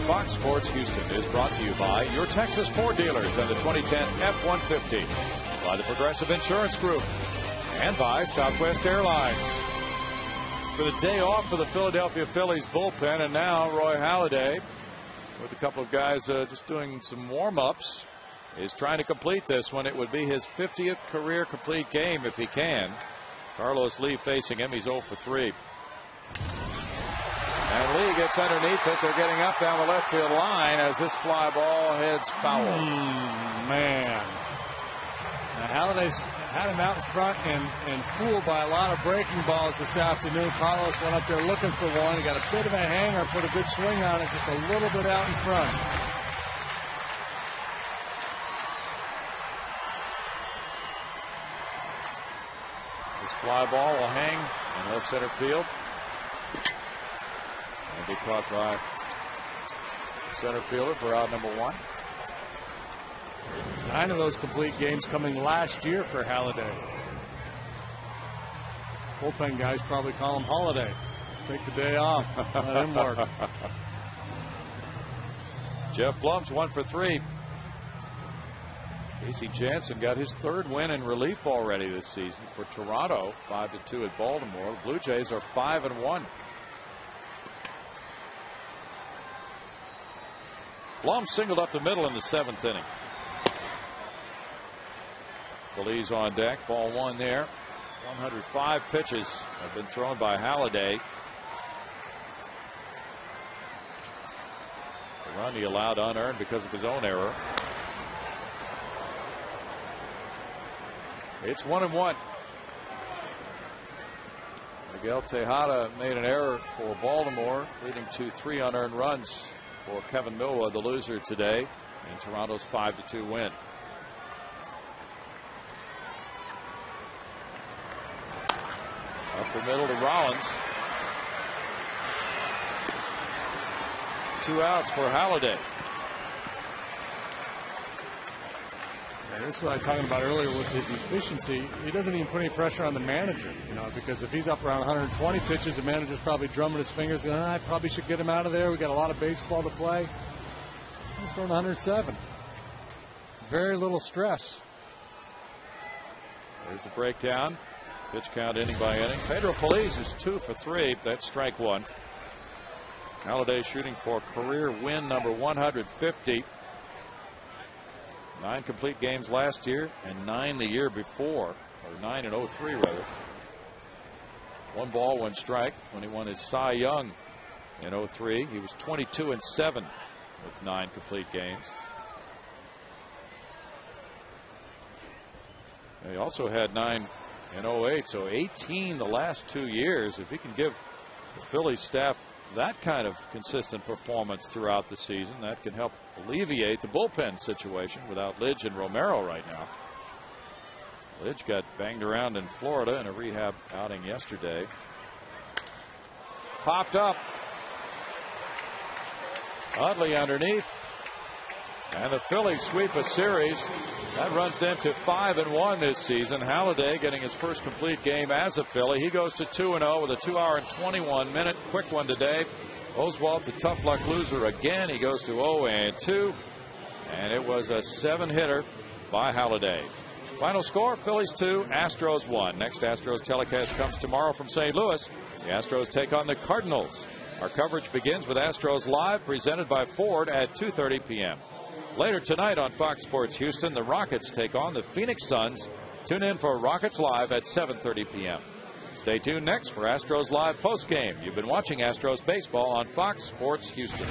Fox Sports Houston is brought to you by your Texas Ford dealers and the 2010 F-150, by the Progressive Insurance Group, and by Southwest Airlines. It's been a day off for the Philadelphia Phillies bullpen, and now Roy Halladay, with a couple of guys just doing some warm-ups, is trying to complete this one. It would be his 50th career complete game if he can. Carlos Lee facing him. He's 0 for 3. And Lee gets underneath it. They're getting up down the left field line as this fly ball heads foul. Man. Now Halladay's had him out in front and fooled by a lot of breaking balls this afternoon. Carlos went up there looking for one. He got a bit of a hanger, put a good swing on it, just a little bit out in front. This fly ball will hang in left center field. And be caught by the center fielder for out number 1. 9 of those complete games coming last year for Halladay. Bullpen guys probably call him Holiday. Take the day off. Let him work. Jeff Blum's 1 for 3. Casey Jansen got his 3rd win in relief already this season for Toronto. 5-2 at Baltimore. The Blue Jays are 5-1. Blum singled up the middle in the 7th inning. Phillies on deck. Ball 1 there. 105 pitches have been thrown by Halladay. The run he allowed unearned because of his own error. It's 1-1. Miguel Tejada made an error for Baltimore, leading to 3 unearned runs for Kevin Milwa, the loser today, in Toronto's 5-2 win. Up the middle to Rollins. 2 outs for Halladay. This is what I was talking about earlier with his efficiency. He doesn't even put any pressure on the manager, because if he's up around 120 pitches, the manager's probably drumming his fingers, going, I probably should get him out of there. We got a lot of baseball to play. He's throwing 107. Very little stress. There's the breakdown. Pitch count inning by inning. Pedro Feliz is 2 for 3. That's strike one. Halladay shooting for career win number 150. 9 complete games last year and 9 the year before, or 9 and 03 rather. 1 ball, 1 strike when he won his Cy Young in 03. He was 22 and 7 with 9 complete games. He also had 9 in 08, so 18 the last 2 years. If he can give the Phillies staff that kind of consistent performance throughout the season, that can help alleviate the bullpen situation without Lidge and Romero right now. Lidge got banged around in Florida in a rehab outing yesterday. Popped up. Utley underneath. And the Phillies sweep a series. That runs them to 5-1 this season. Halladay getting his first complete game as a Philly. He goes to 2-0 with a 2-hour and 21-minute quick one today. Oswalt, the tough luck loser again. He goes to 0-2. And it was a 7-hitter by Halladay. Final score, Phillies 2, Astros 1. Next Astros telecast comes tomorrow from St. Louis. The Astros take on the Cardinals. Our coverage begins with Astros Live, presented by Ford at 2:30 p.m. Later tonight on Fox Sports Houston, the Rockets take on the Phoenix Suns. Tune in for Rockets Live at 7:30 p.m. Stay tuned next for Astros Live postgame. You've been watching Astros baseball on Fox Sports Houston.